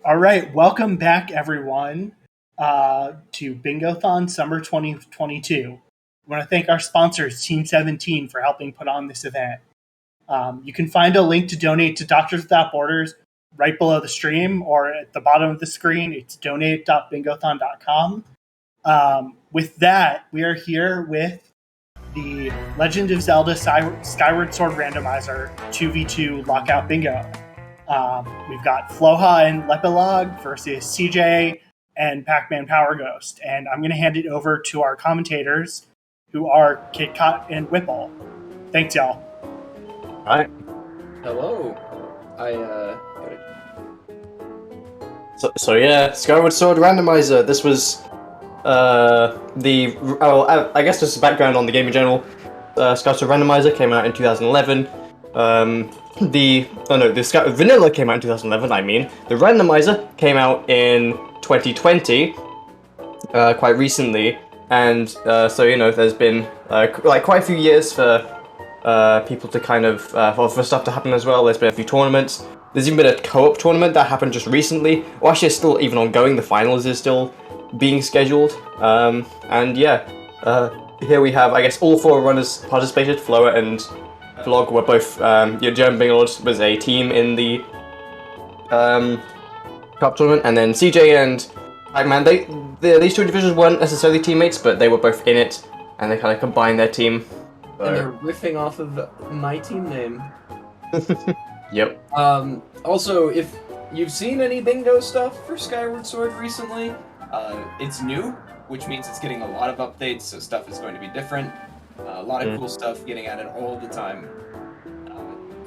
All right, welcome back, everyone, to Bingothon Summer 2022. I want to thank our sponsors, Team 17, for helping put on this event. You can find a link to donate to Doctors Without Borders right below the stream, or at the bottom of the screen, it's donate.bingothon.com. With that, we are here with the Legend of Zelda Skyward Sword Randomizer 2v2 Lockout Bingo. We've got Floha and Lepelog versus CJ and pacmanpowerghost. And I'm going to hand it over to our commentators, who are KitKat and Whipple. Thanks, y'all. Hi. Hello. So yeah, Skyward Sword Randomizer. This was I guess just some background on the game in general. Skyward Sword Randomizer came out in 2011. The vanilla came out in 2011. I mean, the randomizer came out in 2020, quite recently, and so there's been quite a few years for people to kind of for stuff to happen as well. There's been a few tournaments. There's even been a co-op tournament that happened just recently. Well, actually, it's still even ongoing. The finals is still being scheduled. And yeah, here we have, I guess, all four runners participated. Floa and Vlog were both, German Bingolords was a team in the cup tournament, and then CJ and Pacman, these two individuals weren't necessarily teammates, but they were both in it, and they kind of combined their team. So. And they're riffing off of my team name. Yep. Also, if you've seen any bingo stuff for Skyward Sword recently, it's new, which means it's getting a lot of updates, so stuff is going to be different. A lot of cool stuff getting added all the time.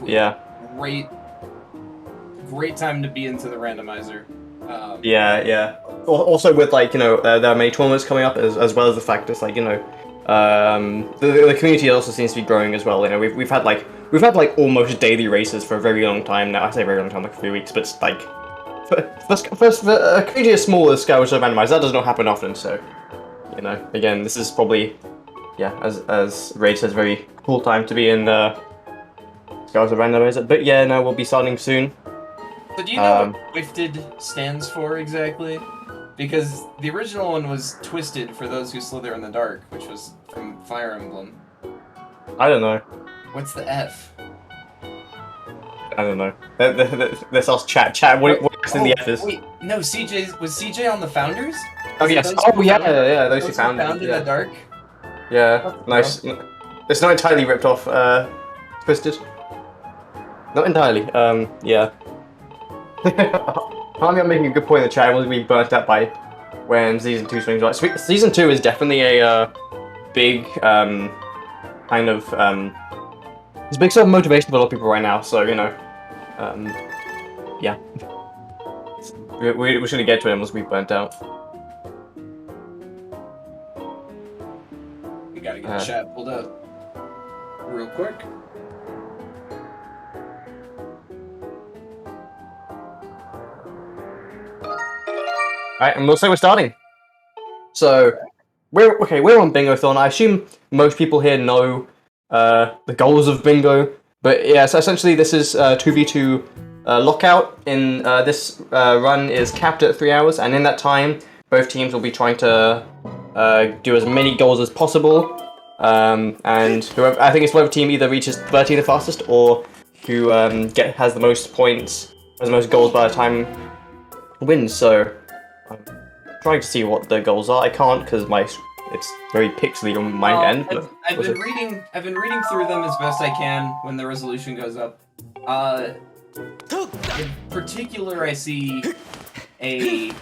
Yeah. Great time to be into the randomizer. Yeah. Also with there are many tournaments coming up as well as the fact it's the community also seems to be growing as well. We've had almost daily races for a very long time now. I say very long time, like a few weeks, but it's like for a community as small as Skyward Sword Randomizer, that does not happen often. So again, this is probably. Yeah, as Raid says, very cool time to be in Skyward Sword Randomizer. But yeah, no, we'll be starting soon. So do you know what TWFITD stands for exactly? Because the original one was Twisted for those who slither in the dark, which was from Fire Emblem. I don't know. What's the F? I don't know. Let's ask chat. What's in the F is? Wait, no, was CJ on the Founders? Oh yes. Yeah. Those who founded in the dark. Yeah, nice. It's not entirely ripped off, Twisted. Not entirely, yeah. Apparently I'm making a good point in the chat. We'll be burnt out by when Season 2 swings right. Season 2 is definitely a big, it's a big sort of motivation for a lot of people right now, so, yeah. We shouldn't get to it unless we're burnt out. Gotta get the chat pulled up real quick. Alright, and we'll say we're starting. So, we're on Bingothon. I assume most people here know the goals of Bingo, but yeah, so essentially this is 2v2 Lockout. In this run is capped at 3 hours, and in that time, both teams will be trying to do as many goals as possible, and whoever team either reaches 30 the fastest, or who has the most points, has the most goals by the time wins. So I'm trying to see what the goals are. I can't because it's very pixely on my end. But I've been reading through them as best I can when the resolution goes up. In particular, I see a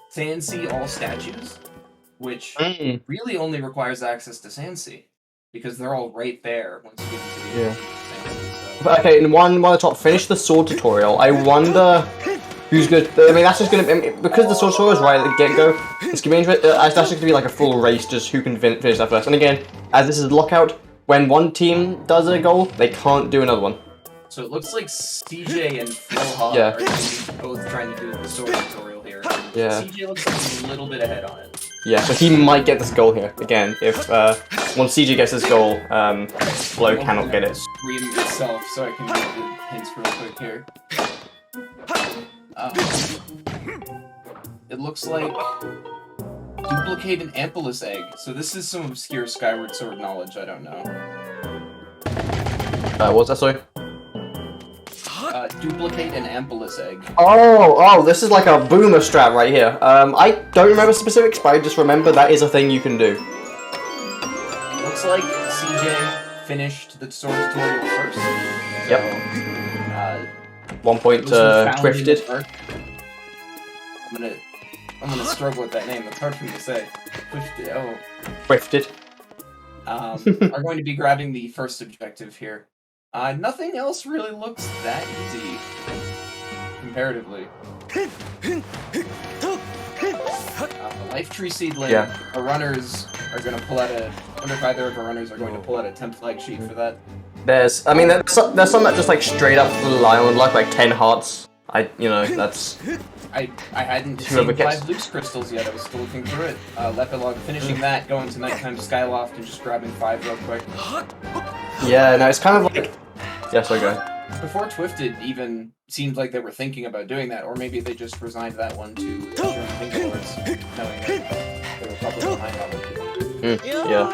Sansei all statues, which really only requires access to Sansei, because they're all right there once you get into the Sansei, so. Okay, and one the top, finish the sword tutorial. I wonder who's good. I mean, that's just gonna because the sword tutorial is right at the get-go. It's gonna be that's just gonna be like a full race, just who can finish that first. And again, as this is Lockout, when one team does a goal, they can't do another one. So it looks like CJ and Floha are both trying to do the sword tutorial here. Yeah. CJ looks like he's a little bit ahead on it. Yeah, so he might get this goal here again if once CJ gets his goal, Flo cannot get it. Scream itself, so I can read the hints real quick here. It looks like duplicate an Ampelus egg. So this is some obscure Skyward Sword knowledge I don't know. What's that, sorry? Duplicate an Ampelus egg. Oh, this is like a boomer strat right here. I don't remember specifics, but I just remember that is a thing you can do. It looks like CJ finished the sword tutorial first. Yep. So, 1 point Thrifted. I'm gonna struggle with that name. It's hard for me to say. Thrifted. Are going to be grabbing the first objective here. Nothing else really looks that easy, comparatively. Life Tree Seedling, Yeah. our runners are going to pull out I wonder if either of our runners are going to pull out a temp flag sheet for that. There's some that just like straight up rely on luck, like 10 hearts. That's... I hadn't Whoever seen gets- 5 loose crystals yet, I was still looking through it. Lepelog finishing that, going to Nighttime Skyloft and just grabbing 5 real quick. Yeah, no, it's kind of like... Yes, okay. Before TWFITD even seemed like they were thinking about doing that, or maybe they just resigned that one to the German Bingolords, knowing that they were probably behind on it. Yeah.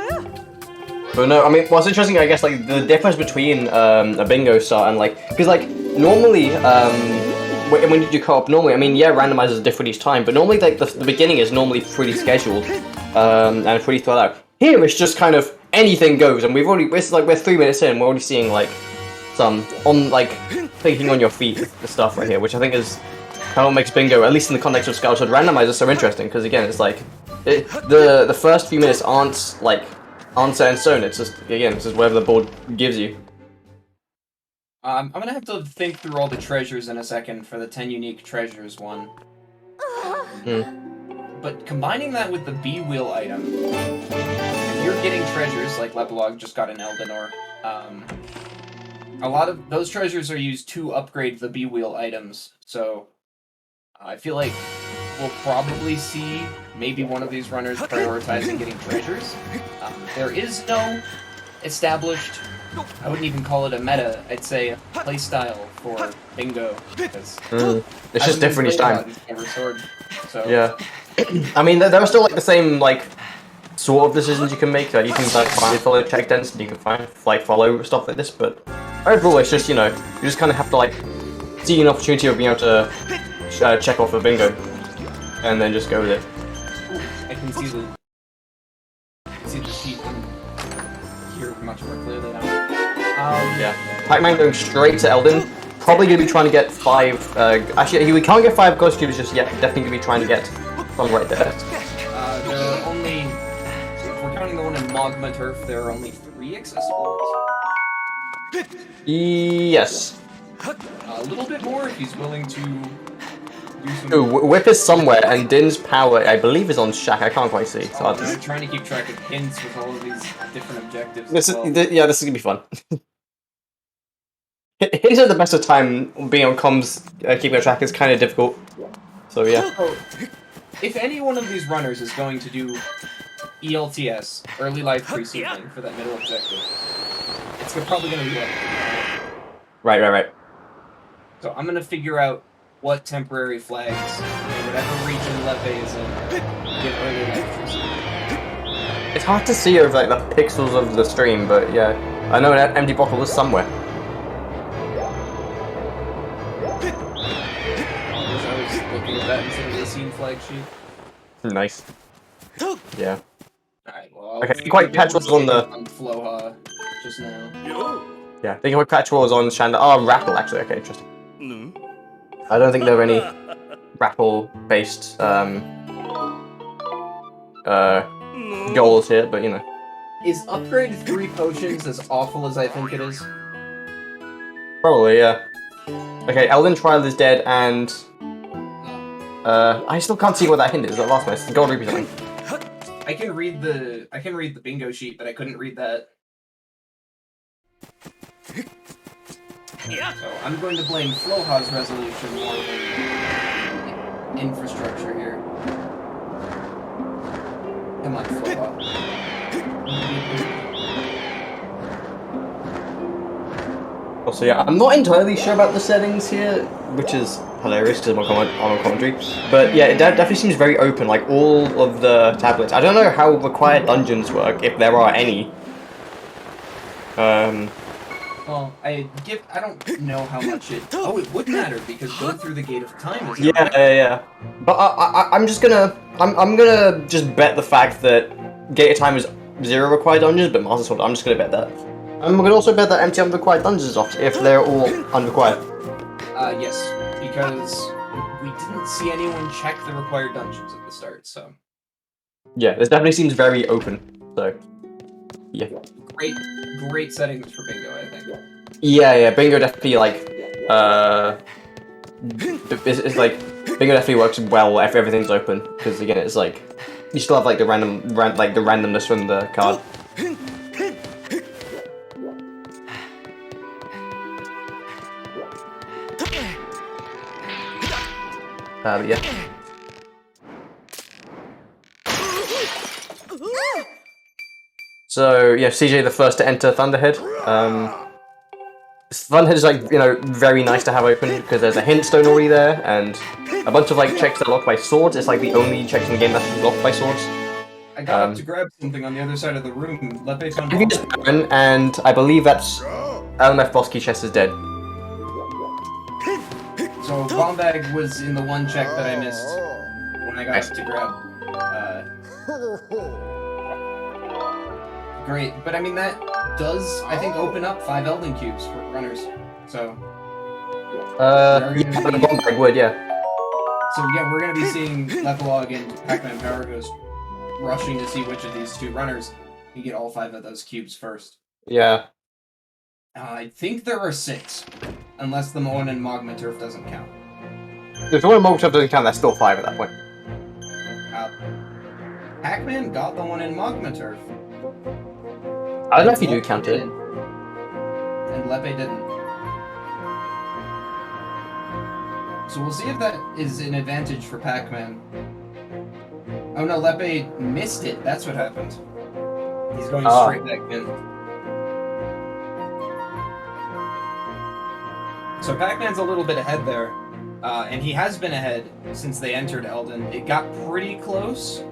But no, I mean, what's interesting, I guess, like, the difference between a bingo start and, like... Because, like, normally, when you do co-op, normally, I mean, yeah, randomizers are different each time, but normally, like, the beginning is normally pretty scheduled, and pretty thought out. Here, it's just kind of anything goes, and we're 3 minutes in, we're already seeing, like, some, thinking on your feet stuff right here, which I think is kind of what makes bingo, at least in the context of Skyward Sword Randomizer, so interesting, because, again, it's like, the first few minutes aren't set in stone, it's just, again, it's just whatever the board gives you. I'm gonna have to think through all the treasures in a second for the 10 unique treasures one. But combining that with the B-wheel item, if you're getting treasures, like Lepelog just got an Eldenor, a lot of those treasures are used to upgrade the B-wheel items, so I feel like we'll probably see maybe one of these runners prioritizing getting treasures. There is no established, I wouldn't even call it a meta, I'd say a playstyle for bingo, because It's just different each time. Sword, so. Yeah. I mean, there are still, like, the same, like, sort of decisions you can make. Like, you can, like, follow check density, you can follow stuff like this, but overall, it's just, you just kind of have to, like, see an opportunity of being able to check off a bingo, and then just go with it. Ooh, I can see the sheet and hear much more clearly now. Yeah. Pac-Man going straight to Elden. Probably going to be trying to get 5... actually, we can't get 5 Ghost Cubes just yet. Definitely going to be trying to get one right there. There are only... If we're counting the one in Magma Turf, there are only 3 accessible ones. Yes. A little bit more if he's willing to do some... Ooh, Whip is somewhere, and Din's power, I believe, is on Shack. I can't quite see. So I'm trying to keep track of hints with all of these different objectives. this is going to be fun. Here's at the best of time, being on comms, keeping a track is kind of difficult. So, yeah. So, if any one of these runners is going to do ELTS, Early Life Pre-Seedling, for that middle objective, it's probably going to be like... Right. So I'm going to figure out what temporary flags, in whatever region Lepe is in, give Early Life Pre-Seedling. It's hard to see over, like, the pixels of the stream, but, yeah. I know an empty bottle is somewhere. I was looking at that instead of the scene flag sheet. Nice. Yeah. Alright, well, Okay, you quite catch what's on the... on Floha just now. Yeah, I think quite catch what was on Shanda. Oh, Rattle, actually. Okay, interesting. I don't think there are any Rattle-based, goals here, but, you know. Is upgrade 3 potions as awful as I think it is? Probably, yeah. Okay, Elden Trial is dead, and... I still can't see what that hint is. That last one. It's Gold Ruby something. I can read the bingo sheet, but I couldn't read that. So I'm going to blame Floha's resolution more than infrastructure here. Come on, Floha. Also, yeah, I'm not entirely sure about the settings here, which is hilarious because I'm on commentary. But yeah, it definitely seems very open, like all of the tablets. I don't know how required dungeons work, if there are any. Well, I don't know how much it. Oh, it would matter because going through the gate of time is. Yeah. But I'm gonna just bet the fact that gate of time is 0 required dungeons, but Master Sword, I'm just gonna bet that. I'm gonna also bet that empty unrequired dungeons off if they're all unrequired. Yes, because we didn't see anyone check the required dungeons at the start, so. Yeah, this definitely seems very open. So, yeah. Great settings for Bingo, I think. Yeah, Bingo definitely it's like Bingo definitely works well if everything's open because again, it's like you still have like the randomness from the card. Yeah. So yeah, CJ the first to enter Thunderhead. Thunderhead is like, very nice to have open because there's a hint stone already there and a bunch of like checks that are locked by swords. It's like the only checks in the game that's locked by swords. I got up to grab something on the other side of the room. Lepe found and I believe that's LMF boss key chest is dead. So Bombag was in the one check that I missed when I got up to grab. Great, but I mean that does, I think, open up 5 Elden Cubes for runners. So. Bombag would, yeah. So yeah, we're gonna be seeing lepelog and pacmanpowerghost rushing to see which of these 2 runners can get all 5 of those cubes first. Yeah. I think there are 6, unless the one in Magma Turf doesn't count. If the one in Magma Turf doesn't count, that's still 5 at that point. Pac-Man got the one in Magma Turf. I don't know if you do count it. And Lepe didn't. So we'll see if that is an advantage for Pac-Man. Oh no, Lepe missed it. That's what happened. He's going straight back in. So Pac-Man's a little bit ahead there. And he has been ahead since they entered Elden. It got pretty close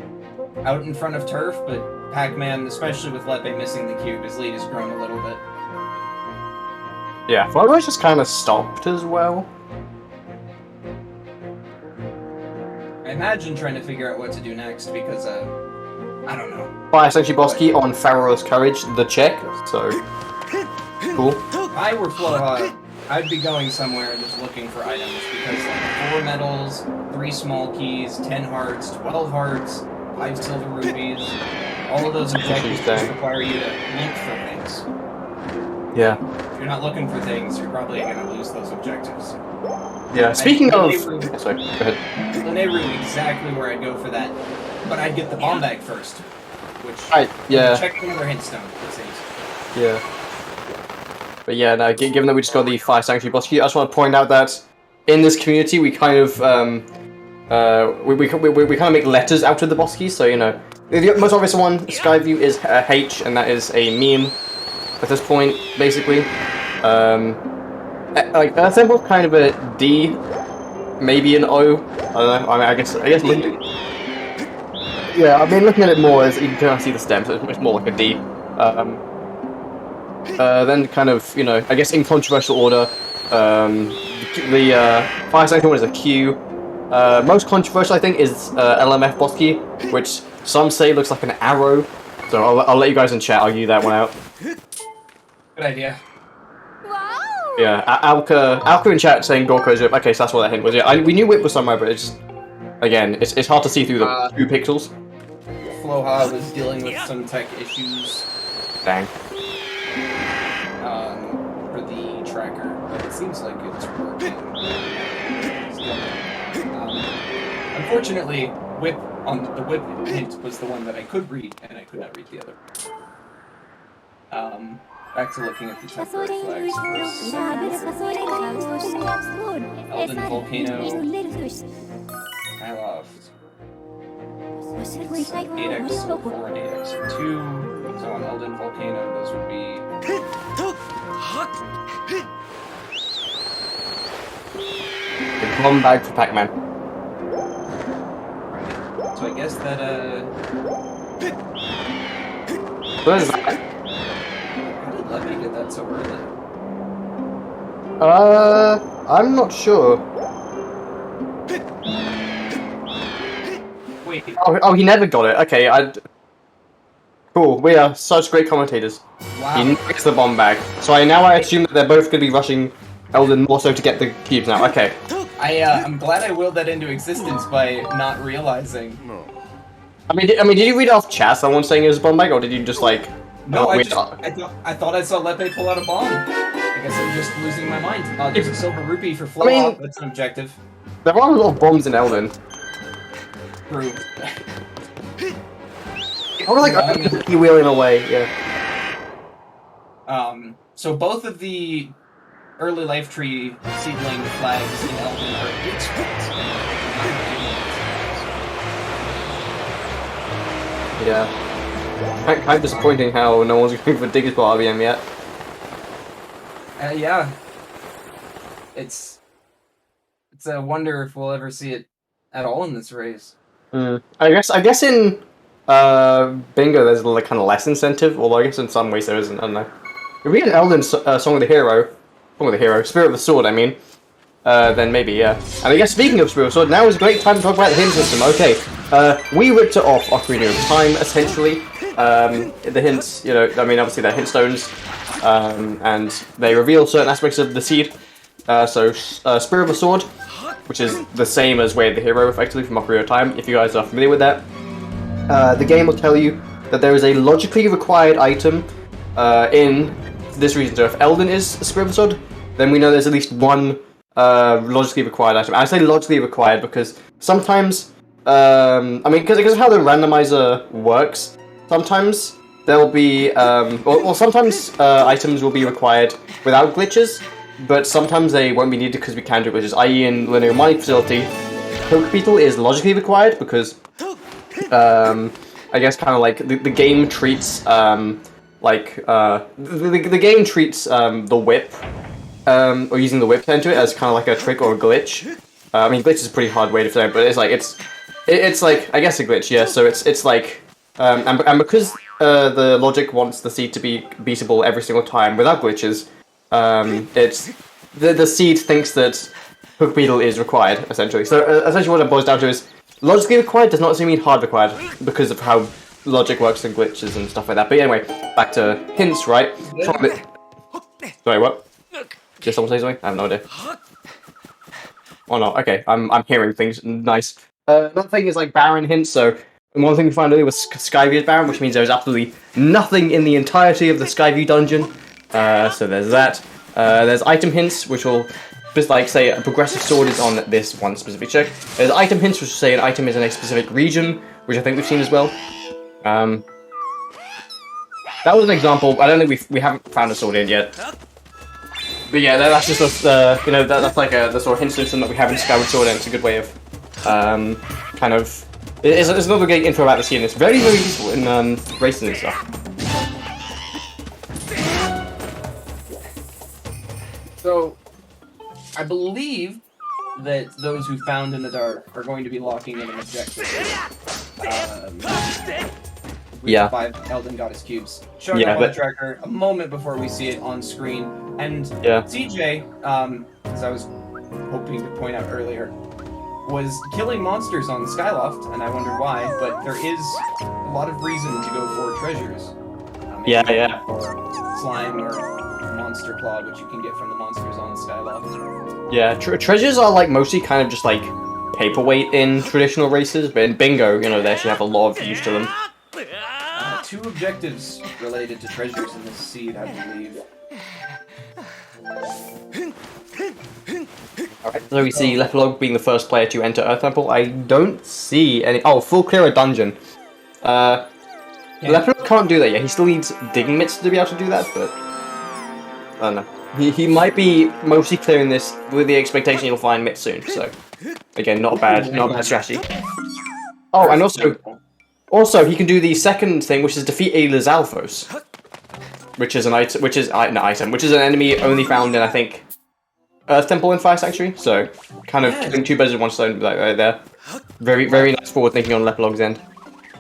out in front of Turf, but Pac-Man, especially with Lepe missing the cube, his lead has grown a little bit. Yeah, Flowers just kind of stopped as well. I imagine trying to figure out what to do next because, I don't know. Fire Sanctuary boss key on Pharaoh's Courage, the check, so cool. If I were Floha, I'd be going somewhere and just looking for items because, like, 4 medals, 3 small keys, 10 hearts, 12 hearts, 5 silver rubies, all of those objectives just require you to look for things. Yeah. If you're not looking for things, you're probably going to lose those objectives. Yeah, speaking of... Sorry, go ahead. Lene knew exactly where I'd go for that, but I'd get the bomb bag first, which... Check another hint stone, it seems. Yeah. But yeah, no, given that we just got the Fire Sanctuary boss key, I just want to point out that in this community we kind of we kind of make letters out of the boss keys. So the most obvious one, Skyview, is H, and that is a meme at this point, basically. Like Earth Temple, kind of a D, maybe an O. I don't know. I mean, I guess. Yeah, I mean, looking at it more as you can kind of see the stem, so it's more like a D. Then kind of, I guess in controversial order, the Fire Sanctuary one is a Q. Most controversial, I think, is LMF boss key, which some say looks like an arrow. So I'll let you guys in chat argue that one out. Good idea. Wow. Yeah, Alka in chat saying Gorko's whip. Okay, so that's what that hint was. Yeah, we knew whip was somewhere, but it's just, again, it's hard to see through the 2 pixels. Floha was dealing with some tech issues. Dang. For the tracker, but it seems like it's working. Unfortunately, the whip hint was the one that I could read, and I could not read the other. Back to looking at the temporary flags first. Elden Volcano. I loved. 8x4 and 8x2. So on Elden Volcano, those would be The bomb bag for Pac-Man. So I guess that, What is that? how did Levy get that so early? I'm not sure. Wait, Oh, he never got it. Okay, Cool, we are such great commentators. wow. He never gets the bomb bag. So now I assume that they're both going to be rushing Elden more so to get the cubes now. Okay. I'm glad I willed that into existence by not realizing. I mean, did you read off chat someone saying it was a bomb bag, or did you just like... No, read I thought I saw Lepe pull out a bomb. I guess I'm just losing my mind. There's a silver rupee for flow off. That's an objective. There are a lot of bombs in Elden. True. I was like, wheeling away, yeah. So both of the early life tree seedling flags in Elden are exposed. Yeah. Kind of disappointing how no one's going for Digger's Bot RBM yet. Yeah. It's a wonder if we'll ever see it at all in this race. I guess in Bingo there's like kind of less incentive, although I guess in some ways there isn't. I don't know. If we get an Elden Song of the Hero, Spirit of the Sword, I mean, then maybe, yeah. And I guess speaking of Spirit of the Sword, now is a great time to talk about the hint system. Okay, we ripped it off Ocarina of Time, essentially. The hints, you know, I mean, obviously they're hint stones, and they reveal certain aspects of the seed. Spirit of the Sword, which is the same as Way of the Hero, effectively, from Ocarina of Time, if you guys are familiar with that. The game will tell you that there is a logically required item in this region. So if Elden is a Spirit of the Sword, then we know there's at least one logically required item. I say logically required because sometimes, I mean, because of how the randomizer works, sometimes there'll be, sometimes items will be required without glitches, but sometimes they won't be needed because we can do glitches, i.e. in Linear Mining Facility, Poke Beetle is logically required because, I guess kind of like the game treats, the game treats the whip, or using the whip to enter it as kind of like a trick or a glitch. I mean, glitch is a pretty hard way to say it, but it's like, it's like, I guess a glitch, yeah, so it's like, and because the logic wants the seed to be beatable every single time without glitches, it's the seed thinks that Hook Beetle is required, essentially. So essentially what it boils down to is logically required does not necessarily mean hard required because of how logic works and glitches and stuff like that. But anyway, back to hints, right? Sorry, what? Did someone say something? I have no idea. Oh no, okay, I'm hearing things. Nice. Another thing is like Baron hints, so one thing we found earlier was Skyview's Baron, which means there is absolutely nothing in the entirety of the Skyview dungeon. So there's that. There's item hints, which will just like say a progressive sword is on this one specific check. There's item hints, which will say an item is in a specific region, which I think we've seen as well. That was an example. I don't think we haven't found a sword in yet. But yeah, that's just you know, that's like the sort of hint system that we have in Skyward Sword, and it's a good way of kind of. It's another great info about the scene. It's very, very useful in racing and stuff. So, I believe that those who found in the dark are going to be locking in an objective. Yeah. 5 Elden Goddess cubes. Showing up on the tracker a moment before we see it on screen. And CJ, as I was hoping to point out earlier, was killing monsters on the Skyloft, and I wondered why, but there is a lot of reason to go for treasures. Or slime or monster claw, which you can get from the monsters on the Skyloft. Yeah, treasures are like mostly kind of just like paperweight in traditional races, but in Bingo, you know, they actually have a lot of use to them. 2 objectives related to treasures in this seed, I believe. Alright, so we see lepelog being the first player to enter Earth Temple. I don't see any... Oh, full clear a dungeon. Lepelog can't do that yet. He still needs digging mitts to be able to do that, but... I don't know. He might be mostly clearing this with the expectation he'll find mitts soon, so... Again, not a bad strategy. Oh, and also he can do the second thing, which is defeat a Lizalfos. which is an item, which is an enemy only found in, I think, Earth Temple and Fire Sanctuary. So kind of killing two birds with one stone right there. Very nice forward thinking on lepelog's end.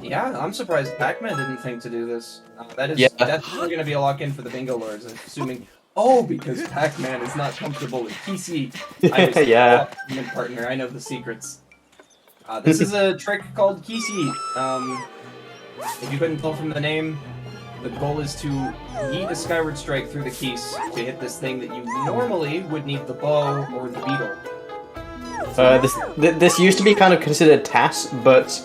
Yeah, I'm surprised Pac-Man didn't think to do this. That is definitely going to be a lock-in for the Bingolords, assuming... Oh, because Pac-Man is not comfortable with PC. Yeah. Partner, I know the secrets. This is a trick called Kisi. If you couldn't tell from the name, the goal is to yeet a Skyward Strike through the keys to hit this thing that you normally would need the bow or the beetle. This used to be kind of considered TAS, but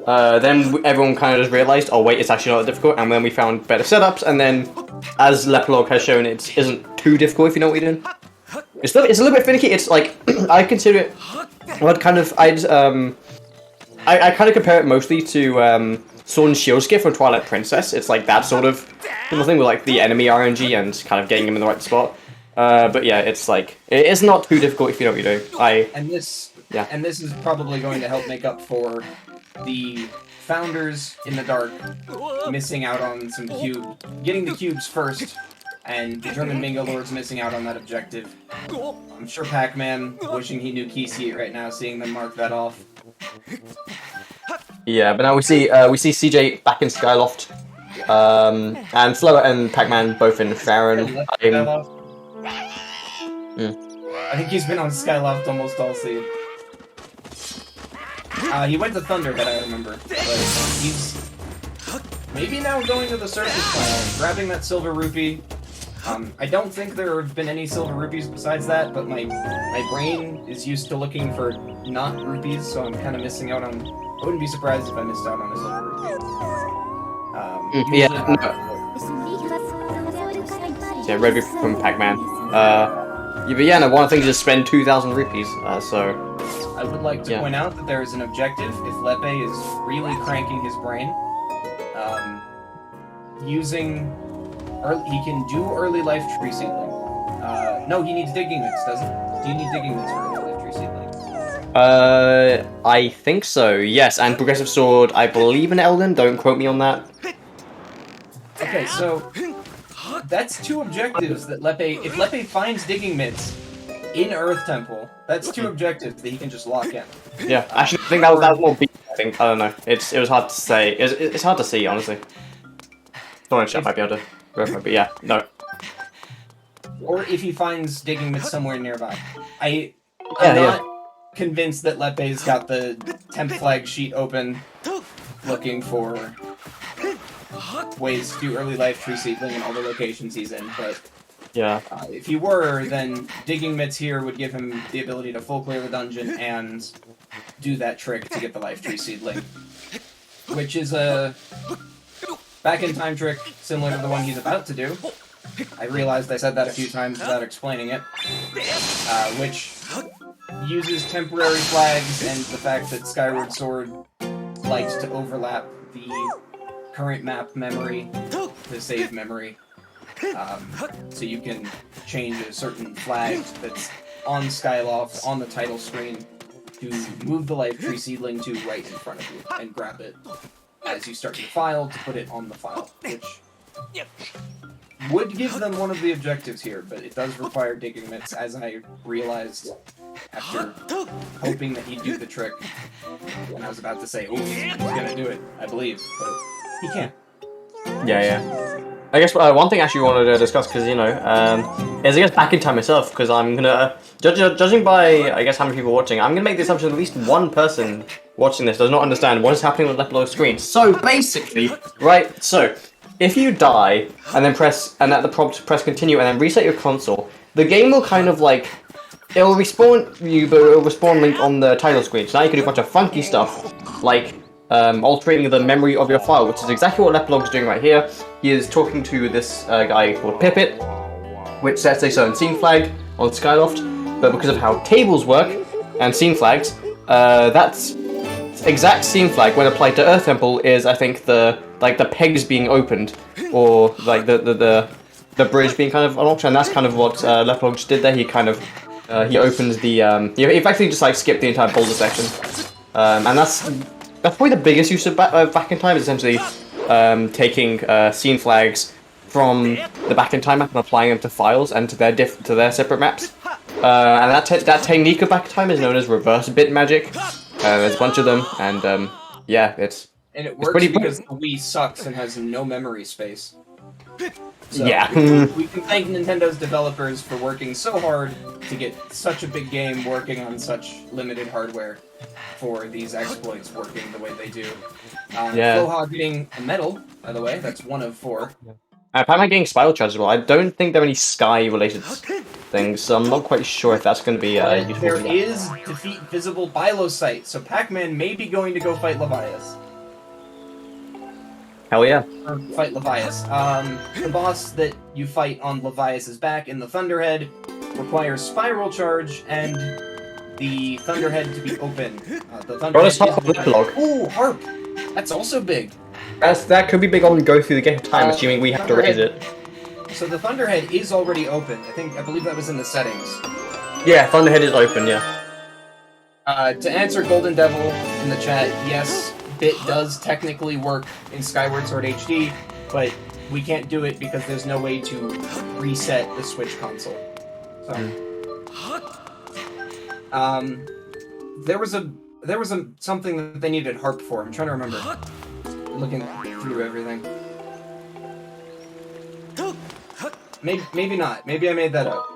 then everyone kind of just realized, oh wait, it's actually not that difficult, and then we found better setups, and then, as lepelog has shown, it isn't too difficult if you know what you're doing. It's a little bit finicky. It's like, I consider it, I kind of compare it mostly to Sword and Shield Skiff from Twilight Princess. It's like that sort of thing with like the enemy RNG and kind of getting him in the right spot. But yeah, it's like, it's not too difficult if you know what you're doing. And this is probably going to help make up for the founders in the dark missing out on some getting the cubes first, and the German Bingolords missing out on that objective. I'm sure Pac-Man wishing he knew Kisi right now, seeing them mark that off. Yeah, but now we see CJ back in Skyloft, and Slower and Pac-Man both in Farron. I think he's been on Skyloft almost all scene. He went to Thunderhead, I remember, but he's maybe now going to the surface planet, grabbing that silver rupee. I don't think there have been any silver rupees besides that, but my brain is used to looking for not rupees, so I'm kind of missing out on... I wouldn't be surprised if I missed out on a silver rupee. Yeah, Red Rupee from Pac-Man. But yeah, no, one of the things is spend 2,000 rupees, so... I would like to point out that there is an objective if Lepe is really cranking his brain. He can do early life tree seedling. No, he needs digging mix, doesn't he? Do you need digging mix for early life tree seedling? I think so, yes, and Progressive Sword, I believe in Elden, don't quote me on that. Okay, so that's two objectives that if Lepe finds digging mitts in Earth Temple, that's two objectives that he can just lock in. Yeah, actually, I think that was more beat, I think. I don't know. It was hard to say. It's hard to see, honestly. Someone in chat might be able to verify, but yeah, no. Or if he finds digging mitts somewhere nearby. I'm not convinced that Lepe's got the temp flag sheet open, looking for ways to do early life tree seedling in all the locations he's in, but... Yeah. If he were, then digging mitts here would give him the ability to full clear the dungeon and do that trick to get the life tree seedling, which is a back-in-time trick similar to the one he's about to do. I realized I said that a few times without explaining it, which uses temporary flags and the fact that Skyward Sword likes to overlap the current map memory to save memory. So you can change a certain flag that's on Skyloft, on the title screen, to move the life tree seedling to right in front of you, and grab it as you start your file to put it on the file, which would give them one of the objectives here, but it does require digging mitts, as I realized after hoping that he'd do the trick, when I was about to say, oh, he's gonna do it, I believe, but he can't. Yeah. I guess one thing I actually wanted to discuss, because, you know, is I guess back in time myself, because I'm gonna, judging by, I guess, how many people are watching, I'm gonna make the assumption at least one person watching this does not understand what is happening on the lepelog screen. So basically, right, so, if you die, and then at the prompt, press continue, and then reset your console, the game will kind of like, it will respawn you, but it will respawn link on the title screen. So now you can do a bunch of funky stuff, like, altering the memory of your file, which is exactly what lepelog's doing right here. He is talking to this guy called Pipit, which sets a certain scene flag on Skyloft, but because of how tables work and scene flags, that's exact scene flag when applied to Earth Temple is, I think, the pegs being opened, or like the bridge being kind of unlocked, and that's kind of what lepelog just did there. He kind of he opens the he effectively just like skipped the entire boulder section, and that's probably the biggest use of back in time, is essentially taking scene flags from the back-in-time map and applying them to files and to their separate maps. And that technique of back-in-time is known as reverse bit magic. There's a bunch of them, and yeah, And it works because the Wii sucks and has no memory space. So yeah. We can thank Nintendo's developers for working so hard to get such a big game working on such limited hardware for these exploits working the way they do. Floha getting a medal, by the way, that's 1 of 4. Pacman getting spiral charge as well. I don't think there are any Sky-related things, so I'm not quite sure if that's going to be useful. There is defeat visible Bilosite, so Pac-Man may be going to go fight Levias. Hell yeah. Or fight Levias. The boss that you fight on Levias' back in the Thunderhead requires Spiral Charge and the Thunderhead to be open. The Thunderhead Ooh, Harp! That's also big. That could be big on go through the game of time, assuming we have to raise it. So the Thunderhead is already open. I believe that was in the settings. Yeah, Thunderhead is open, yeah. To answer Golden Devil in the chat, yes, Bit does technically work in Skyward Sword HD, but we can't do it because there's no way to reset the Switch console. So, there was something that they needed Harp for. I'm trying to remember. Looking through everything. Maybe not. Maybe I made that up.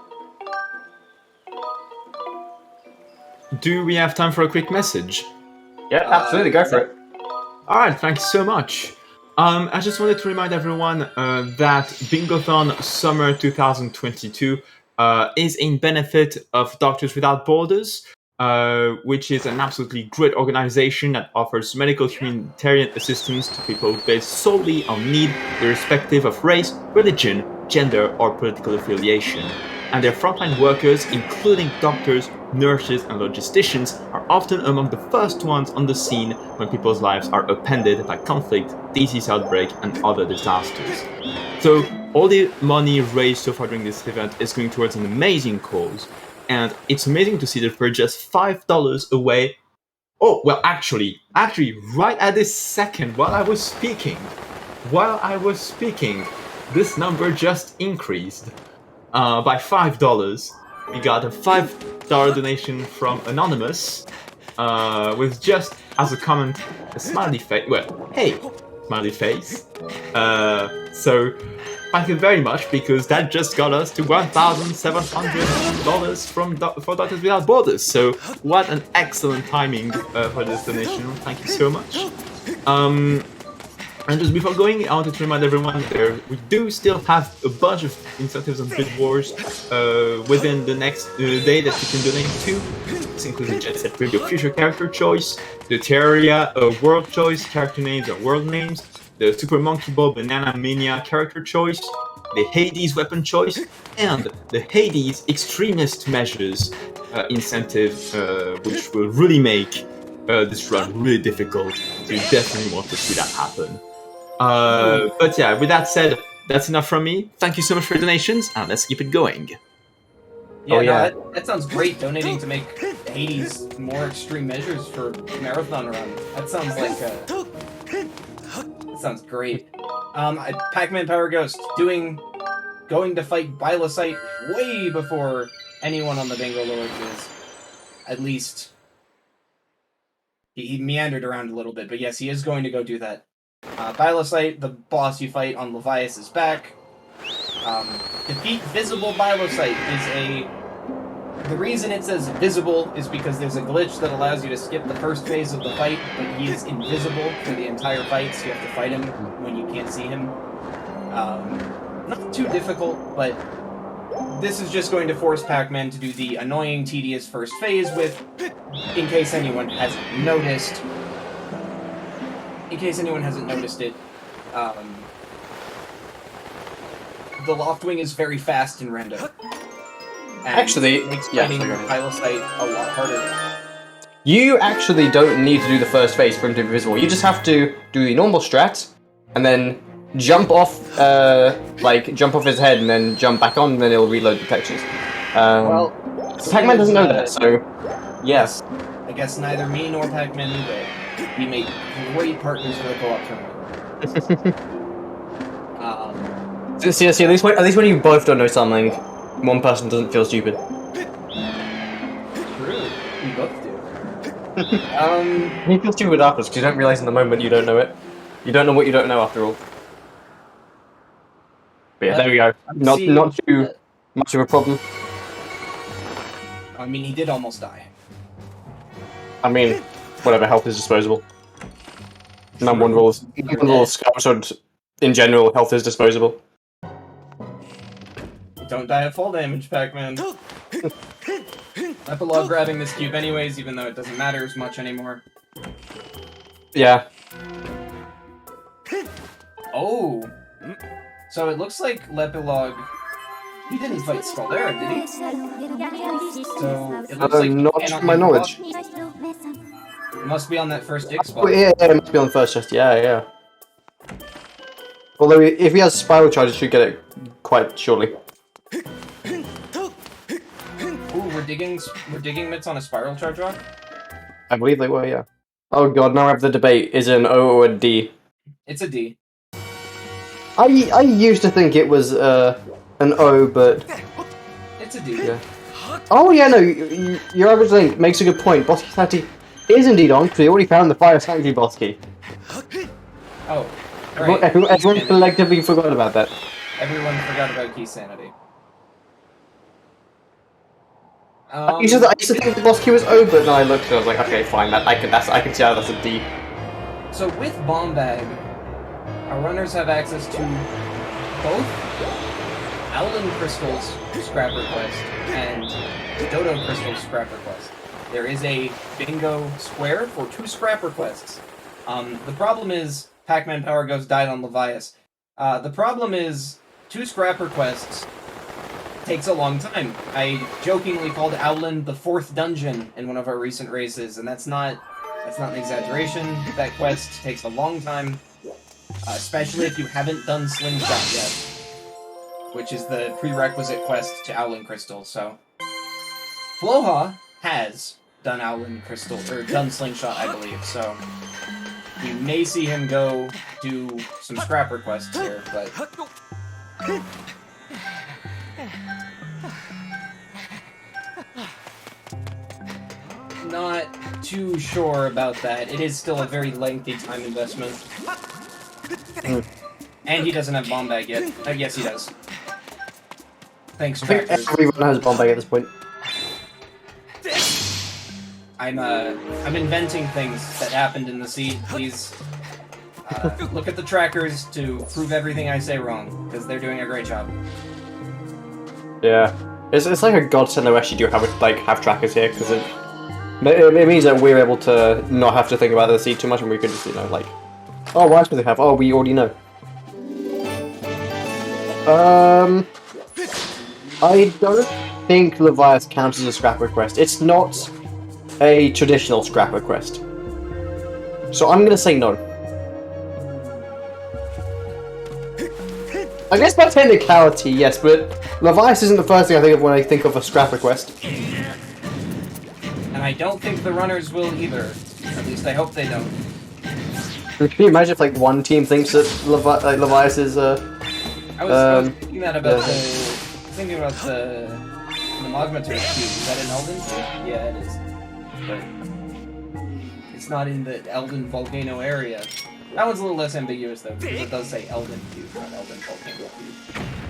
Do we have time for a quick message? Yeah, absolutely. Go for it. Alright, thanks so much. I just wanted to remind everyone that Bingothon Summer 2022 is in benefit of Doctors Without Borders, which is an absolutely great organization that offers medical humanitarian assistance to people based solely on need, irrespective of race, religion, gender, or political affiliation. And their frontline workers, including doctors, nurses, and logisticians, are often among the first ones on the scene when people's lives are upended by conflict, disease outbreak, and other disasters. So, all the money raised so far during this event is going towards an amazing cause, and it's amazing to see that we're just $5 away. Oh, well, actually, right at this second, while I was speaking, this number just increased by $5. We got a $5 donation from Anonymous, with just as a comment, a smiley face. Well, hey, smiley face. So, thank you very much, because that just got us to $1,700 for Doctors Without Borders. So, what an excellent timing for this donation. Thank you so much. And just before going, I wanted to remind everyone that we do still have a bunch of incentives on Bid Wars within the next day that you can donate to. This includes the Jet Set Radio Future Character Choice, the Terraria World Choice, Character Names and World Names, the Super Monkey Ball Banana Mania Character Choice, the Hades Weapon Choice, and the Hades Extremist Measures incentive, which will really make this run really difficult. So you definitely want to see that happen. But yeah, with that said, that's enough from me. Thank you so much for your donations, and let's keep it going. Yeah, no, that sounds great, donating to make Hades more extreme measures for Marathon Run. That sounds like that sounds great. pacmanpowerghost going to fight Bilosite way before anyone on the Bingolords is. At least he meandered around a little bit, but yes, he is going to go do that. Bilosite, the boss you fight on Levias' back. Defeat visible Bilosite is the reason it says visible is because there's a glitch that allows you to skip the first phase of the fight, but he is invisible for the entire fight, so you have to fight him when you can't see him. Not too difficult, but this is just going to force Pac-Man to do the annoying, tedious first phase with, in case anyone hasn't noticed. In case anyone hasn't noticed it, the Loftwing is very fast in Rando. Actually, makes fighting Bilosite a lot harder. You actually don't need to do the first phase for him to be visible. You just have to do the normal strat, and then jump off his head, and then jump back on, and then it'll reload the textures. Well, Pac-Man doesn't know that, so yes. I guess neither me nor Pac-Man knew that. We made great partners for the co-op tournament. See, at least when you both don't know something, one person doesn't feel stupid. True. We both do. You feel stupid afterwards because you don't realize in the moment you don't know it. You don't know what you don't know after all. But yeah, there we go. Not too much of a problem. I mean, he did almost die. I mean, whatever, health is disposable. Number one rule of Skyward Sword in general, health is disposable. Don't die at full damage, Pac-Man. Lepelog grabbing this cube anyways, even though it doesn't matter as much anymore. Yeah. Oh! So it looks like Lepelog... He didn't fight Scaldera, did he? So it looks like not to my knowledge. It must be on that first dig spot. Oh, yeah, it must be on the first chest. Yeah. Although if he has spiral charge, he should get it quite shortly. Ooh, we're digging mitts on a spiral charge rock? I believe they were, yeah. Oh god, now I have the debate, is it an O or a D? It's a D. I used to think it was an O, but... It's a D. Yeah. Oh yeah, no, your average link makes a good point. Boss key sanity is indeed on, because we already found the fire sanity boss key. Oh, right. Everyone collectively forgot about that. Everyone forgot about key sanity. I used to think the boss key was O, but then I looked and I was like, okay, fine, I can see how that's a D. So with Bomb Bag, our runners have access to both Owlin Crystal's scrap request and Dodo Crystal's scrap request. There is a bingo square for 2 scrap requests. The problem is pacmanpowerghost died on Levias. The problem is 2 scrap requests takes a long time. I jokingly called Owlin the 4th dungeon in one of our recent races, and that's not an exaggeration. That quest takes a long time, especially if you haven't done Slingshot yet, which is the prerequisite quest to Owlin Crystal. So, Floha has done Owlin Crystal, or done Slingshot, I believe, so we may see him go do some scrap requests here, but... Not too sure about that. It is still a very lengthy time investment. And he doesn't have Bomb Bag yet. Yes, he does. Thanks, Tractors. Everyone has Bomb Bag at this point. I'm inventing things that happened in the seed. Please look at the trackers to prove everything I say wrong, because they're doing a great job. Yeah, it's like a godsend that we actually do have trackers here, because it means that we're able to not have to think about the seed too much, and we can just, oh, what else do they have? Oh, we already know. I don't think Levias counts as a scrap request. It's not a traditional scrap request. So I'm gonna say no. I guess by technicality, yes, but Levias isn't the first thing I think of when I think of a scrap request. And I don't think the runners will either. At least I hope they don't. Can you imagine if one team thinks that Levias is I was thinking that about the magma turret cube. Is that an Elden cube? Yeah, it is. But it's not in the Elden volcano area. That one's a little less ambiguous though, because it does say Elden cube, not Elden volcano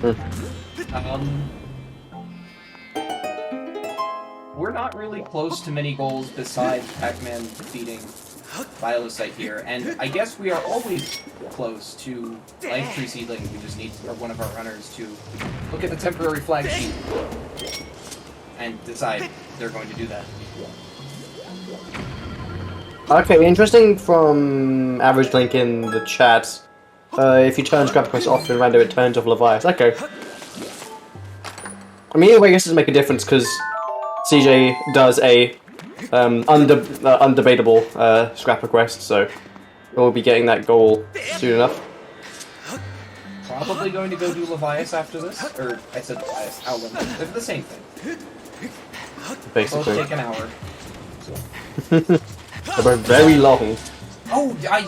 cube. We're not really close to many goals besides Pac-Man defeating Biolocite here, and I guess we are always close to Life Tree Seedling. We just need one of our runners to look at the temporary flag sheet and decide they're going to do that. Okay, interesting from Average Link in the chat. If you turn scrap request off in Rando, it turns off Levias. Okay. I mean, either way, I guess it doesn't make a difference because CJ does a undebatable scrap request, so we'll be getting that goal soon enough. Probably going to go do Levias after this, or I said Levias, Owlin. They're the same thing. Basically. Both take an hour. They were very long. Oh, I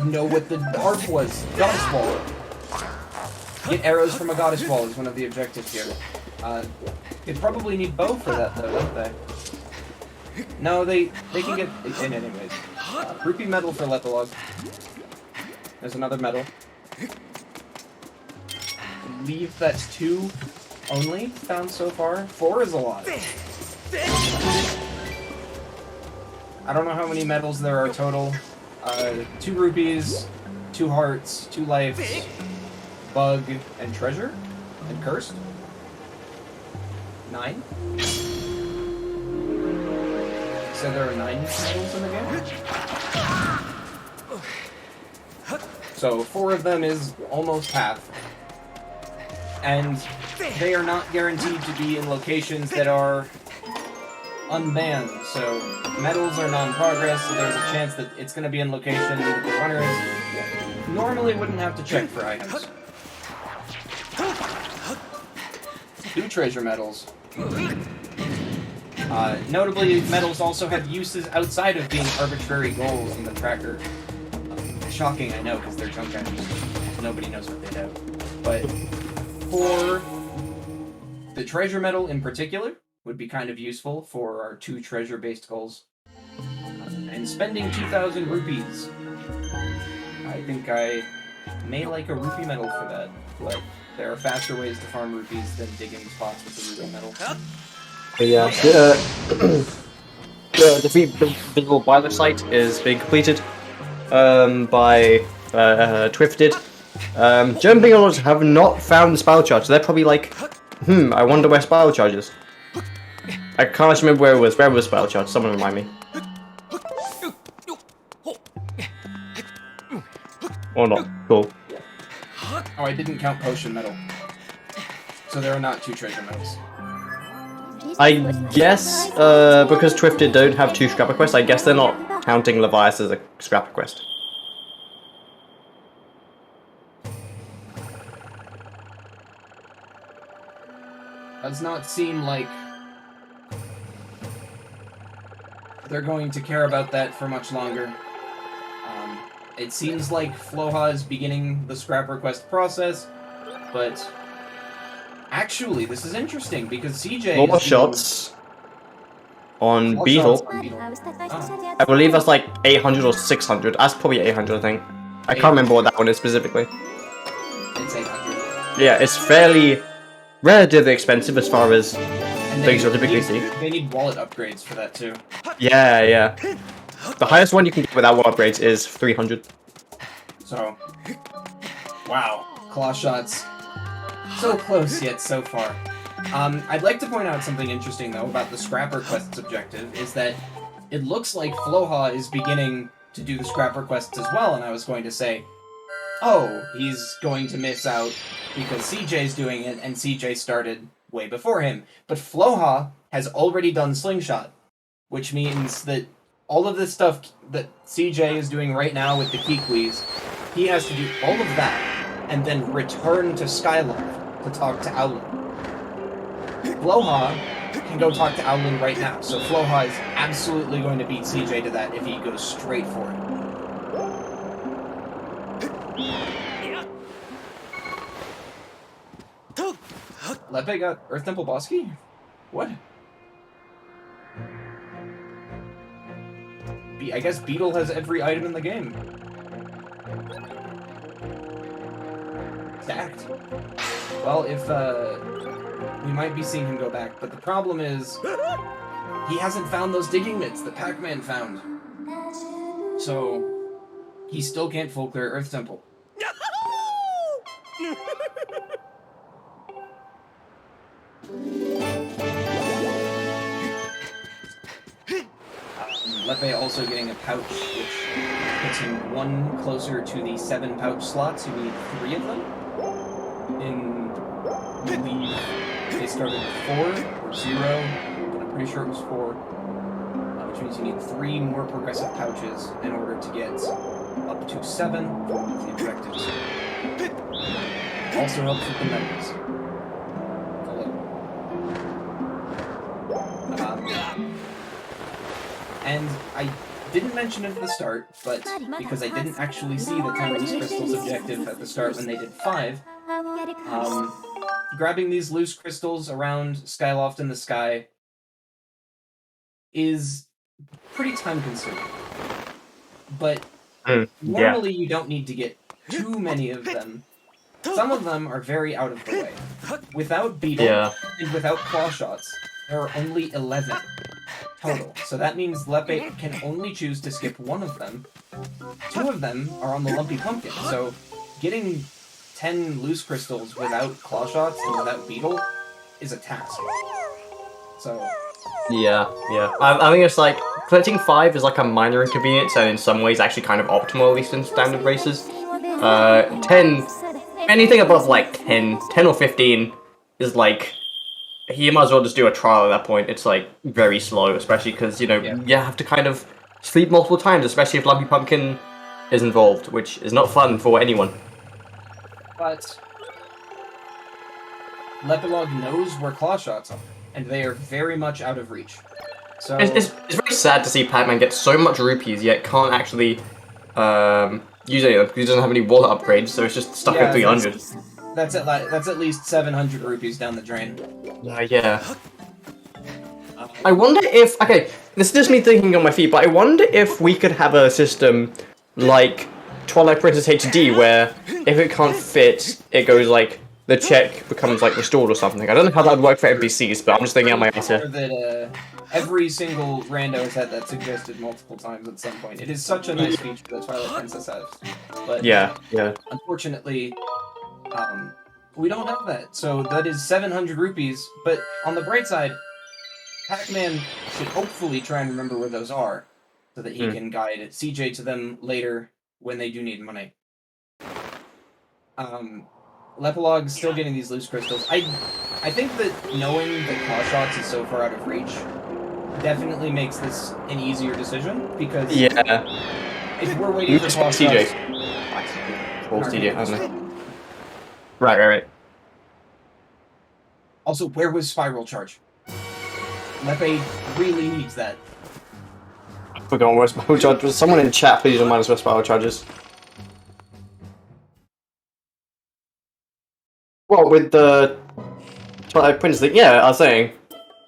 know what the art was. Dodgeball. Get arrows from a goddess wall is one of the objectives here. They probably need bow for that though, don't they? No, they can get in anyways. Rupee medal for lepelog. There's another medal. I believe that's 2 only found so far. 4 is a lot. I don't know how many medals there are total. 2 rupees, 2 hearts, 2 lives, bug, and treasure, and cursed. 9. So there are 9 medals in the game. So 4 of them is almost half. And they are not guaranteed to be in locations that are unbanned. So medals are non-progress, so there's a chance that it's going to be in locations that the runners normally wouldn't have to check for items. 2 treasure medals. Notably, medals also have uses outside of being arbitrary goals in the tracker. Shocking, I know, because they're junk items. Nobody knows what they do. But for the treasure medal in particular, would be kind of useful for our 2 treasure-based goals. And spending 2,000 rupees. I think I may like a rupee medal for that, but there are faster ways to farm rupees than digging spots with the rupee medal. Yeah, the defeat visible by the site is being completed by TWFITD. German Bingolords have not found the spell charge, so they're probably like, I wonder where spell charge is. I can't actually remember where it was. Where was spell charge? Someone remind me. Or not. Cool. Oh, I didn't count potion medal. So there are not 2 treasure medals. I guess, because TWFITD don't have 2 scrapper quests, I guess they're not counting Levias as a scrapper quest. Does not seem like they're going to care about that for much longer. It seems like Floha is beginning the scrap request process, but actually, this is interesting because CJ More shots on Beetle. I believe that's like 800 or 600. That's probably 800, I think. I can't remember what that one is specifically. It's 800. Yeah, it's fairly relatively expensive as far as things you'll typically see. They need wallet upgrades for that too. Yeah. The highest one you can get without wallet upgrades is 300. So, wow, claw shots. So close yet so far. I'd like to point out something interesting though about the Scrapper Quest's objective is that it looks like Floha is beginning to do the Scrapper Quests as well, and I was going to say, oh, he's going to miss out because CJ's doing it and CJ started way before him. But Floha has already done Slingshot, which means that all of this stuff that CJ is doing right now with the Kikwis, he has to do all of that and then return to Skylark to talk to Owlin. Floha can go talk to Owlin right now, so Floha is absolutely going to beat CJ to that if he goes straight for it. Lepe got Earth Temple boss key? What? I guess Beetle has every item in the game. Stacked. Well, if, we might be seeing him go back, but the problem is, he hasn't found those digging mitts that Pac-Man found. So, he still can't full clear Earth Temple. Lepe also getting a pouch, which puts him 1 closer to the 7 pouch slots. You need 3 of them. I believe they started with 4 or 0, but I'm pretty sure it was 4. Which means you need 3 more progressive pouches in order to get up to 7 for one of the objectives. Also helps with the medals. And I didn't mention it at the start, but because I didn't actually see the Timeless Crystals objective at the start when they did 5, Grabbing these loose crystals around Skyloft in the sky is pretty time consuming. But normally you don't need to get too many of them. Some of them are very out of the way. Without Beetle and without Claw Shots, there are only 11 total. So that means Lepe can only choose to skip one of them. 2 of them are on the Lumpy Pumpkin, so getting 10 loose crystals without Claw Shots and without Beetle is a task. So... Yeah. I think it's like, collecting 5 is like a minor inconvenience, and in some ways actually kind of optimal, at least in standard races. 10, anything above like 10 or 15 is like, you might as well just do a trial at that point. It's like very slow, especially because, you know, you have to kind of sleep multiple times, especially if Lumpy Pumpkin is involved, which is not fun for anyone. But lepelog knows where Claw Shots are, and they are very much out of reach. So it's very sad to see Pacman get so much rupees, yet can't actually use any of them because he doesn't have any wallet upgrades, so it's just stuck at 300. That's at least 700 rupees down the drain. Yeah. I wonder if... Okay, this is just me thinking on my feet, but I wonder if we could have a system like Twilight Princess HD, where if it can't fit, it goes like, the check becomes like restored or something. I don't know how that would work for NPCs, but I'm just thinking out my ass here. That every single rando has had that suggested multiple times at some point. It is such a nice feature that Twilight Princess has. But yeah. Unfortunately, we don't have that. So that is 700 rupees, but on the bright side, Pac-Man should hopefully try and remember where those are, so that he can guide CJ to them later when they do need money. Lepelog's still getting these loose crystals. I think that knowing that Claw Shots is so far out of reach definitely makes this an easier decision, because if we're waiting for Claw Shots... CJ, hasn't it? Right. Also, where was Spiral Charge? Lepe really needs that. I forgot where Spiral Charge was. Someone in chat, please remind us where Spiral Charge is. Well, with the Twilight Princess thing, yeah, I was saying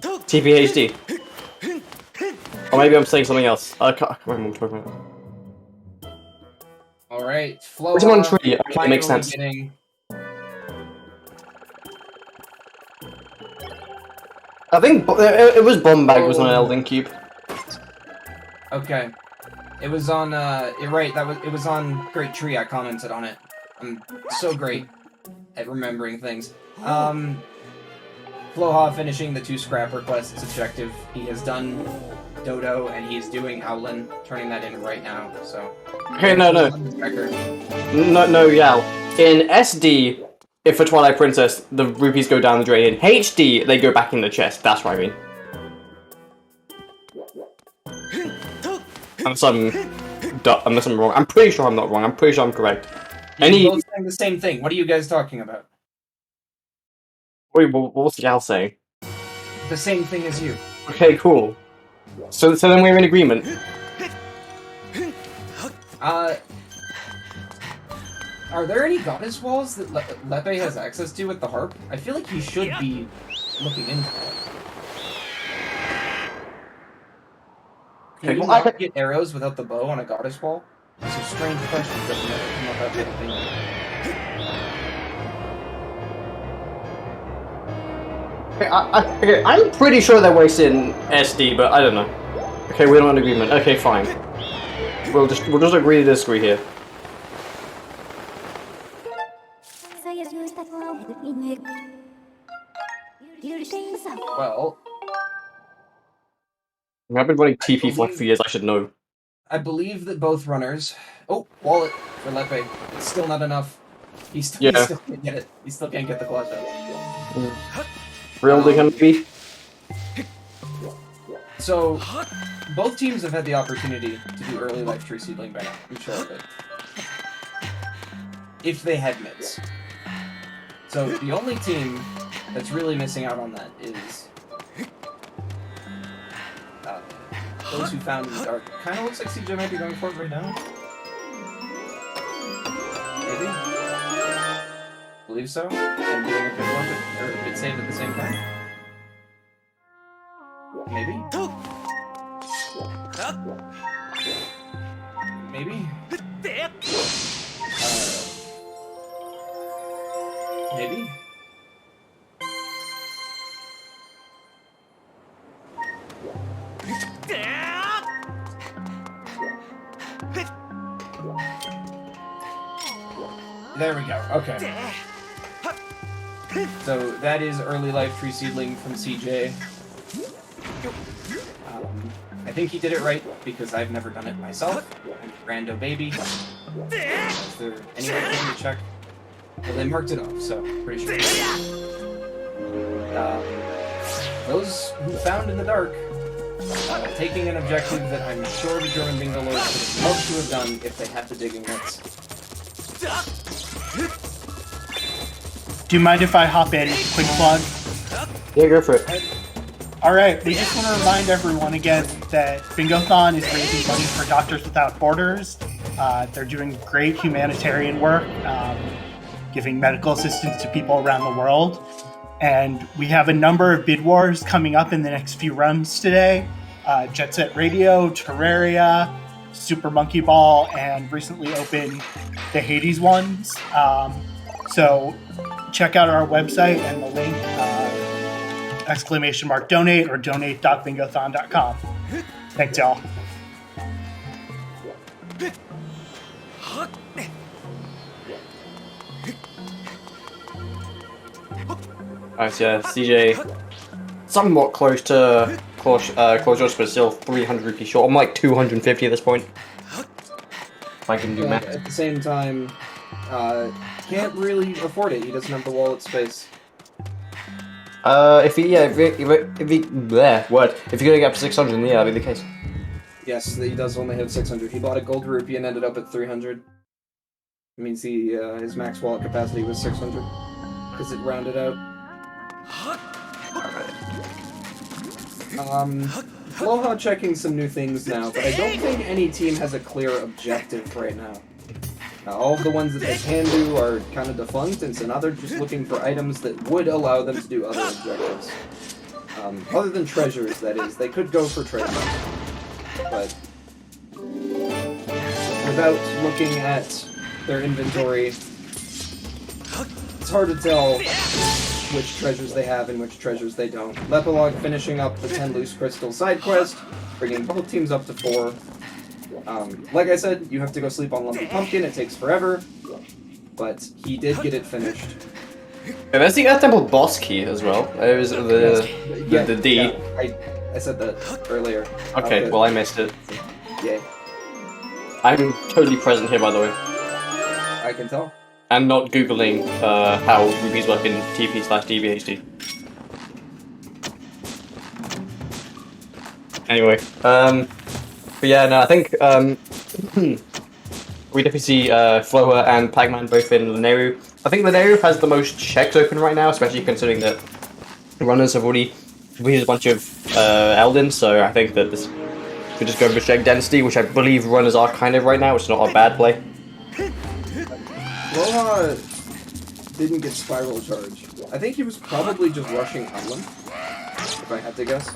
TPHD. Or maybe I'm saying something else. I can't remember what I'm talking about. Alright, Flow. It's on tree. Okay, makes sense. I think it was Bombag was on an Elden Cube. Okay. It was on, you're right, it was on Great Tree, I commented on it. I'm so great at remembering things. Floha finishing the 2 scrap requests objective. He has done Dodo, and he's doing Owlin, turning that in right now, so... Okay, no, Yal. In SD, if for Twilight Princess, the rupees go down the drain. In HD, they go back in the chest. That's what I mean. Unless I'm wrong. I'm pretty sure I'm not wrong. I'm pretty sure I'm correct. You're both saying the same thing. What are you guys talking about? Wait, what's Yal saying? The same thing as you. Okay, cool. So then we're in agreement. Are there any goddess walls that Lepe has access to with the harp? I feel like he should be looking into that. Can you not get arrows without the bow on a goddess wall? It's a strange question that doesn't ever come up out of anything. Okay, I'm pretty sure they're wasting SD, but I don't know. Okay, we're not in agreement. Okay, fine. We'll just agree to disagree here. Well, I've been running TP for like 3 years. I should know. I believe that both runners. Oh, wallet for Lepe. It's still not enough. He still can't get it. He still can't get the clutch out. Really gonna be? So, both teams have had the opportunity to do early life tree seedling by now. I'm sure of it. If they had mids. So, the only team that's really missing out on that is those who found in the dark. Kind of looks like CJ might be going for it right now. Maybe. believe so. And doing a bit bump or a bit save at the same time. Maybe. Maybe. Maybe. There we go. Okay. So that is early life tree seedling from CJ. I think he did it right because I've never done it myself. I'm a rando baby. Is there anything to check? Well, they marked it off, so pretty sure. Those who found in the dark, taking an objective that I'm sure the German Bingolords would have loved to have done if they had to dig in nuts. Do you mind if I hop in? Quick plug. Yeah, go for it. Alright, we just want to remind everyone again that Bingothon is raising money for Doctors Without Borders. They're doing great humanitarian work, giving medical assistance to people around the world. And we have a number of bid wars coming up in the next few runs today. Jet Set Radio, Terraria, Super Monkey Ball, and recently opened the Hades ones. So check out our website and the link, !donate or donate.bingothon.com. Thanks, y'all. Alright, yeah, CJ, somewhat close to close, but still 300 rupees short. I'm like 250 at this point. If I can do math. At the same time, can't really afford it. He doesn't have the wallet space. If you're gonna get up to 600, then yeah, that'd be the case. Yes, he does only have 600. He bought a gold rupee and ended up at 300. It means his max wallet capacity was 600 because it rounded out. Aloha checking some new things now, but I don't think any team has a clear objective right now. All of the ones that they can do are kind of defunct, and so now they're just looking for items that would allow them to do other objectives. Other than treasures, that is. They could go for treasures, but without looking at their inventory, it's hard to tell which treasures they have and which treasures they don't. Lepelog finishing up the 10 loose crystal side quest, bringing both teams up to 4. Like I said, you have to go sleep on Lumpy Pumpkin, it takes forever, but he did get it finished. Yeah, there's the Earth Temple boss key as well. It was the D. Yeah, I said that earlier. Okay, well I missed it. Yeah. I'm totally present here, by the way. I can tell. And not googling how rupees work in TP/DBHD. Anyway, but yeah, no, I think we definitely see Floa and Pacman both in Leneru. I think Leneru has the most checks open right now, especially considering that runners have already completed a bunch of Eldens, so I think that this could just go for check density, which I believe runners are kind of right now, which is not a bad play. Aloha didn't get Spiral Charge. I think he was probably just rushing Island, if I had to guess,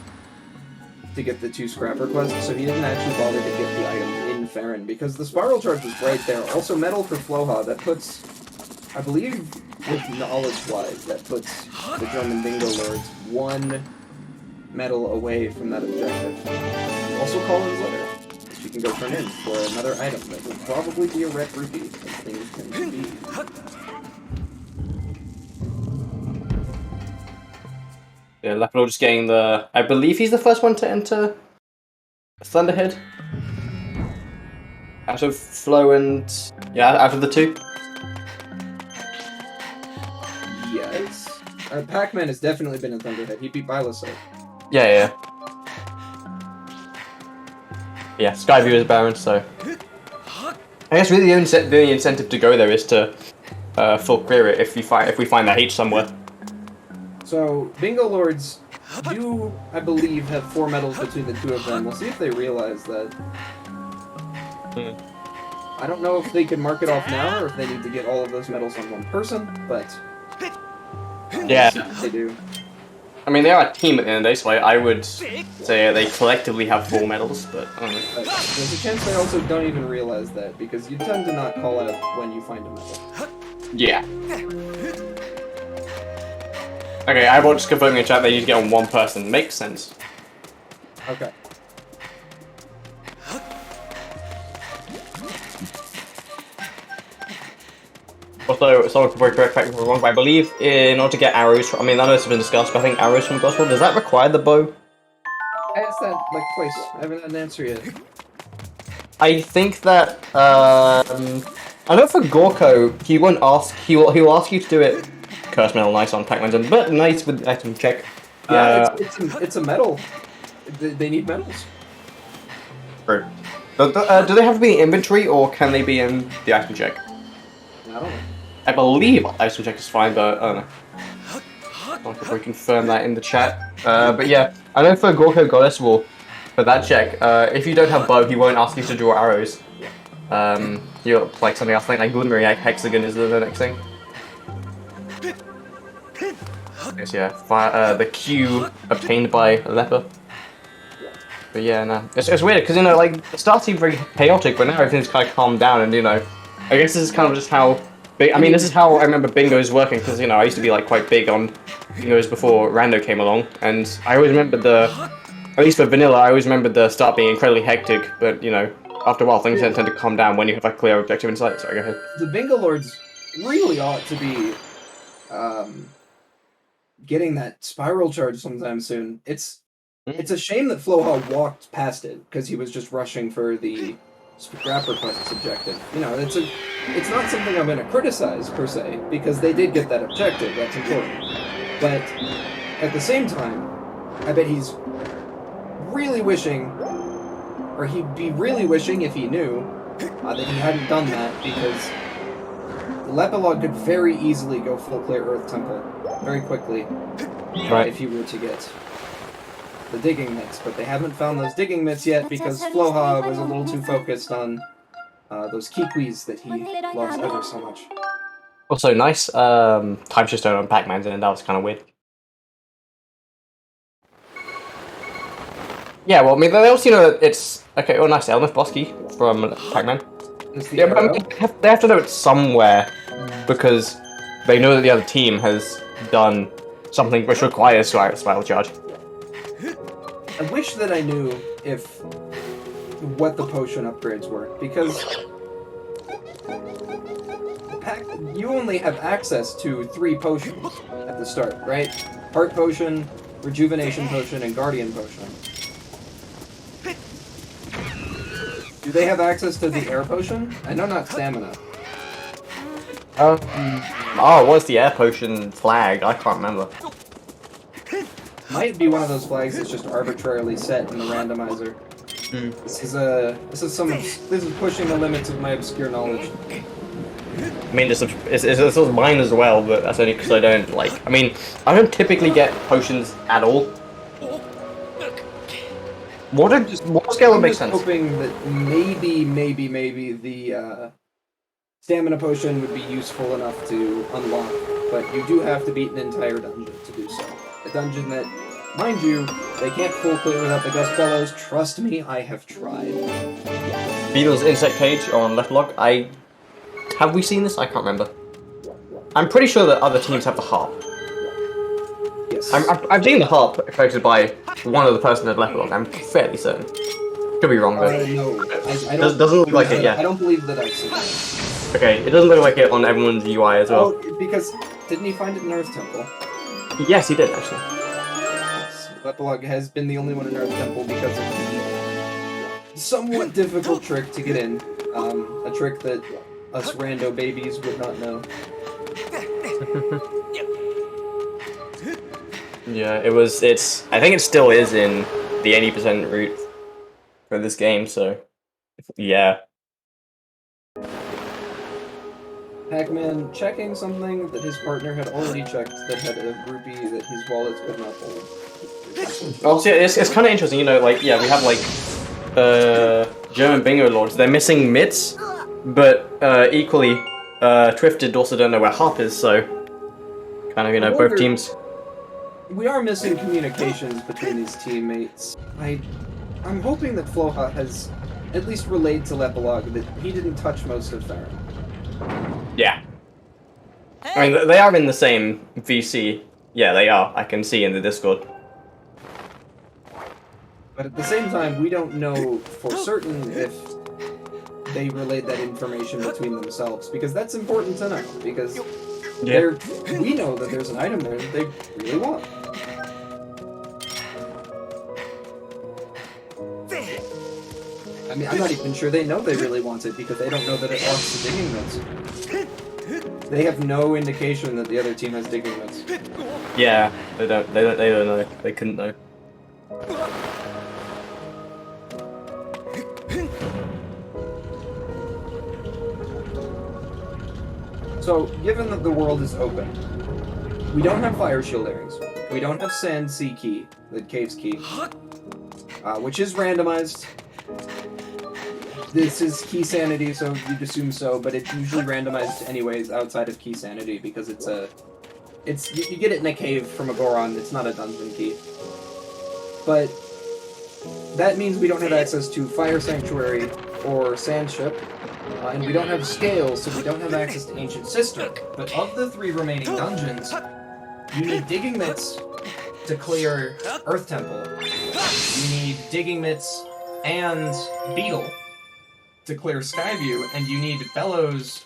to get the 2 scrap requests, so he didn't actually bother to get the item in Farron, because the Spiral Charge was right there. Also, Metal for Floha, that puts, I believe, with knowledge-wise, that puts the German Bingolords 1 medal away from that objective. Also, Colin's Letter, which you can go turn in for another item that will probably be a red rupee, as things can be. Yeah, Lepelog just getting the... I believe he's the first one to enter Thunderhead. Out of Flo and... yeah, out of the 2. Yes. Pac-Man has definitely been in Thunderhead. He beat Bylosite. Yeah. Yeah, Skyview is Baron, so... I guess really the only incentive to go there is to full clear it if we find that H somewhere. So, Bingolords do, I believe, have 4 medals between the 2 of them. We'll see if they realize that. I don't know if they can mark it off now, or if they need to get all of those medals on one person, but... Yeah. They do. I mean, they are a team at the end of the day, so I would say they collectively have 4 medals, but I don't know. But there's a chance they also don't even realize that, because you tend to not call out when you find a medal. Yeah. Okay, I will just confirm in the chat they need to get on one person. Makes sense. Okay. Also, someone could correct me if I'm wrong, but I believe in order to get arrows, I mean, I know this has been discussed, but I think arrows from Gospel, does that require the bow? I asked that like twice. I haven't had an answer yet. I think that, I know for Gorko, he won't ask, he'll ask you to do it. Curse medal, nice on Pac-Man, but nice with item check. Yeah, it's a medal. They need medals. True. Do they have to be in inventory, or can they be in the item check? I don't know. I believe item check is fine, but I don't know. I can probably confirm that in the chat. But yeah, I know for Gorko Goddess War, for that check, if you don't have bow, he won't ask you to draw arrows. He'll like something else, like Glimmering Hexagon is the next thing. Yes, yeah, the Q obtained by Leper. But yeah, no, it's weird because, you know, like, it starts seemed very chaotic, but now everything's kind of calmed down, and, you know, I guess this is kind of just how. I mean, this is how I remember bingos working, because, you know, I used to be like quite big on bingos before Rando came along, and I always remember at least for vanilla, I always remembered the start being incredibly hectic, but, you know, after a while things tend to calm down when you have a clear objective in sight. Sorry, go ahead. The Bingolords really ought to be getting that spiral charge sometime soon. It's a shame that Floha walked past it, because he was just rushing for the Scrap Request's objective. You know, it's not something I'm going to criticize, per se, because they did get that objective, that's important. But, at the same time, I bet he's really wishing, or he'd be really wishing if he knew, that he hadn't done that, because the lepelog could very easily go full clear Earth Temple, very quickly, if he were to get the digging mitts, but they haven't found those digging mitts yet because Floha was a little too focused on those kikwis that he loves ever so much. Also, nice time shift on Pac-Man's, and that was kind of weird. Yeah, well, I mean, they also, you know, it's okay. Oh, nice, Elmeth Bosky from Pac-Man. Yeah, but I mean, they have to know it somewhere because they know that the other team has done something which requires spiral charge. I wish that I knew what the potion upgrades were, because you only have access to 3 potions at the start, right? Heart Potion, Rejuvenation Potion, and Guardian Potion. Do they have access to the Air Potion? I know not Stamina. What's the Air Potion flag? I can't remember. Might be one of those flags that's just arbitrarily set in the randomizer. This is pushing the limits of my obscure knowledge. I mean, it's mine as well, but that's only because I don't like. I mean, I don't typically get potions at all. What scale would make sense? I'm hoping that maybe the stamina potion would be useful enough to unlock, but you do have to beat an entire dungeon to do so. A dungeon that, mind you, they can't full clear without the Gust Bellows. Trust me, I have tried. Beetle's Insect Cage on lepelog. Have we seen this? I can't remember. I'm pretty sure that other teams have the harp. Yes. I've seen the harp created by one of the person at lepelog. I'm fairly certain. Could be wrong though. No. Doesn't look like it, yeah. I don't believe that I've seen it. Okay, it doesn't look like it on everyone's UI as well. Oh, because didn't he find it in Earth Temple? Yes, he did actually. Yes. Lepelog has been the only one in Earth Temple because of the somewhat difficult trick to get in. A trick that us rando babies would not know. Yeah, I think it still is in the 80% route for this game, so yeah. Pac-Man checking something that his partner had already checked that had a rupee that his wallet could not hold. Also, it's kind of interesting, you know, like, yeah, we have, like, German Bingolords. They're missing mitts, but equally, TWFITD also don't know where Harp is, so kind of, both teams. We are missing communications between these teammates. I'm hoping that Floha has at least relayed to lepelog that he didn't touch most of Theron. Yeah. I mean, they are in the same VC. Yeah, they are. I can see in the Discord. But at the same time, we don't know for certain if they relayed that information between themselves, because that's important to know, because we know that there's an item there that they really want. I mean, I'm not even sure they know they really want it, because they don't know that it locks the digging mitts. They have no indication that the other team has digging mitts. Yeah, they don't know. They couldn't know. So, given that the world is open, we don't have fire shield earrings, we don't have sand sea key, the cave's key, which is randomized. This is key sanity, so you'd assume so, but it's usually randomized anyways outside of key sanity because you get it in a cave from a Goron, it's not a dungeon key. But that means we don't have access to Fire Sanctuary or Sand Ship, and we don't have scales, so we don't have access to Ancient Sister. But of the 3 remaining dungeons, you need digging mitts to clear Earth Temple. You need digging mitts and Beetle to clear Skyview, and you need Bellows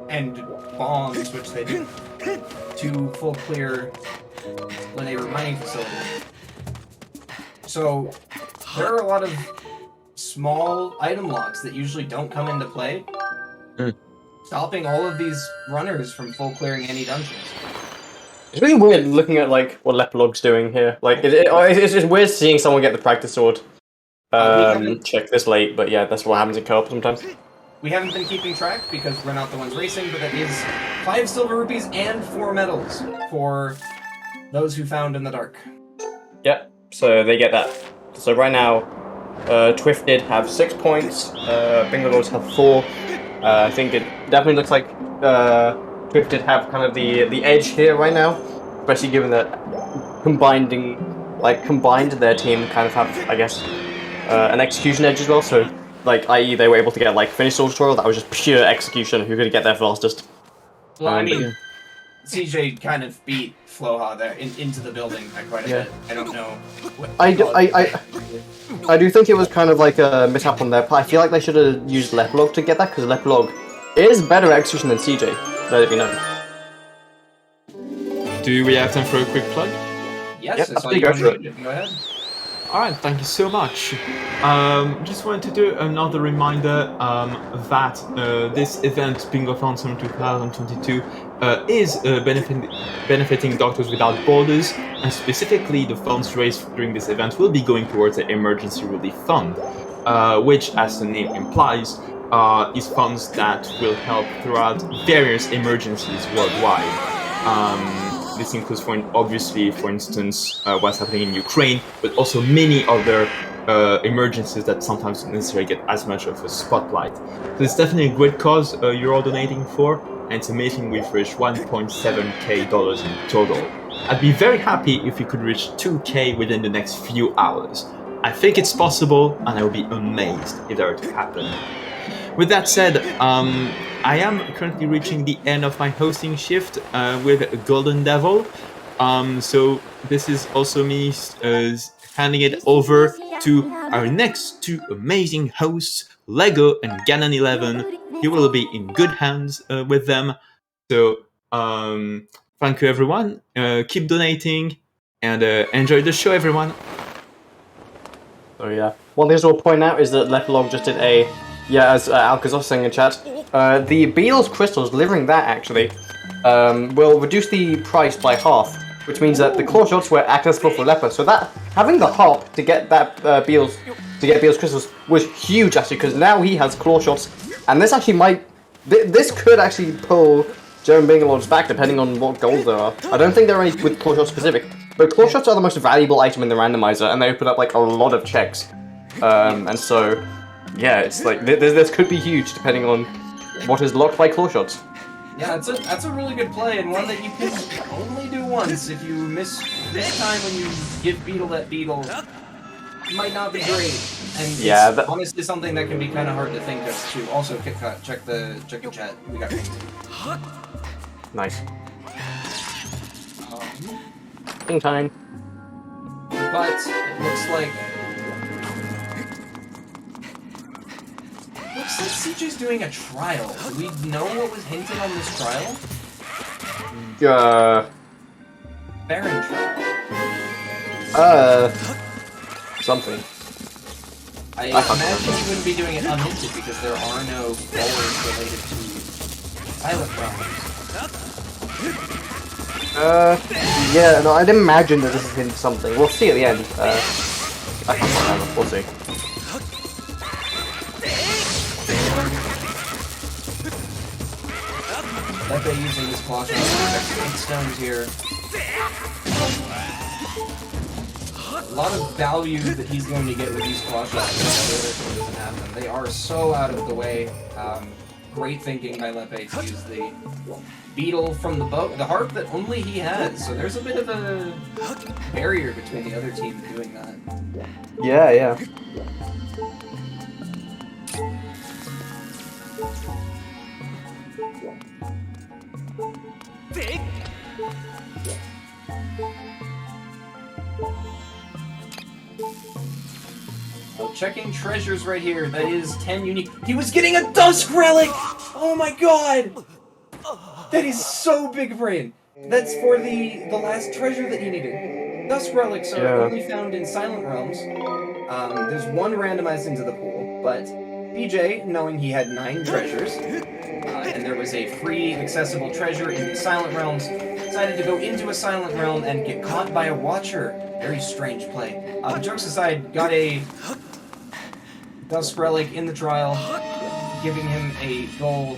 and Bombs, which they do, to full clear Linear Mining Facility. So, there are a lot of small item locks that usually don't come into play, stopping all of these runners from full clearing any dungeons. It's really weird looking at like what lepelog's doing here. Like it's just weird seeing someone get the practice sword. Check this late, but yeah, that's what happens in co-op sometimes. We haven't been keeping track because we're not the ones racing, but that is 5 silver rupees and 4 medals for those who found in the dark. Yep. So they get that. So right now, TWFITD have 6 points. Bingolords have 4. I think it definitely looks like TWFITD have kind of the edge here right now, especially given that combined their team kind of have, I guess, an execution edge as well. So like, i.e., they were able to get like finish Sword Tutorial. That was just pure execution. Who could get there fastest? Well, I mean, CJ kind of beat Floha there into the building by quite a bit. I don't know. I do think it was kind of like a mishap on their part. I feel like they should have used lepelog to get that, because lepelog is better at execution than CJ. Let it be known. Do we have time for a quick plug? Yes, Yep, I saw you go for it. Go ahead. Alright, thank you so much. Just wanted to do another reminder that this event, Bingothon Summer 2022, is benefiting Doctors Without Borders, and specifically the funds raised during this event will be going towards the Emergency Relief Fund, which, as the name implies, is funds that will help throughout various emergencies worldwide. This includes, obviously, for instance, what's happening in Ukraine, but also many other emergencies that sometimes don't necessarily get as much of a spotlight. So it's definitely a great cause you're all donating for, and it's amazing we've reached $1.7K in total. I'd be very happy if we could reach 2K within the next few hours. I think it's possible, and I would be amazed if that were to happen. With that said, I am currently reaching the end of my hosting shift with Golden Devil. So this is also me handing it over to our next 2 amazing hosts, Lego and Ganon11. You will be in good hands with them. So thank you, everyone. Keep donating and enjoy the show, everyone. Oh yeah. One thing I'll point out is that lepelog just did a, as Alcazar was saying in chat, the Beals crystals, delivering that actually, will reduce the price by half, which means that the claw shots were accessible for Leper. So that having the hop to get that Beals crystals was huge actually, because now he has claw shots, and this actually might, this could actually pull German Bingolords back depending on what goals there are. I don't think there are any with claw shots specific, but claw shots are the most valuable item in the randomizer, and they open up like a lot of checks, and so yeah, it's like this could be huge depending on what is locked by claw shots. Yeah, that's a really good play, and one that you can only do once. If you miss this time when you give beetle that beetle, it might not be great. And yeah, it's honestly something that can be kind of hard to think of too. Also, KitKat, check the chat. We got pinged. Nice. Ping time. But it looks like CJ's doing a trial. Do we know what was hinted on this trial? Baron trial. Something. I imagine he wouldn't be doing it unhinted because there are no goals related to pilot problems. Yeah, no, I'd imagine that this is into something. We'll see at the end. I can't remember. We'll see. Lepe using his claw shot to protect 8 stones here. A lot of value that he's going to get with these claw shots if the other thing doesn't happen. They are so out of the way. Great thinking by Lepe to use the beetle from the boat, the harp that only he has. So there's a bit of a barrier between the other team doing that. Yeah, yeah. Checking treasures right here. That is 10 unique. He was getting a Dusk Relic! Oh my god! That is so big brain. That's for the last treasure that he needed. Dusk Relics are only found in Silent Realms. There's one randomized into the pool, but BJ, knowing he had 9 treasures, and there was a free accessible treasure in the Silent Realms, decided to go into a Silent Realm and get caught by a Watcher. Very strange play. Jokes aside, got a Dusk Relic in the trial, giving him a goal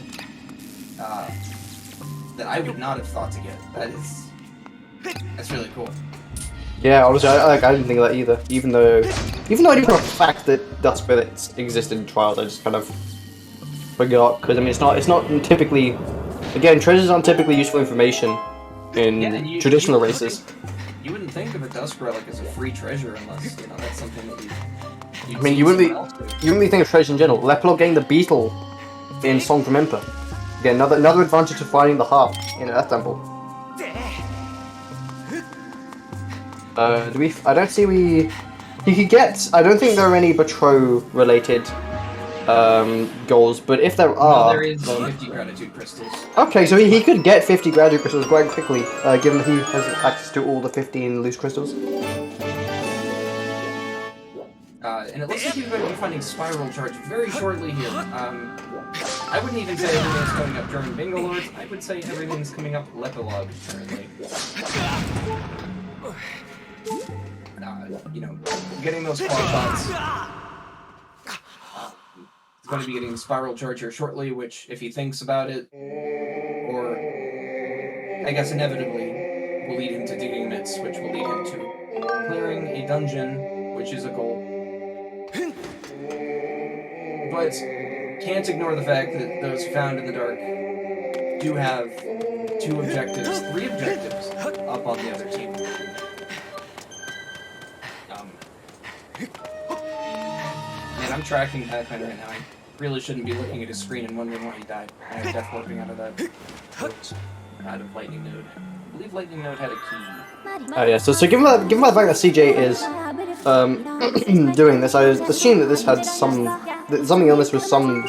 that I would not have thought to get. That's really cool. Yeah, honestly, I didn't think of that either. Even though I knew for a fact that Dusk Relics existed in trials, I just kind of forgot because I mean it's not typically. Again, treasures aren't typically useful information in traditional races. You wouldn't think of a Dusk Relic as a free treasure unless that's something that I mean, you wouldn't really think of treasure in general. Lepelog getting the beetle in Song from Emperor. Again, another advantage of finding the harp in Earth Temple. I don't see he could get. I don't think there are any Batro related goals, but if there are, there is 50 gratitude crystals. Okay, so he could get 50 gratitude crystals quite quickly, given that he has access to all the 15 loose crystals. And it looks like he's going to be finding Spiral Charge very shortly here. I wouldn't even say everything's coming up German Bingolords. I would say everything's coming up lepelog currently. Getting those claw shots. He's going to be getting Spiral Charge here shortly, which, if he thinks about it, or I guess inevitably, will lead him to digging mitts, which will lead him to clearing a dungeon, which is a goal. But can't ignore the fact that those found in the dark do have 3 objectives up on the other team. Man, I'm tracking Pacman right now. I really shouldn't be looking at his screen and wondering why he died. I am death warping out of that. Out of Lightning Node. I believe Lightning Node had a key. Oh yeah, so given the fact that CJ is doing this, I assume that this had something on this was some.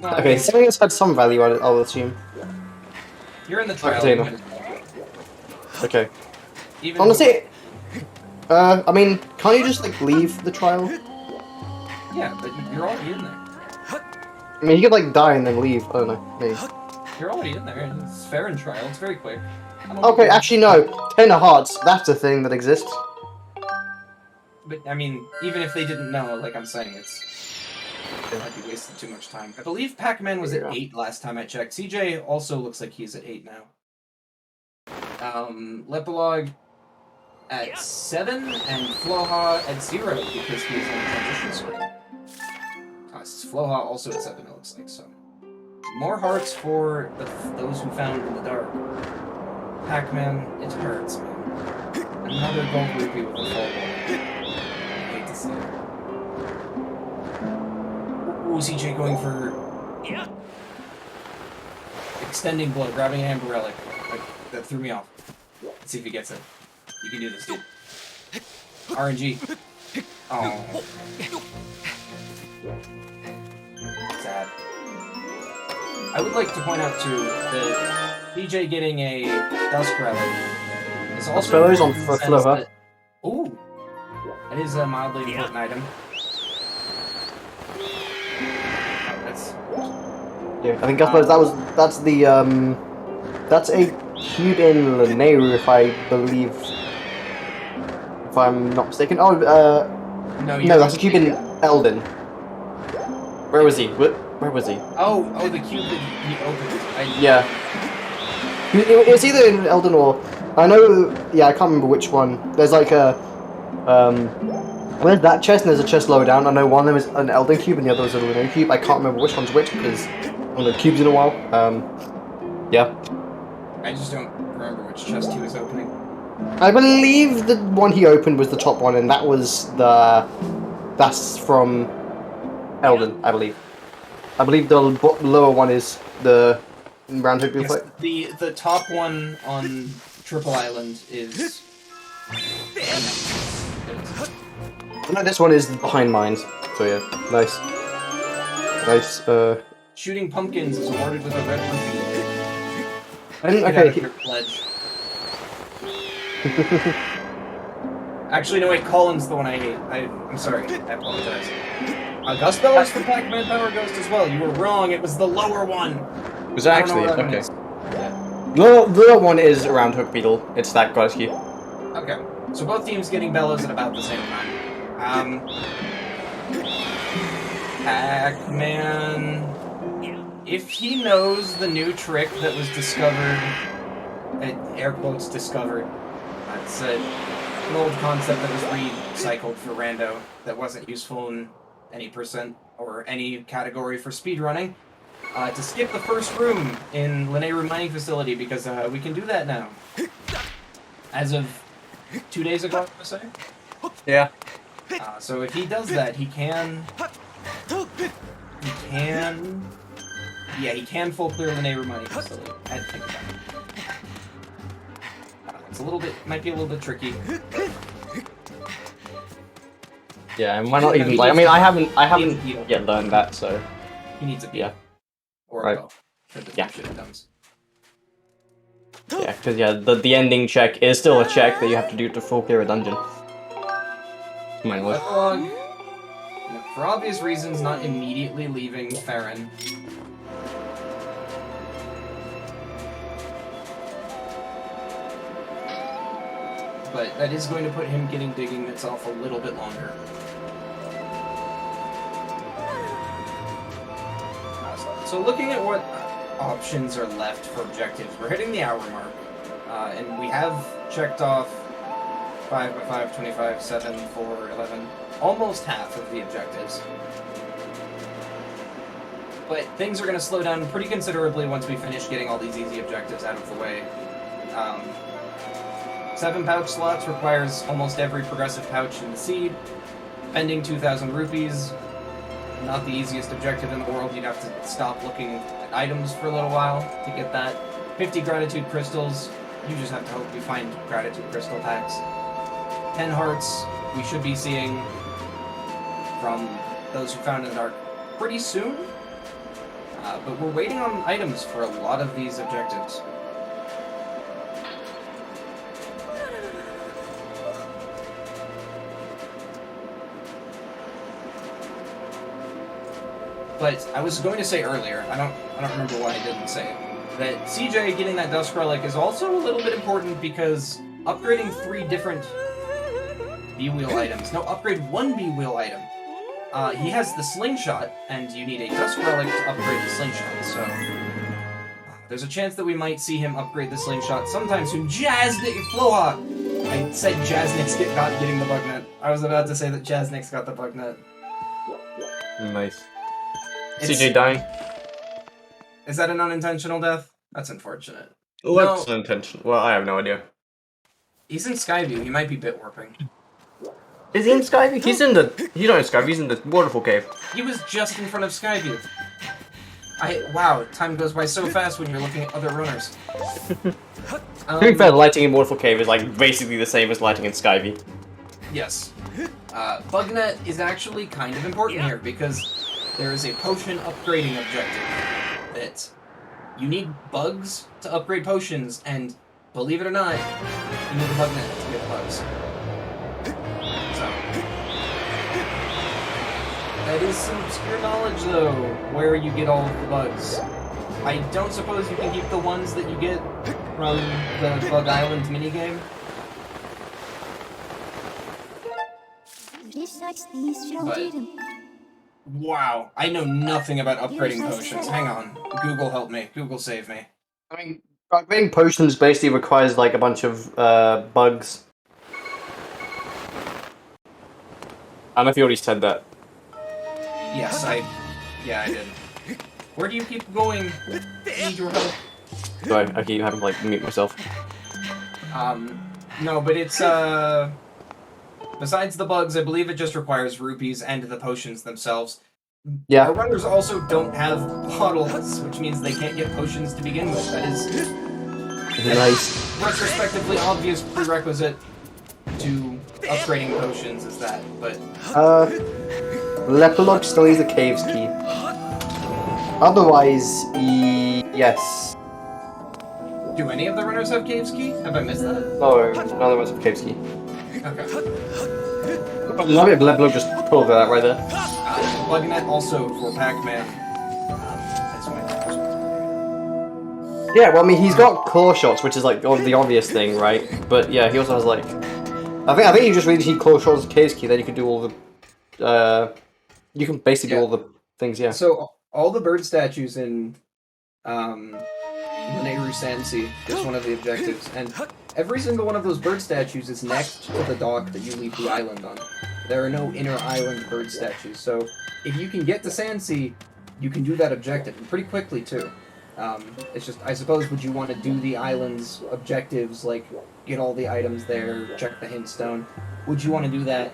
Okay, something else had some value. I'll assume. You're in the trial. Okay. Honestly, I mean, can't you just leave the trial? Yeah, but you're already in there. I mean, you could die and then leave. I don't know. Maybe. You're already in there. It's fair in trial. It's very quick. Okay, actually no. 10 of Hearts. That's a thing that exists. But I mean, even if they didn't know, like I'm saying, it might be wasting too much time. I believe Pac-Man was at 8 last time I checked. CJ also looks like he's at 8 now. Lepelog at 7 and Floha at 0 because he's on the transition screen. Floha also at 7, it looks like, so. More hearts for those who found in the dark. Pac-Man, it hurts, man. Another gold rupee with a full wall. I hate to see it. Ooh, CJ going for... Extending blow, grabbing a Amber Relic. That threw me off. Let's see if he gets it. You can do this, dude. RNG. Oh. Sad. I would like to point out, too, that DJ getting a Dusk Relic is also... Spellers on Floha. Ooh! That is a mildly important item. Oh, that's... Yeah, I think I suppose that's a cube in Lanayru, if I believe, if I'm not mistaken. Oh, no, that's a cube in Eldon. Where was he? Where was he? Oh, the cube that he opened. Yeah. It was either in Eldon or I know. Yeah, I can't remember which one. There's like a where's that chest? And there's a chest lower down. I know one of them is an Eldon cube and the other is a Lanayru cube. I can't remember which one's which because. On the cubes in a while. Yeah. I just don't remember which chest he was opening. I believe the one he opened was the top one, and that's from Eldon, I believe. I believe the lower one is the round hook fight. The top one on Triple Island is. No, this one is behind mines. So yeah, nice. Shooting pumpkins is awarded with a red rupee. Okay. Pledge. Actually, no, wait, Colin's the one I hate. I'm sorry, I apologize. Gust Bell is the pacmanpowerghost as well. You were wrong, it was the lower one. Was that actually? Okay. The lower one is around Hook Beetle. It's that goddess key. Okay, so both teams getting bellows at about the same time. Pac-Man... If he knows the new trick that was discovered, air quotes discovered, that's an old concept that was recycled for Rando that wasn't useful in any percent or any category for speedrunning, to skip the first room in Lanayru Mining Facility because we can do that now. As of 2 days ago, I would say. Yeah. So if he does that, he can full clear Lanayru Mining Facility. I had to think about it. It's might be a little bit tricky. Yeah, and why not even like? I mean, I haven't yet learned that, so. He needs a beat. Yeah. Or right. a bow. For the shit it does. Yeah, because the ending check is still a check that you have to do to full clear a dungeon. Mine was. Lepelog, for obvious reasons, not immediately leaving Farron. But that is going to put him getting digging itself a little bit longer. So looking at what options are left for objectives, we're hitting the hour mark, and we have checked off 5 by 5, 25, 7, 4, 11, almost half of the objectives. But things are going to slow down pretty considerably once we finish getting all these easy objectives out of the way. 7 pouch slots requires almost every progressive pouch in the seed. Spending 2,000 rupees, not the easiest objective in the world. You'd have to stop looking at items for a little while to get that. 50 gratitude crystals, you just have to hope you find gratitude crystal packs. 10 hearts, we should be seeing from those who found in the dark pretty soon. But we're waiting on items for a lot of these objectives. But I was going to say earlier, I don't remember why I didn't say it, that CJ getting that Dusk Relic is also a little bit important because upgrading 3 different B-Wheel items. No, upgrade 1 B-Wheel item. He has the Slingshot, and you need a Dusk Relic to upgrade the Slingshot, so there's a chance that we might see him upgrade the Slingshot sometime soon. Floha! I said Jazznick's not getting the bug net. I was about to say that Jazznick's got the bug net. Nice. CJ dying. Is that an unintentional death? That's unfortunate. Looks unintentional. Well, I have no idea. He's in Skyview. He might be bit warping. Is he in Skyview? He's not in Skyview. He's in the waterfall cave. He was just in front of Skyview. Wow, time goes by so fast when you're looking at other runners. To be fair, lighting in waterfall cave is like basically the same as lighting in Skyview. Yes. Bugnet is actually kind of important here because there is a potion upgrading objective that you need bugs to upgrade potions, and believe it or not, you need the Bugnet to get bugs. So that is some obscure knowledge, though, where you get all of the bugs. I don't suppose you can keep the ones that you get from the Bug Island minigame. But, wow, I know nothing about upgrading potions. Hang on. Google help me. Google save me. I mean, upgrading potions basically requires like a bunch of bugs. I don't know if you already said that. Yes, I did. Where do you keep going? Need your help. Sorry, I keep having to like mute myself. No, but it's besides the bugs, I believe it just requires rupees and the potions themselves. Yeah. Our runners also don't have bottles, which means they can't get potions to begin with. That is Nice. retrospectively obvious prerequisite to upgrading potions is that, but Lepelog still needs the caves key. Otherwise, yes. do any of the runners have Caves Key? Have I missed that? No, none of us have caves key. Okay. Love it, Lepelog just pulled that right there. Bugnet also for Pac-Man. Yeah, well, I mean, he's got claw shots, which is like the obvious thing, right? But yeah, he also has like, I think you just really need claw shots and caves key, then you can do all the, you can basically do all the things, yeah. So all the bird statues in Nehru Sansi is one of the objectives, and every single one of those bird statues is next to the dock that you leave the island on. There are no inner island bird statues, so if you can get to Sansi, you can do that objective, and pretty quickly too. It's just, I suppose, would you want to do the island's objectives, like get all the items there, check the hint stone? Would you want to do that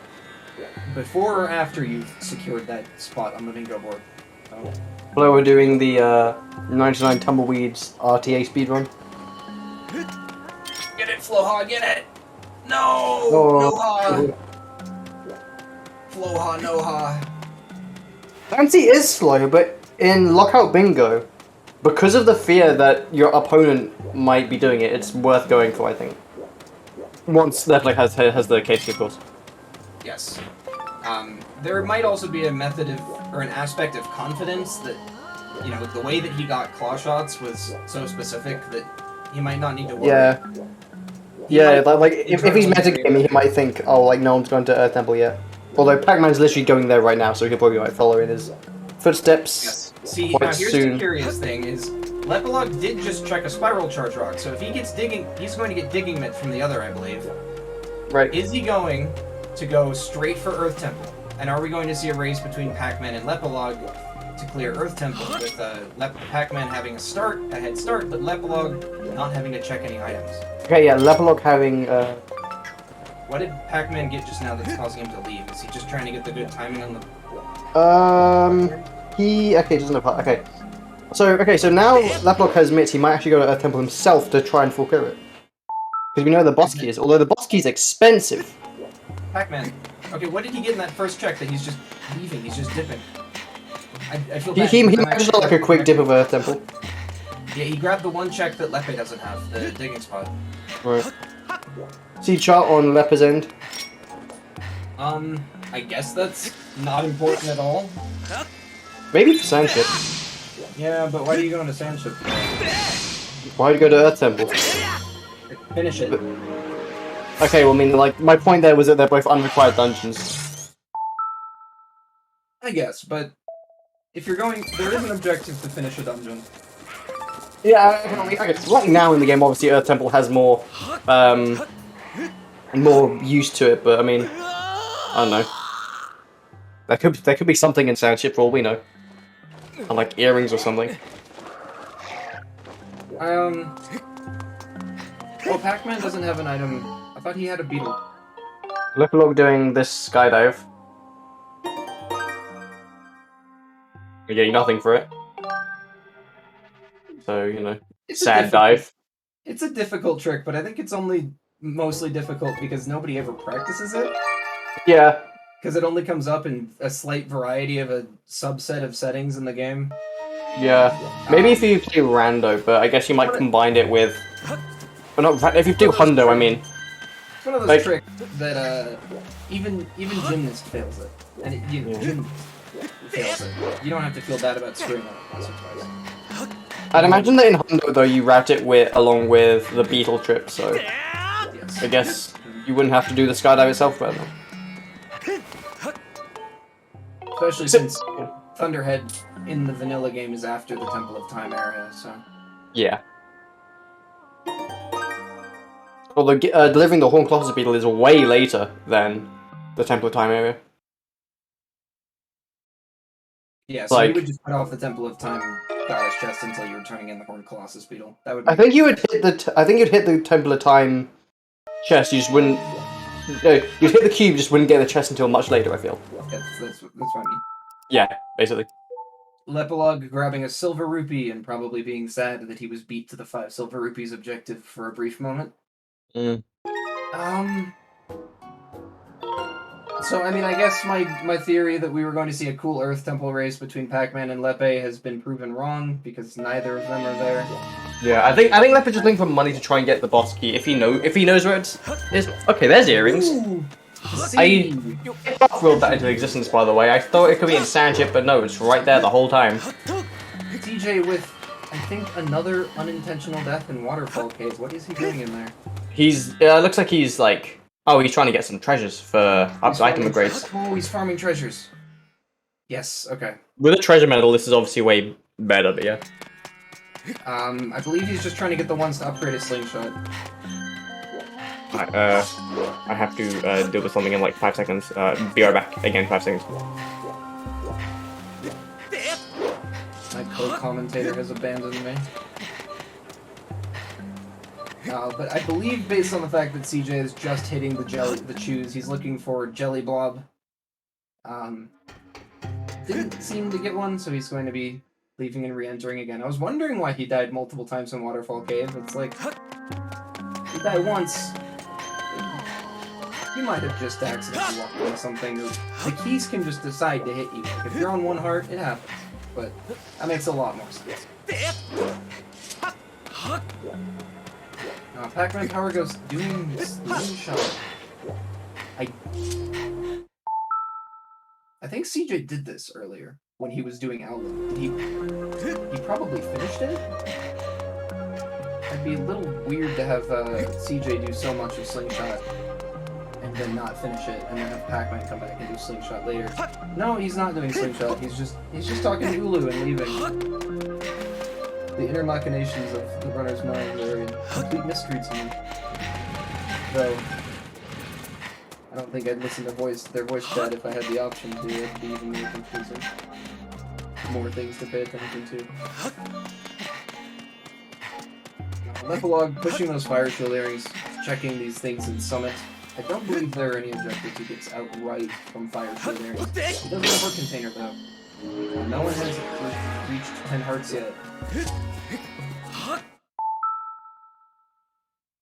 before or after you've secured that spot on the bingo board? Oh. Well, we're doing the 99 Tumbleweeds RTA speedrun. Get it, Floha, get it! No! Oh. Noha! Floha, Noha. Fancy is slow, but in Lockout Bingo, because of the fear that your opponent might be doing it, it's worth going for, I think. Once that like has the case key, of course. Yes. There might also be a method of, or an aspect of confidence that, you know, the way that he got claw shots was so specific that he might not need to worry. Yeah. Yeah, like if he's metagaming, he might think, oh, like no one's going to Earth Temple yet. Although Pac-Man's literally going there right now, so he'll probably like follow in his footsteps. Yes. See, quite now here's soon. the curious thing is, Lepelog did just check a spiral charge rock, so if he gets digging, he's going to get digging mitt from the other, I believe. Right. Is he going to go straight for Earth Temple? And are we going to see a race between Pac-Man and Lepelog to clear Earth Temple, with Pac-Man having a head start, but Lepelog not having to check any items? Okay, yeah, Lepelog having What did Pac-Man get just now that's causing him to leave? Is he just trying to get the good timing on the... doesn't have okay. So now Lepelog has admits he might actually go to Earth Temple himself to try and full clear it. Because we know the boss key is, although the boss key is expensive. Pac-Man. Okay, what did he get in that first check that he's just leaving? He's just dipping. I feel bad. He might just like a quick dip of Earth Temple. Yeah, he grabbed the one check that Lepe doesn't have, the digging spot. Right. See chart on Leper's end. I guess that's not important at all. Maybe for Sandship. Yeah, but why do you go into Sandship? Why'd you go to Earth Temple? Finish it. Okay, well, I mean, like, my point there was that they're both unrequired dungeons. I guess, but if you're going, there is an objective to finish a dungeon. Yeah, I guess right now in the game, obviously, Earth Temple has more use to it, but I mean, I don't know. There could be something in Sandship for all we know. And like earrings or something. Oh, Pac-Man doesn't have an item. I thought he had a beetle. Lepelog doing this skydive. You're getting nothing for it. So, you know, It's sad dive. It's a difficult trick, but I think it's only mostly difficult because nobody ever practices it. Yeah. Because it only comes up in a slight variety of a subset of settings in the game. Yeah. Maybe if you play Rando, but I guess you might combine it with... Well, not, if you do Hundo, I mean. It's one of those tricks that even gymnast fails it. And gymnast fails it. You don't have to feel bad about screwing up once or twice. I'd imagine that in Hundo, though, you route it along with the beetle trip, so... Yes. I guess you wouldn't have to do the skydive itself, right now. Especially since Thunderhead in the vanilla game is after the Temple of Time area, so... Yeah. Although delivering the Horn Colossus beetle is way later than the Temple of Time area. Yeah, so you would just cut off the Temple of Time goddess chest until you were turning in the Horned Colossus beetle. That would. I think you would hit the. I think you'd hit the Temple of Time chest. You just wouldn't. No, you'd hit the cube. Just wouldn't get the chest until much later. I feel. Yeah, that's what I mean. Yeah, basically. Lepelog grabbing a silver rupee and probably being sad that he was beat to the 5 silver rupees objective for a brief moment. So, I mean, I guess my theory that we were going to see a cool Earth Temple race between Pac-Man and Lepe has been proven wrong, because neither of them are there. Yeah, I think Lepe's just looking for money to try and get the boss key. If he knows where it is. Okay, there's earrings. Ooh, I willed that into existence, by the way. I thought it could be in Sandchip, but no, it's right there the whole time. TJ with, I think, another unintentional death in Waterfall Cave. What is he doing in there? He's, looks like he's like... Oh, he's trying to get some treasures for item upgrades. Oh, he's farming treasures. Yes, okay. With a treasure medal, this is obviously way better, but yeah. I believe he's just trying to get the ones to upgrade his slingshot. I have to deal with something in like 5 seconds. Be right back. Again, 5 seconds. My co-commentator has abandoned me. But I believe, based on the fact that CJ is just hitting the chews, he's looking for Jelly Blob. Didn't seem to get one, so he's going to be leaving and re-entering again. I was wondering why he died multiple times in Waterfall Cave. It's like, he died once. You might have just accidentally walked into something. Or the keys can just decide to hit you. Like, if you're on one heart, it happens. But that makes a lot more sense. pacmanpowerghost doing slingshot. I think CJ did this earlier when he was doing Outlook. He probably finished it? It'd be a little weird to have CJ do so much of Slingshot and then not finish it, and then have Pac-Man come back and do Slingshot later. No, he's not doing Slingshot. He's just talking to Ulu and leaving. The inner machinations of the runner's mind are a complete mystery to me. Though I don't think I'd listen to their voice chat if I had the option to. It'd be even more confusing. More things to pay attention to. Lepelog pushing those fire shield earrings, checking these things in Summit. I don't believe there are any objectives he gets outright from fire shield earrings. He doesn't have a container though. No one has reached 10 hearts yet.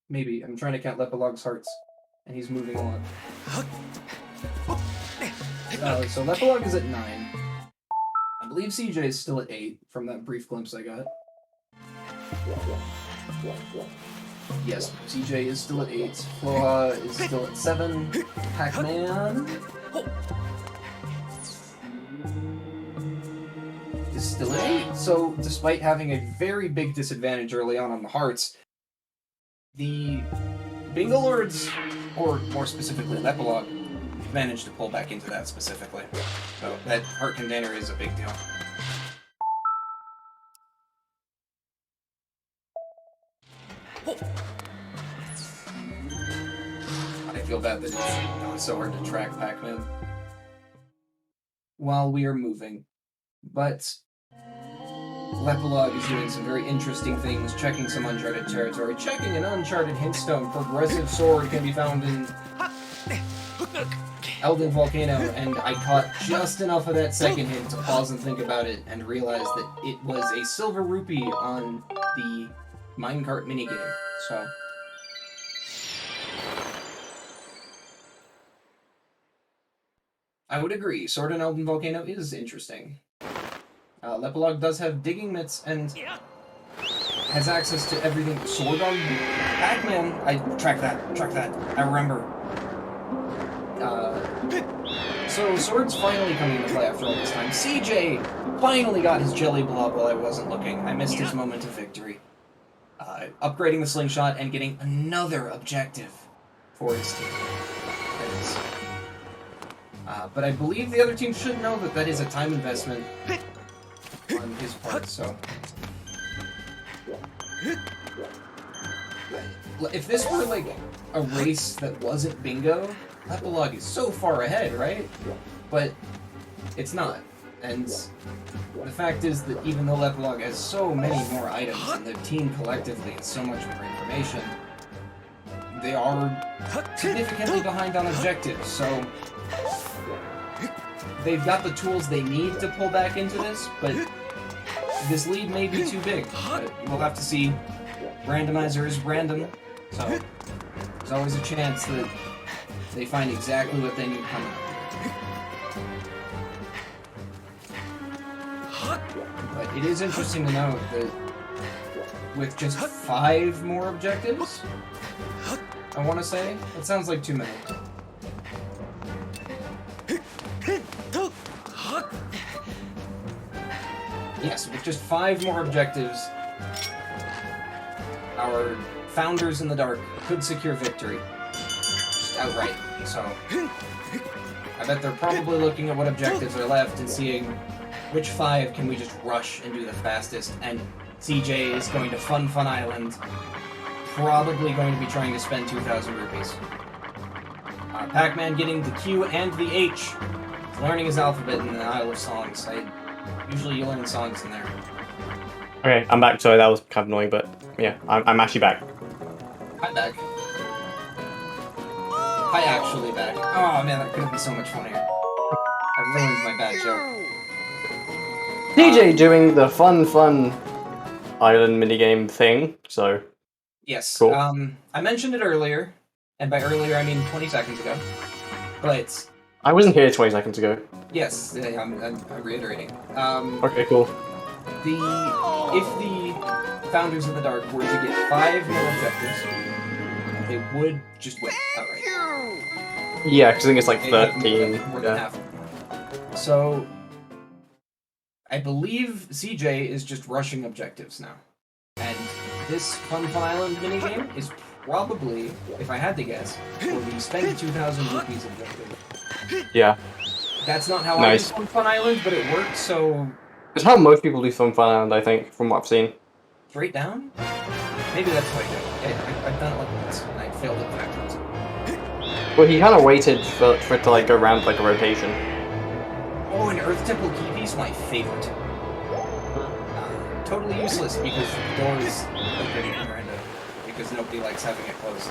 Maybe. I'm trying to count Lepelog's hearts. And he's moving a lot. So Lepelog is at 9. I believe CJ is still at 8 from that brief glimpse I got. Yes, CJ is still at 8. Floha is still at 7. Pac-Man is still at 8. So, despite having a very big disadvantage early on the hearts, the Bingolords, or more specifically Lepelog, managed to pull back into that specifically. So, that heart container is a big deal. I feel bad that it's so hard to track Pac-Man while we are moving. But Lepelog is doing some very interesting things, checking some uncharted territory, checking an uncharted hint stone. Progressive sword can be found in Elden Volcano, and I caught just enough of that second hint to pause and think about it, and realize that it was a silver rupee on the minecart minigame, so... I would agree, Sword in Elden Volcano is interesting. Lepelog does have digging mitts and has access to everything. Sword on Pac-Man, I track that, I remember. So Sword's finally coming into play after all this time. CJ finally got his jelly blob while I wasn't looking. I missed his moment of victory. Upgrading the slingshot and getting another objective for his team. But I believe the other team should know that that is a time investment on his part, so... If this were, like, a race that wasn't bingo, Lepelog is so far ahead, right? But it's not. And the fact is that even though Lepelog has so many more items and their team collectively has so much more information, they are significantly behind on objectives, so... They've got the tools they need to pull back into this, but this lead may be too big. But we'll have to see. Randomizer is random, so there's always a chance that they find exactly what they need coming up. But it is interesting to note that with just 5 more objectives, I want to say, it sounds like too many. Yes, with just 5 more objectives, our founders in the dark could secure victory. Just outright. So, I bet they're probably looking at what objectives are left and seeing which 5 can we just rush and do the fastest, and CJ is going to Fun Island, probably going to be trying to spend 2,000 rupees. Pac-Man getting the Q and the H, learning his alphabet in the Isle of Songs. Usually you learn songs in there. Okay, I'm back. Sorry, that was kind of annoying, but yeah, I'm actually back. Hi, back. Hi, actually back. Oh man, that could have been so much funnier. I ruined my bad joke. DJ doing the fun island minigame thing, so... Yes, cool. I mentioned it earlier, and by earlier I mean 20 seconds ago, but... I wasn't here 20 seconds ago. Yes, I'm reiterating. Okay, cool. If the Founders of the Dark were to get 5 more objectives, they would just win outright. Yeah, because I think it's like 13. More than half. So, I believe CJ is just rushing objectives now. And this Fun Island minigame is probably, if I had to guess, for the spend 2,000 rupees objective. Yeah. That's not how I do Fun Island, but it works, so... It's how most people do Fun Island, I think, from what I've seen. Straight down? Maybe that's what I do. I've done it like once, and I failed it 5 times. Well, he kind of waited for it to like go around like a rotation. Oh, an Earth Temple key piece, my favorite. Totally useless because the door is open in Rando, because nobody likes having it closed.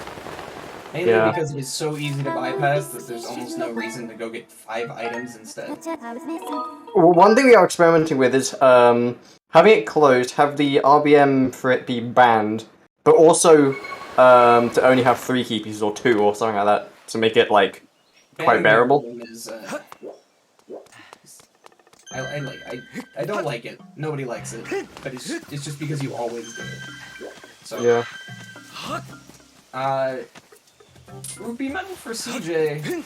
Mainly because it is so easy to bypass that there's almost no reason to go get 5 items instead. Well, one thing we are experimenting with is having it closed, have the RBM for it be banned, but also to only have 3 key pieces or 2 or something like that to make it like quite bearable. Is, I don't like it. Nobody likes it, but it's just because you always do it. So yeah. Rupee medal for CJ.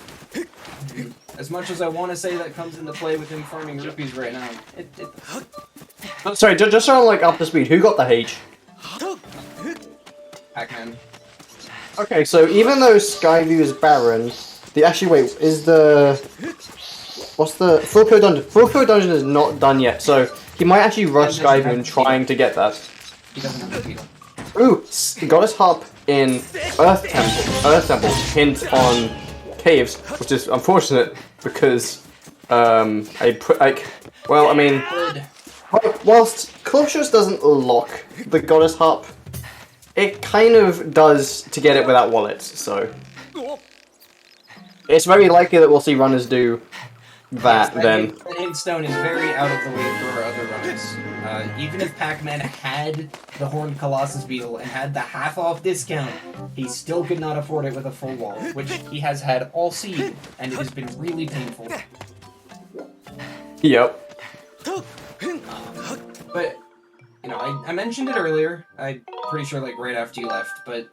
As much as I want to say that comes into play with him farming rupees right now, Sorry, just so I'm like up to speed, who got the H? Pac-Man. Okay, so even though Skyview is barren, is the... What's the... Full Code Dungeon? Full Code Dungeon is not done yet, so he might actually rush Skyview in trying to get that. He doesn't have the beetle. Ooh, Goddess Harp in Earth Temple, hint on caves, which is unfortunate because, Whilst Cautious doesn't lock the Goddess Harp, it kind of does to get it without wallets, so... It's very likely that we'll see runners do that then. That hint stone is very out of the way for other runners. Even if Pac-Man had the Horned Colossus Beetle and had the half-off discount, he still could not afford it with a full wall, which he has had all season, and it has been really painful. Yep. But, you know, I mentioned it earlier, I'm pretty sure, like, right after you left, but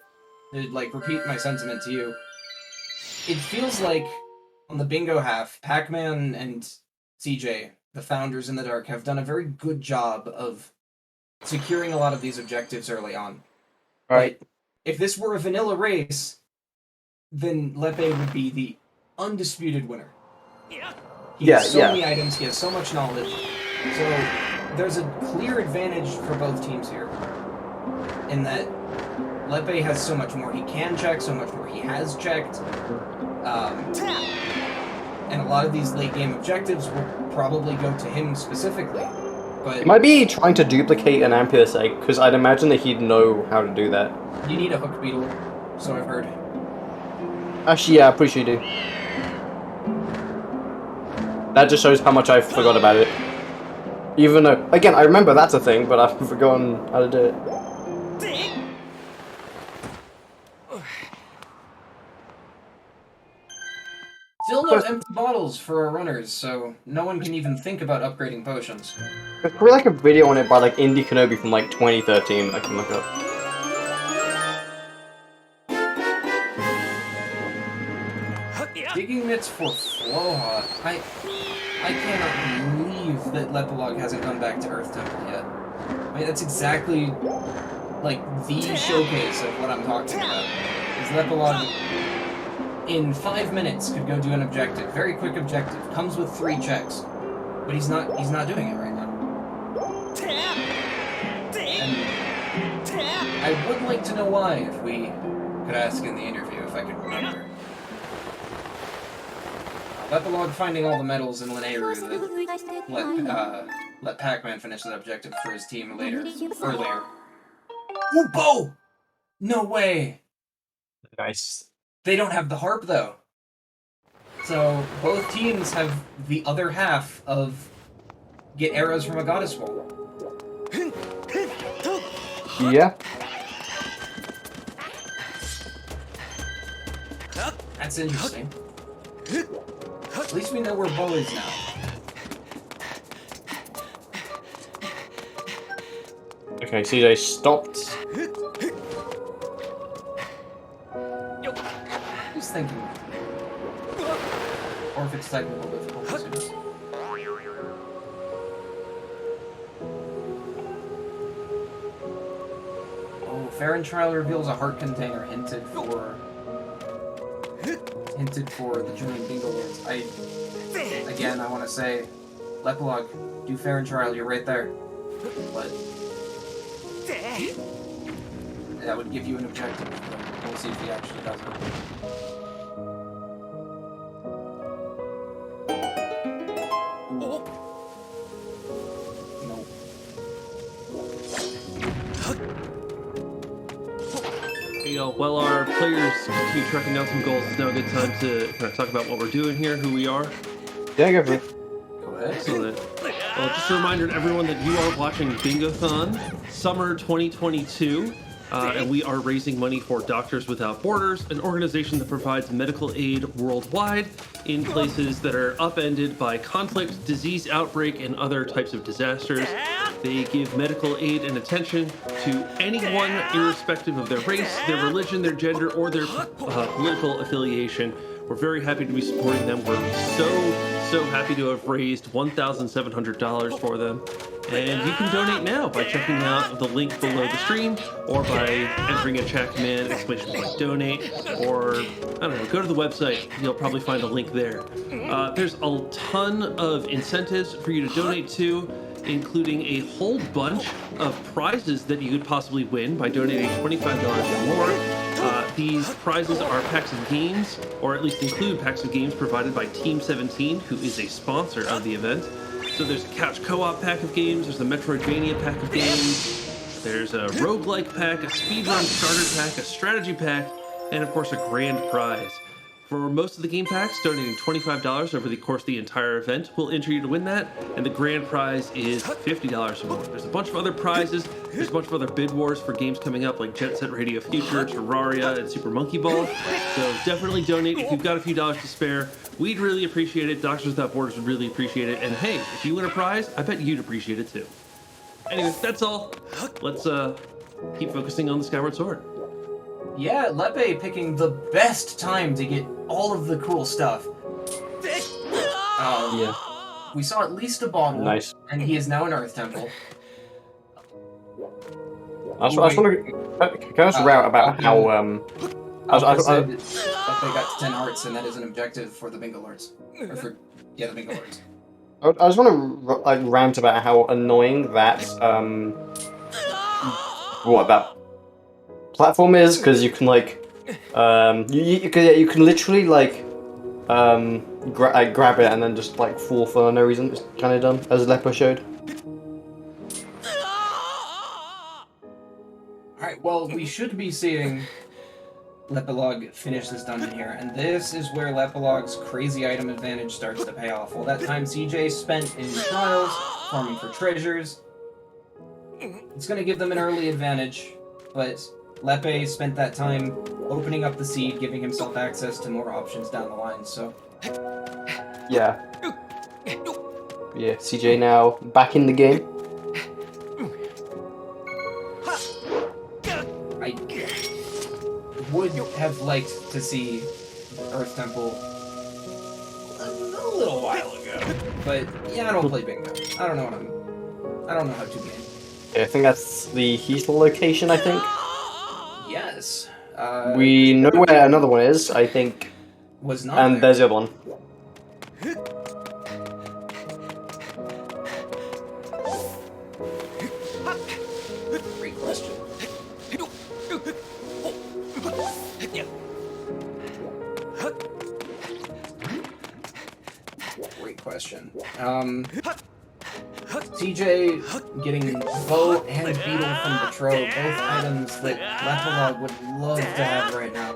to, like, repeat my sentiment to you, it feels like, on the bingo half, Pac-Man and CJ, the founders in the dark, have done a very good job of securing a lot of these objectives early on. Right. But if this were a vanilla race, then Lepe would be the undisputed winner. He has so many items, he has so much knowledge, so there's a clear advantage for both teams here, in that Lepe has so much more he can check, so much more he has checked, and a lot of these late game objectives will probably go to him specifically. But he might be trying to duplicate an Ampere egg, because I'd imagine that he'd know how to do that. You need a hooked beetle, so I've heard. Actually, yeah, I'm pretty sure you do. That just shows how much I forgot about it. Even though, again, I remember that's a thing, but I've forgotten how to do it. Still no empty bottles for our runners, so no one can even think about upgrading potions. There's probably like a video on it by like Indie Kenobi from like 2013 I can look up. Digging mitts for Floha. I cannot believe that Lepelog hasn't gone back to Earth Temple yet. I mean, that's exactly like the showcase of what I'm talking about. Is Lepelog in 5 minutes could go do an objective, very quick objective, comes with 3 checks, but he's not doing it right now. And I would like to know why, if we could ask in the interview, if I could remember. Lepelog finding all the medals in Linearu that let Pac-Man finish that objective for his team earlier. Ooh, Bo! No way! Nice. They don't have the harp, though. So, both teams have the other half of get arrows from a goddess wall. Yeah. That's interesting. At least we know where Bo is now. Okay, CJ stopped. Who's thinking? Or if it's technical difficulties. Oh, Farron Trial reveals a heart container hinted for the German Bingolords. Again, I want to say, Lepelog, do Farron Trial, you're right there. But that would give you an objective. We'll see if he actually does it. While our players continue tracking down some goals, it's now a good time to kind of talk about what we're doing here, who we are. Yeah, go for it. Go ahead. Excellent. Well, just a reminder to everyone that you are watching Bingothon Summer 2022, and we are raising money for Doctors Without Borders, an organization that provides medical aid worldwide in places that are upended by conflict, disease outbreak, and other types of disasters. They give medical aid and attention to anyone, irrespective of their race, their religion, their gender, or their political affiliation. We're very happy to be supporting them. We're so happy to have raised $1,700 for them. And you can donate now by checking out the link below the stream, or by entering a chat command, !donate, or, I don't know, go to the website. You'll probably find a link there. There's a ton of incentives for you to donate to, including a whole bunch of prizes that you could possibly win by donating $25 or more. These prizes are packs of games, or at least include packs of games provided by Team 17, who is a sponsor of the event. So there's a couch co-op pack of games, there's a Metroidvania pack of games, there's a roguelike pack, a speedrun starter pack, a strategy pack, and of course a grand prize. For most of the game packs, donating $25 over the course of the entire event will enter you to win that, and the grand prize is $50 or more. There's a bunch of other prizes, there's a bunch of other bid wars for games coming up like Jet Set Radio Future, Terraria, and Super Monkey Ball. So definitely donate if you've got a few dollars to spare. We'd really appreciate it. Doctors Without Borders would really appreciate it. And hey, if you win a prize, I bet you'd appreciate it too. Anyways, that's all. Let's keep focusing on the Skyward Sword. Yeah, Lepe picking the best time to get all of the cool stuff. Yeah. We saw at least a bottle, Nice. and he is now an Earth Temple. I just want to. Can I just route about how I said Lepe got 10 hearts, and that is an objective for the Bingolords. Or for, yeah, the Bingolords. I just want to like rant about how annoying that what that platform is, because you can like you can literally like grab it and then just like fall for no reason. It's kind of dumb, as Lepo showed. Alright, well, we should be seeing lepelog finish this dungeon here, and this is where lepelog's crazy item advantage starts to pay off. All that time CJ spent in trials, farming for treasures, it's going to give them an early advantage, but Lepe spent that time opening up the seed, giving himself access to more options down the line, so... Yeah. Yeah, CJ now back in the game. I would have liked to see Earth Temple a little while ago, but yeah, I don't play bingo. I don't know how to game. Yeah, I think that's the Heathel location, I think. Yes. We know where another one is, I think. Was not And there. there's the other one. Great question. Great question. CJ getting bow and beetle from Betrow, both items that lepelog would love to have right now.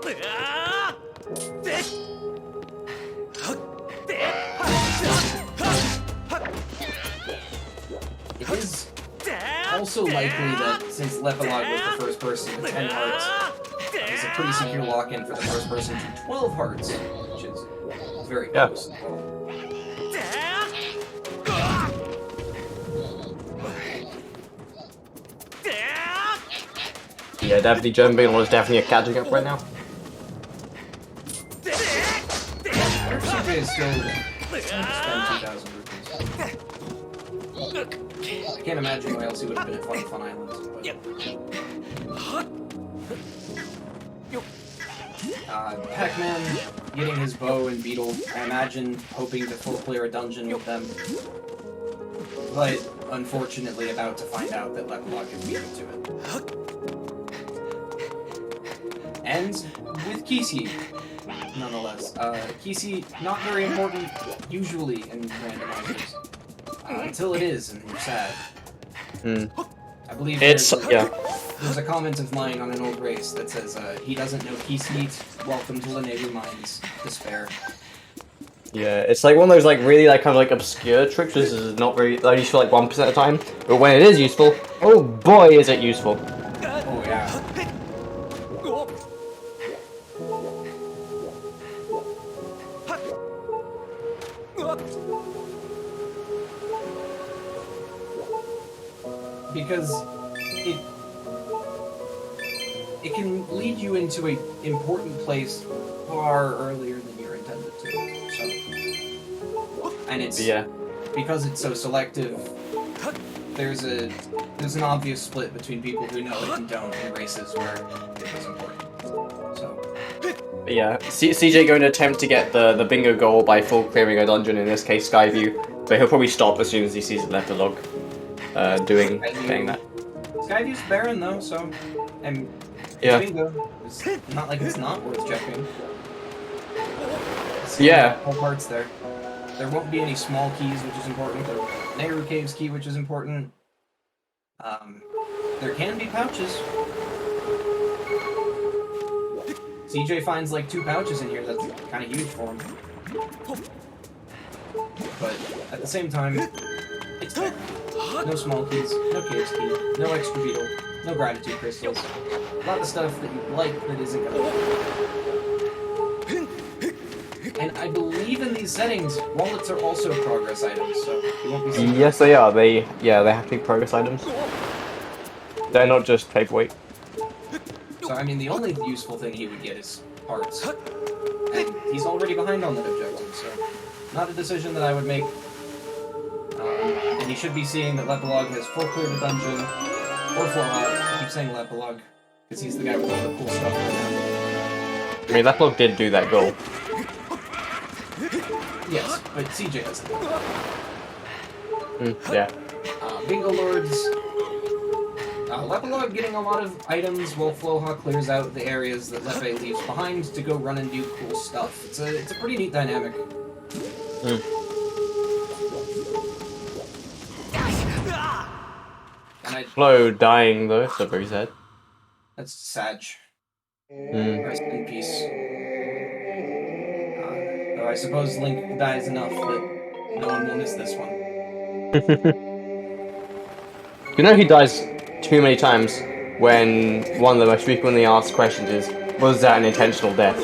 It is also likely that since lepelog was the first person to 10 hearts, it's a pretty secure lock-in for the first person to 12 hearts, which is very close. Yeah, definitely German Bingolords is definitely catching up right now. CJ is still spend 2,000 rupees. I can't imagine why else he would have been at Fun Islands. Pac-Man getting his bow and beetle, I imagine hoping to full clear a dungeon with them. But unfortunately about to find out that lepelog is beating to it. And with Kisi, nonetheless. Kisi, not very important usually in randomizers. Until it is, and you're sad. I believe there's a comment of mine on an old race that says, he doesn't know Kisi, welcome to Leneru Mine's despair. Yeah, it's like one of those like really like kind of like obscure tricks which is not very useful like 1% of the time, but when it is useful, oh boy is it useful. Oh yeah. Because it can lead you into an important place far earlier than you're intended to. So, and it's because it's so selective. There's an obvious split between people who know it and don't in races where it was important. So. But yeah, CJ going to attempt to get the bingo goal by full clearing a dungeon, in this case Skyview, but he'll probably stop as soon as he sees the lepelog getting that. Skyview's barren though, so bingo. It's not like it's not worth checking. Yeah. Whole parts there. There won't be any small keys, which is important. There will be Nehru Caves key, which is important. There can be pouches. CJ finds like 2 pouches in here. That's kind of huge for him. But at the same time, it's there. No small keys, no caves key, no extra beetle, no gratitude crystals. A lot of stuff that you'd like that isn't gonna. And I believe in these settings, wallets are also progress items, so you won't be seeing. Yes, they are. They have to be progress items. They're not just paperweight. So I mean, the only useful thing he would get is hearts, and he's already behind on that objective, so not a decision that I would make. And he should be seeing that lepelog has full cleared the dungeon, or flowhot. I keep saying lepelog because he's the guy with all the cool stuff right now. I mean, lepelog did do that goal. Yes, but CJ doesn't. Yeah. Bingolords. Lepelog getting a lot of items while Flowhawk clears out the areas that Lepe leaves behind to go run and do cool stuff. It's a pretty neat dynamic. And Flo dying though, so very sad. That's Sag. Rest in peace. Though I suppose Link dies enough that no one will miss this one. You know he dies too many times when one of the most frequently asked questions is, was that an intentional death?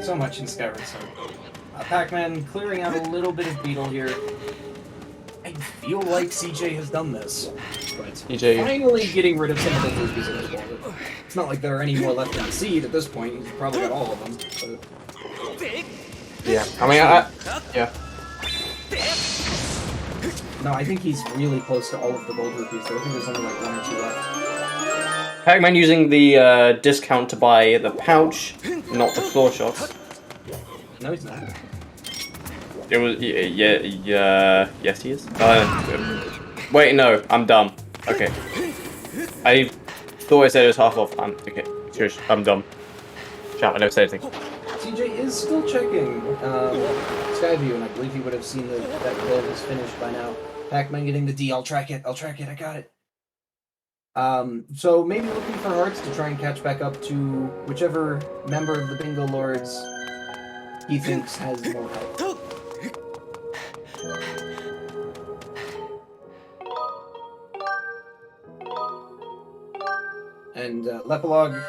So much in Skyward Sword. Pac-Man clearing out a little bit of beetle here. I feel like CJ has done this, but CJ finally getting rid of some of the rupees in his wallet. It's not like there are any more left in the seed at this point. He's probably got all of them. But... Yeah, I mean, yeah. No, I think he's really close to all of the gold rupees. So I think there's only like 1 or 2 left. Pac-Man using the discount to buy the pouch, not the floor shots. No, he's not. It was, yes he is. Wait, no, I'm dumb. Okay. I thought I said it was half off. Okay, seriously, I'm dumb. Shut up, I never said anything. CJ is still checking Skyview, and I believe he would have seen that build is finished by now. Pac-Man getting the D, I'll track it, I got it. So maybe looking for hearts to try and catch back up to whichever member of the Bingolords he thinks has more health. And Lepelog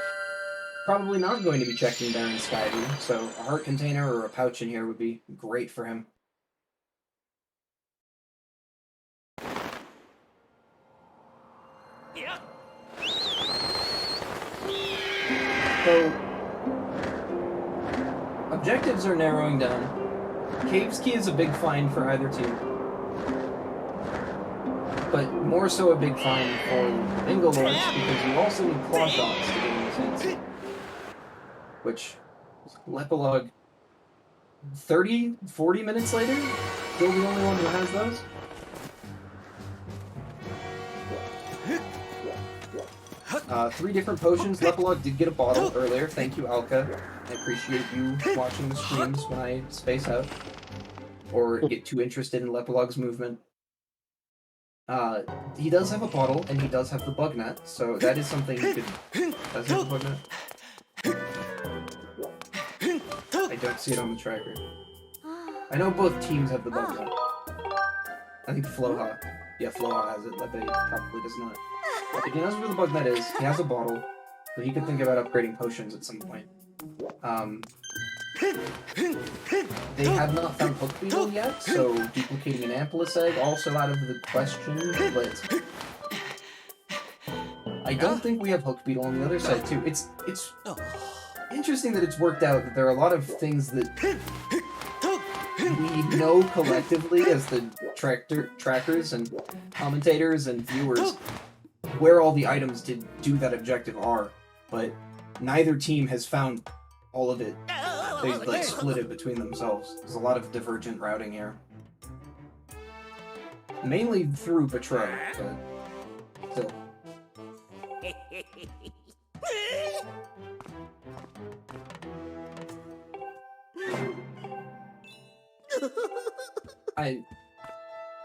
probably not going to be checking Baron Skyview, so a heart container or a pouch in here would be great for him. So, objectives are narrowing down. Caves Key is a big find for either team. But more so a big find for Bingolords because you also need claw shots to get in the fancy. Which, Lepelog, 30, 40 minutes later, still the only one who has those? Three different potions. Lepelog did get a bottle earlier. Thank you, Alka. I appreciate you watching the streams when I space out. Or get too interested in Lepelog's movement. He does have a bottle, and he does have the bug net, so that is something he could... Does he have the bug net? I don't see it on the tracker. I know both teams have the bug net. I think Floha. Yeah, Floha has it. Lepe probably does not. But he knows where the bug net is. He has a bottle, so he could think about upgrading potions at some point. They have not found Hook Beetle yet, so duplicating an Ampelus egg also out of the question, but I don't think we have Hook Beetle on the other side too. It's interesting that it's worked out that there are a lot of things that we know collectively as the trackers and commentators and viewers where all the items to do that objective are, but neither team has found all of it. They like split it between themselves. There's a lot of divergent routing here. Mainly through Betray, but still.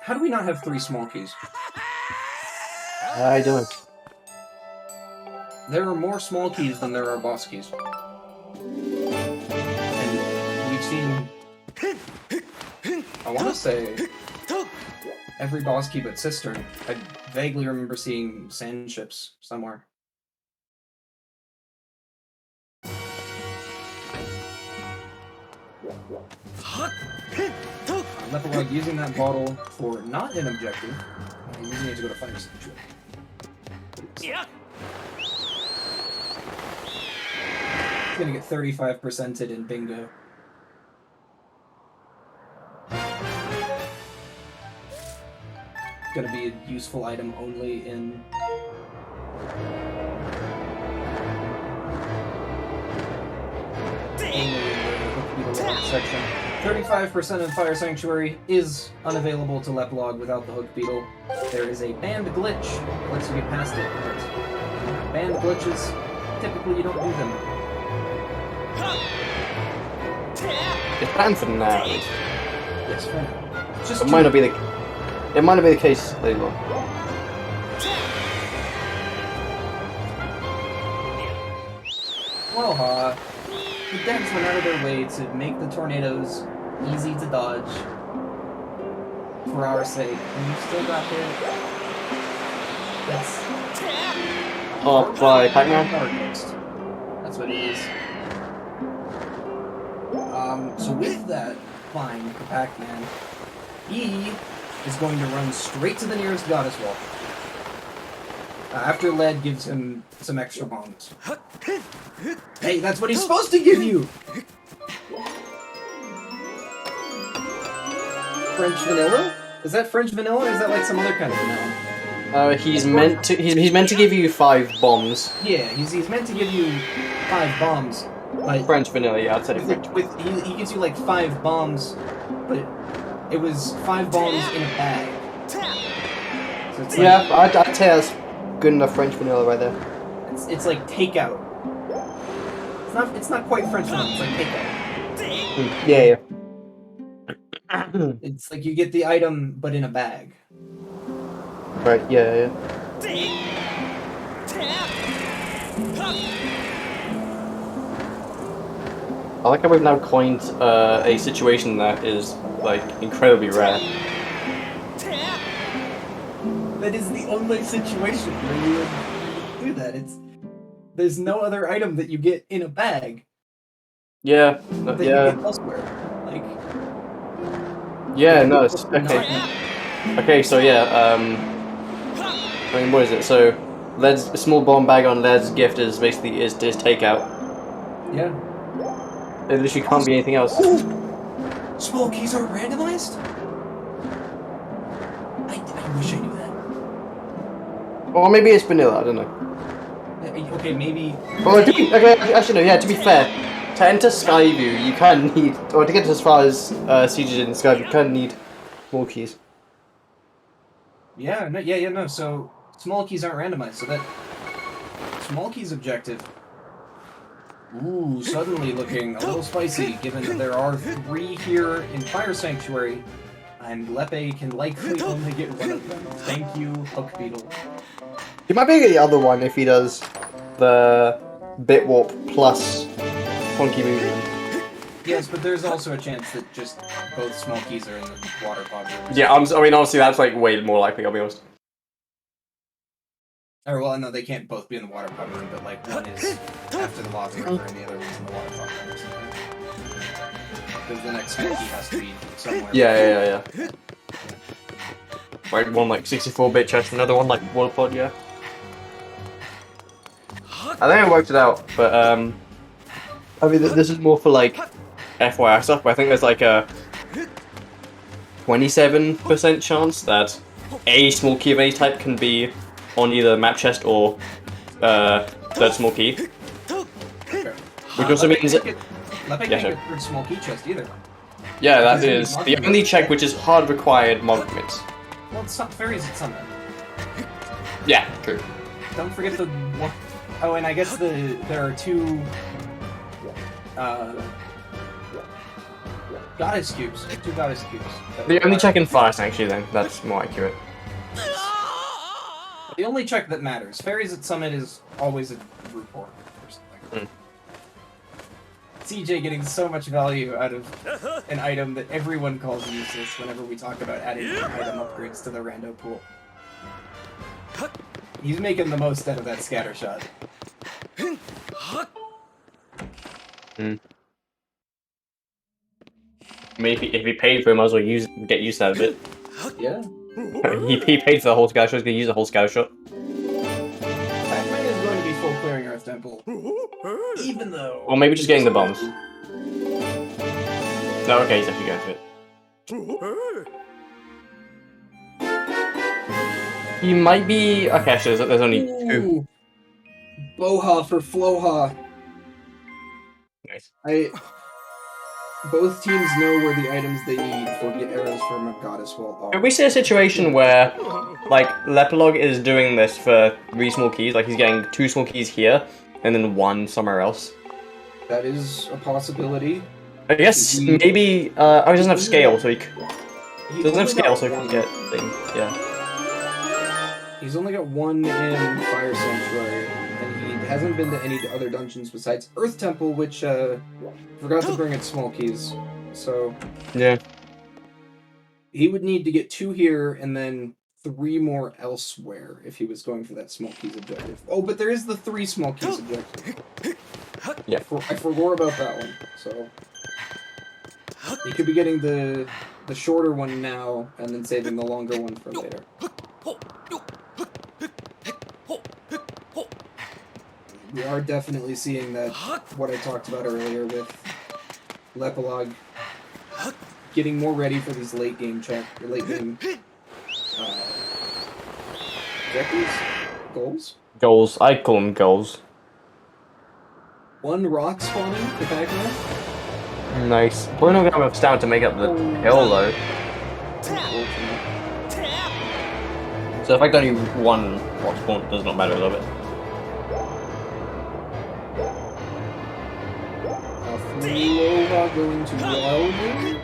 How do we not have 3 small keys? I don't. There are more small keys than there are boss keys. And we've seen... I want to say... every boss key but Cistern. I vaguely remember seeing sand ships somewhere. Lepelog using that bottle for not an objective. Using it to go to fire sanctuary. Yeah. He's gonna get 35%ed in bingo. Gonna be a useful item only in... section. 35% in Fire Sanctuary is unavailable to Lepelog without the Hook Beetle. There is a banned glitch that lets you get past it, but banned glitches, typically you don't do them. It's banned for now. Yes, for now. Just It might not be the case later on. Well, the devs went out of their way to make the tornadoes easy to dodge for our sake, and you still got hit. That's... Oh, by Pac-Man? Powerghost. That's what it is. So with that flying for Pac-Man, he is going to run straight to the nearest goddess wall. After Lead gives him some extra bombs. Hey, that's what he's supposed to give you! French vanilla? Is that French vanilla, or is that like some other kind of vanilla? He's meant to give you 5 bombs. Yeah, he's meant to give you 5 bombs, but French vanilla, yeah, I'd say French. He gives you like 5 bombs, but it was 5 bombs in a bag. So it's like, Yeah, I'd say that's good enough French vanilla right there. it's like takeout. It's not quite French vanilla, it's like takeout. Yeah. It's like you get the item, but in a bag. Right, yeah. I like how we've now coined a situation that is, like, incredibly rare. That is the only situation where you would do that. There's no other item that you get in a bag Yeah, that you yeah. get elsewhere. Like, Yeah, no, it's... Okay. Okay, so yeah, I mean, what is it? So, Led's a small bomb bag on Led's gift is basically is takeout. yeah. It literally can't be anything else. Small keys are randomized? I wish I knew that. Or maybe it's vanilla, I don't know. Okay, maybe... Well, actually no, yeah, to be fair, to enter Skyview, you kind of need, or to get as far as Sieges in Skyview, you kind of need more keys. Yeah, no, so small keys aren't randomized, so that... Small keys objective... Ooh, suddenly looking a little spicy, given that there are 3 here in Fire Sanctuary, and Lepe can likely only get one of them. Thank you, Hook Beetle. He might be the other one if he does the Bit Warp plus Funky Movement. Yes, but there's also a chance that just both small keys are in the water pod rooms. Yeah, I mean, honestly, that's like way more likely, I'll be honest. Or, well, no, they can't both be in the water pod room, but, like, one is after the lava river and the other one's in the water pod room or something. Because the next small key has to be somewhere. Yeah. Right, one like 64-bit chest, another one like water pod, yeah. I think I worked it out, but I mean, this is more for like FYI stuff, but I think there's like a 27% chance that a small key of any type can be on either map chest or third small key. Okay. Which also means that... Lepe Yeah, can't sure. get third small key chest either. Yeah, that is the only check which is hard required mod commits. Well, it's not fairies at Summit. Yeah, true. Don't forget the one... Oh, and I guess there are 2... Goddess cubes. 2 goddess cubes. The only check in fire sanctuary then. That's more accurate. The only check that matters. Fairies at Summit is always a group or something. CJ getting so much value out of an item that everyone calls useless whenever we talk about adding item upgrades to the rando pool. He's making the most out of that scatter shot. I mean, if he paid for it, might as well get used out of it. Yeah. He paid for the whole scout shot, he's gonna use the whole scout shot. Pacman is going to be full clearing Earth Temple. Even though... Or maybe just getting the bombs. No, okay, he's actually going for it. He might be... Okay, actually, there's only 2. Boha for Floha. Nice. Both teams know where the items they need for the arrows from a goddess wall are. Could we see a situation where, like, lepelog is doing this for 3 small keys, like he's getting 2 small keys here, and then 1 somewhere else? That is a possibility. I guess maybe, oh, he doesn't have scale, so he doesn't have scale, so he can get things, yeah. He's only got 1 in Fire Sanctuary, and he hasn't been to any other dungeons besides Earth Temple, which, forgot to bring its small keys, so... Yeah. He would need to get 2 here, and then 3 more elsewhere, if he was going for that small keys objective. Oh, but there is the 3 small keys objective. Yeah. I forgot about that one, so... He could be getting the shorter one now, and then saving the longer one for later. We are definitely seeing that, what I talked about earlier with lepelog getting more ready for these late game objectives? Goals? Goals. I call them goals. 1 rock spawning for Pac-Man? Nice. We're not gonna have enough stamina to make up the hill, though. So if I got only 1 rock spawn, it does not matter a little bit. Going to Wildwood?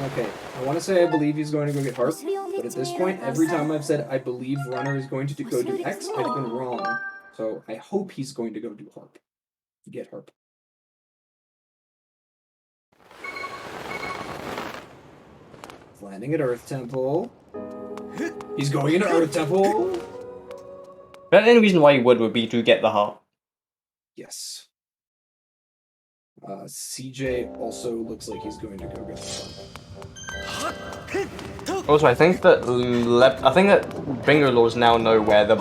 Okay, I want to say I believe he's going to go get Harp, but at this point, every time I've said I believe Runner is going to go do X, I've been wrong. So I hope he's going to go do Harp. Get Harp. He's landing at Earth Temple. He's going into Earth Temple. The only reason why you would be to get the heart. Yes. CJ also looks like he's going to go get the Harp. Also, I think that Bingolords now know where the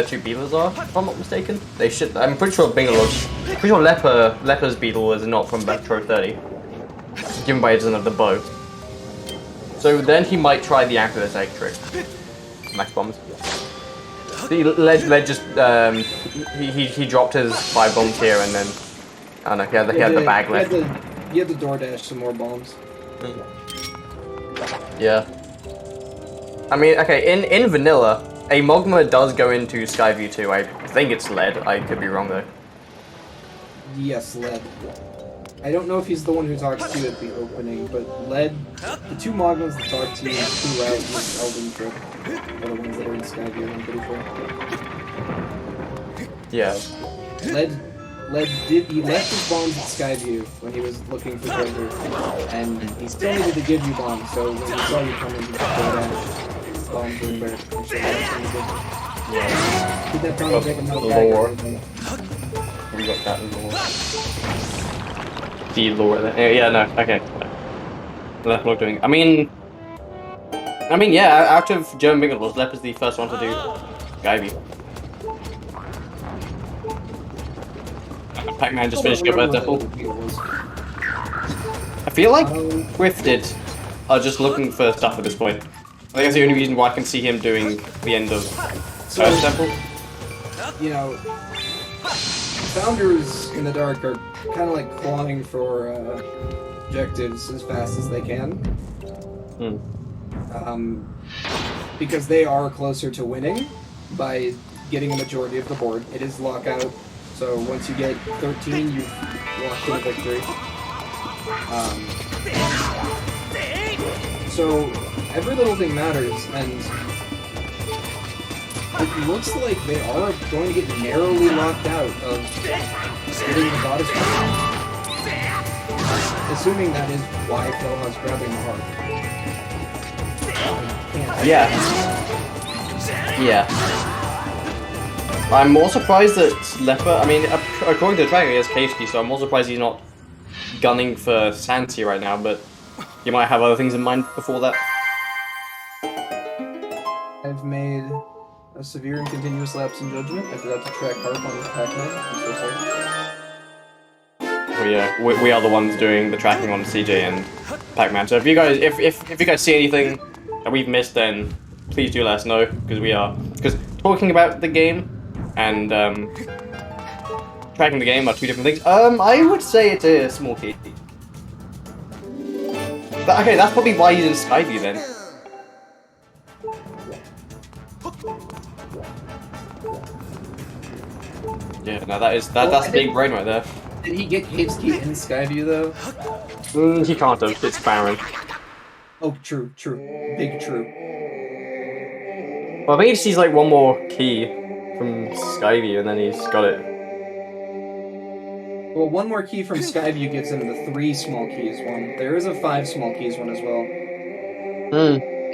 2 beetles are. If I'm not mistaken, they should. I'm pretty sure Leper's beetle is not from Metro 30, given by he doesn't have the bow. So then he might try the Activist Egg trick. Max bombs. The Led just he dropped his 5 bombs here and then I don't know, he had the bag left. He had the DoorDash some more bombs. Yeah. I mean, okay, in vanilla, a Mogma does go into Skyview too. I think it's Led. I could be wrong though. Yes, Led. I don't know if he's the one who talks to you at the opening, but Led, the 2 Mogmas that talk to you throughout this Elden trip are the ones that are in Skyview, I'm pretty sure. Yeah. He left his bombs at Skyview when he was looking for treasure, and he still needed to give you bombs, so when he saw you coming, he just bombs were where. Yeah. Keep that down and take him out lore. back. We got that in lore. The lore there. Yeah, no, okay. Left log doing. I mean, yeah. Out of German Bingolords, Lep is the first one to do Skyview. Pac-Man just finished Skyward Sword. I feel like Thrifted are just looking for stuff at this point. I think that's the only reason why I can see him doing the end of Earth Temple. You know, Founders in the Dark are kind of like clawing for objectives as fast as they can. Because they are closer to winning by getting a majority of the board. It is Lockout, So once you get 13, you've walked into victory. So every little thing matters, and it looks like they are going to get narrowly locked out of getting the goddess one. Assuming that is why Philha's grabbing the heart. Yeah. I'm more surprised that Leper, I mean, according to the tracker, he has Kavsky, so I'm more surprised he's not gunning for Sansi right now, but you might have other things in mind before that. I've made a severe and continuous lapse in judgment. I forgot to track Harp on Pac-Man. I'm so sorry. Oh yeah, we are the ones doing the tracking on CJ and Pac-Man. So if you guys see anything that we've missed, then please do let us know, because talking about the game and tracking the game are two different things. I would say it's a small key. But okay, that's probably why he's in Skyview then. Yeah, no, that's big brain right there. Did he get Kavsky in Skyview though? He can't have. It's Baron. Oh, true. Big true. Well, I think he just needs like one more key from Skyview, and then he's got it. Well, one more key from Skyview gives him the 3 small keys one. There is a 5 small keys one as well.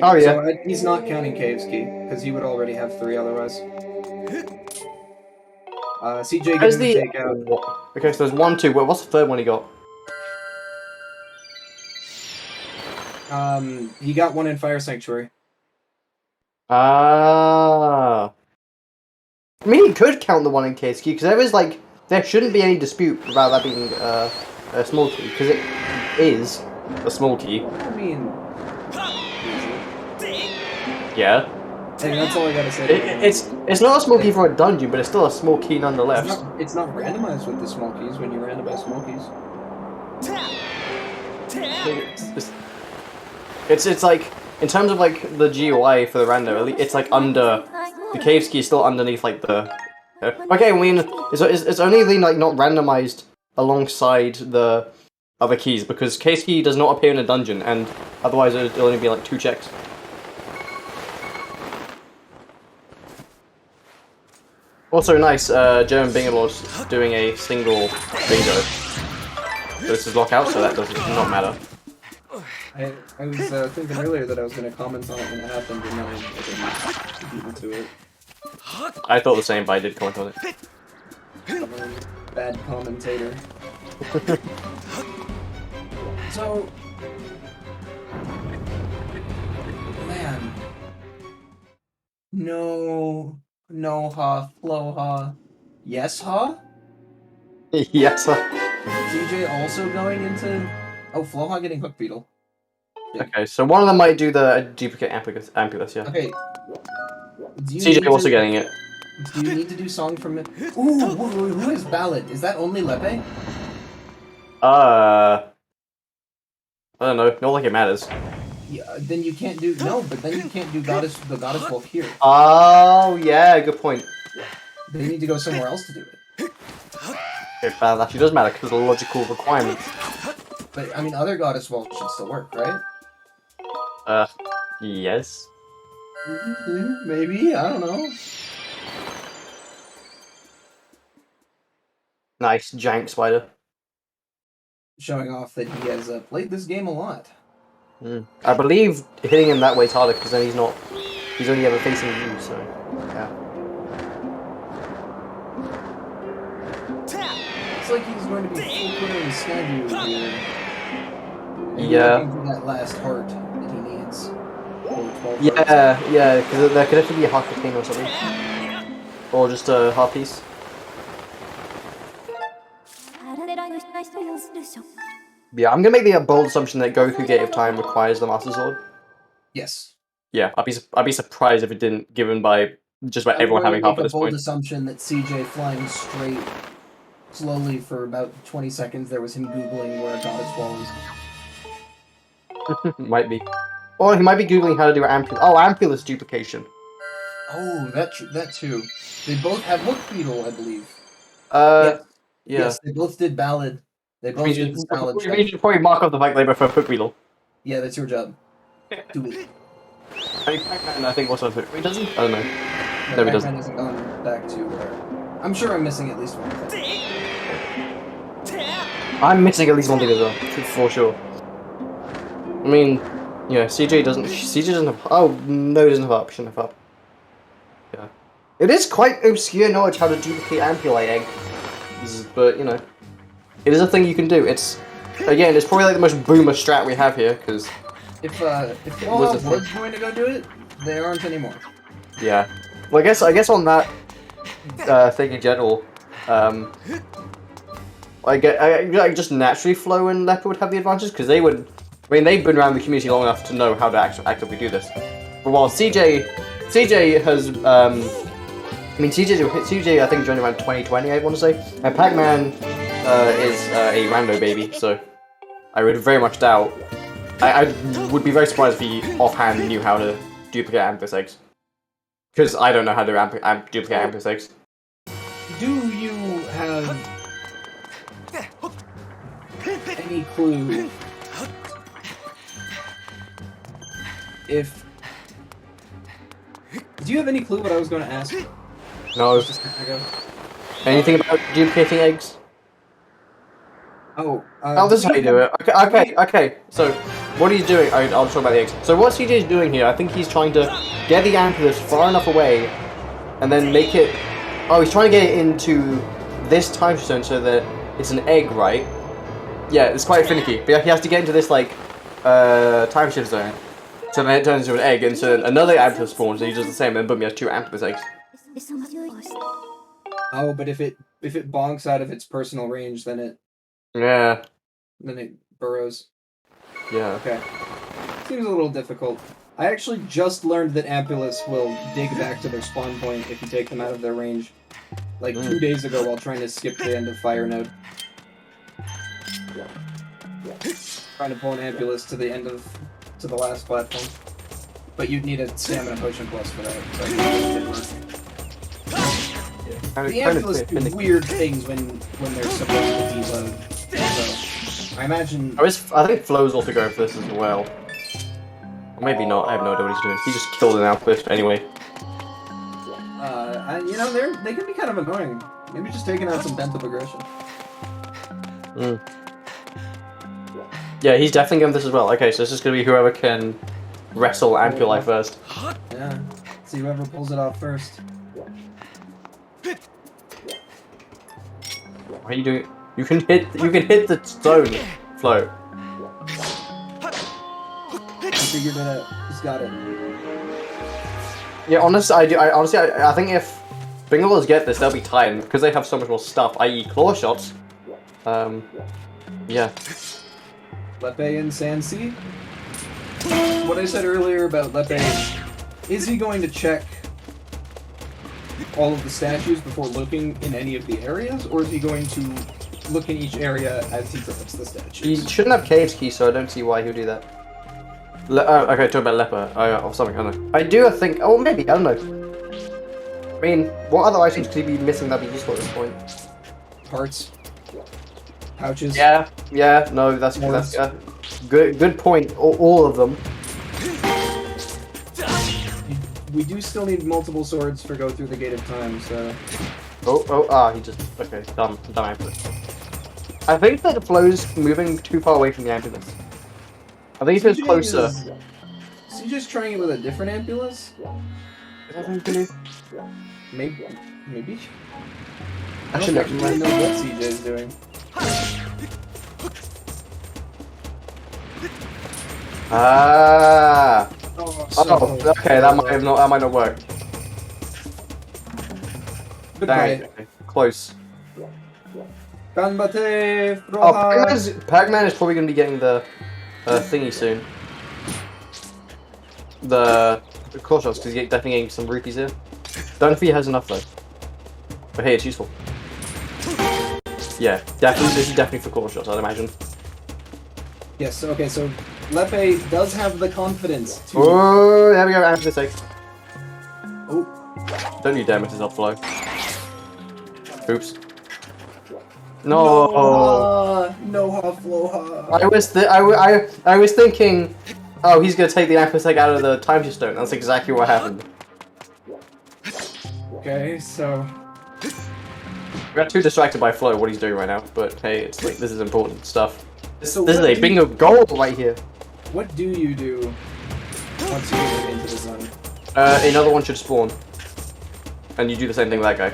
Oh yeah. So he's not counting Kavsky, because he would already have 3 otherwise. CJ gets the takeout. Okay, so there's 1, 2. What's the third one he got? He got 1 in Fire Sanctuary. Ah. I mean, he could count the 1 in Kavsky, because there shouldn't be any dispute about that being a small key, because it is a small key. I mean, yeah. I mean, that's all I gotta say. It's not a small key for a dungeon, but it's still a small key nonetheless. It's not randomized with the small keys when you randomize small keys. It's like, in terms of like the GUI for the rando, it's like under the Kavsky is still underneath like the. Okay, I mean it's only like not randomized alongside the other keys because Kavsky does not appear in a dungeon, and otherwise it'll only be like 2 checks. Also nice, German Bingolords doing a single bingo. This is lockout, so that does not matter. I was thinking earlier that I was going to comment on it when it happened, and then I didn't beat into it. I thought the same, but I did comment on it. Bad commentator. So, man, no ha, flow ha, yes ha. Yes. DJ also going into Floha getting Hook Beetle. Okay, so one of them might do the duplicate Ampulus, yeah. Okay. CJ also getting it. Do you need to do song from it? Ooh, who is Ballad? Is that only Lepe? I don't know. Not like it matters. Yeah, then you can't do but then you can't do the Goddess Wolf here. Oh yeah, good point. They need to go somewhere else to do it. Okay, that actually does matter because of the logical requirements. But I mean, other Goddess Wolf should still work, right? Yes. Maybe, I don't know. Nice, jank spider. Showing off that he has played this game a lot. I believe hitting him that way is harder because then he's only ever facing you, so yeah. It's like he's going to be full player in Skyview here. And yeah. looking for that last heart that he needs. Yeah, because there could have to be a half container or something. Or just a half piece. Yeah, I'm gonna make the bold assumption that Goku Gate of Time requires the Master Sword. Yes. Yeah, I'd be surprised if it didn't, given by just about everyone having half at this point. I'm going to make a bold assumption that CJ flying straight, slowly for about 20 seconds, there was him googling where a goddess was. Might be. Or he might be googling how to do Ampulus. Oh, Ampulus duplication. Oh, that too. They both have Hook Beetle, I believe. Yeah. Yes, they both did ballad. They both did the salad check. We should probably mark off the fact they both have Hook Weedle. Yeah, that's your job. Do it. I mean, Pac-Man, I think, also has Hook Weedle. Does he? I don't know. No, he doesn't. Pac-Man hasn't gone back to where... I'm sure I'm missing at least one thing. I'm missing at least one thing as well, for sure. I mean, yeah, CJ doesn't have... Oh, no, he doesn't have up. Shouldn't have up. Yeah. It is quite obscure knowledge how to duplicate Ampuli egg. But, you know, it is a thing you can do. It's, again, it's probably like the most boomer strat we have here, because... If Fallout was going to go do it, they aren't anymore. Yeah. Well, I guess on that thing in general, I just naturally Flo and Leper would have the advantage, because they would... I mean, they've been around the community long enough to know how to actively do this. But while CJ has, I mean, CJ I think joined around 2020, I want to say, and Pac-Man is a rando baby, so I would very much doubt. I would be very surprised if he offhand knew how to duplicate Ampus eggs, because I don't know how to duplicate Ampus eggs. Do you have any clue if... Do you have any clue what I was going to ask? No. Anything about duplicating eggs? Oh, this is how you do it. Okay. So, what he's doing, I'll talk about the eggs. So what CJ is doing here, I think he's trying to get the Ampulus far enough away, and then make it... Oh, he's trying to get it into this time zone so that it's an egg, right? Yeah, it's quite finicky. But he has to get into this, like, time shift zone. So then it turns into an egg, and so another Ampulus spawns, and he does the same, and boom, he has 2 Ampulus eggs. Oh, but if it bonks out of its personal range, then it... Yeah. Then it burrows. Yeah. Okay. Seems a little difficult. I actually just learned that Ampulus will dig back to their spawn point if you take them out of their range. Like 2 days ago while trying to skip the end of Fire Node. Trying to pull an Ampulus to the end of... to the last platform. But you'd need a stamina potion plus for that. So it didn't work. The Ampulus do weird things when they're supposed to deload. So, I imagine... I think Flo's also going for this as well. Or maybe not, I have no idea what he's doing. He just killed an Ampulus anyway. And you know, they can be kind of annoying. Maybe just taking out some pent-up aggression. Yeah, he's definitely going this as well. Okay, so this is going to be whoever can wrestle Ampuli first. Yeah, see whoever pulls it off first. What are you doing? You can hit the stone, Flo. He figured it out. He's got it. Yeah, honestly, I think if Bingolords get this, they'll be tired because they have so much more stuff, i.e. claw shots. Yeah. Lepe and Sansi. What I said earlier about Lepe, is he going to check all of the statues before looking in any of the areas, or is he going to look in each area as he drops the statues? He shouldn't have Caves Key, so I don't see why he would do that. Okay, talk about Leper. Or something, I don't know. I do think... Oh, maybe, I don't know. I mean, what other items could he be missing that'd be useful at this point? Parts. Pouches. Yeah, no, that's good point. All of them. We do still need multiple swords for go through the Gate of Time, so... He just... Okay, dumb ambulance. I think that Flo's moving too far away from the ambulance. I think he's closer. Is he just trying it with a different ambulance? Maybe? I don't actually know what CJ's doing. Ah. Okay, that might not work. Dang, okay. Close. Pac-Man is probably going to be getting the thingy soon. The claw shots, because he's definitely getting some rupees here. Don't know if he has enough though. But hey, it's useful. Yeah, definitely. This is definitely for claw shots, I'd imagine. Yes. Okay. So Lepe does have the confidence to. Oh, there we go. After this egg. Oh. Don't you dare mess this up, Flo. Oops. No. Noha Floha. I was thinking, oh, he's gonna take the Amethyst Egg out of the Time Stone. That's exactly what happened. Okay, so We got too distracted by Flo, what he's doing right now. But hey, it's like this is important stuff. This is a bingo goal right here. what do you do once you get into the zone? Another one should spawn, and you do the same thing with that guy.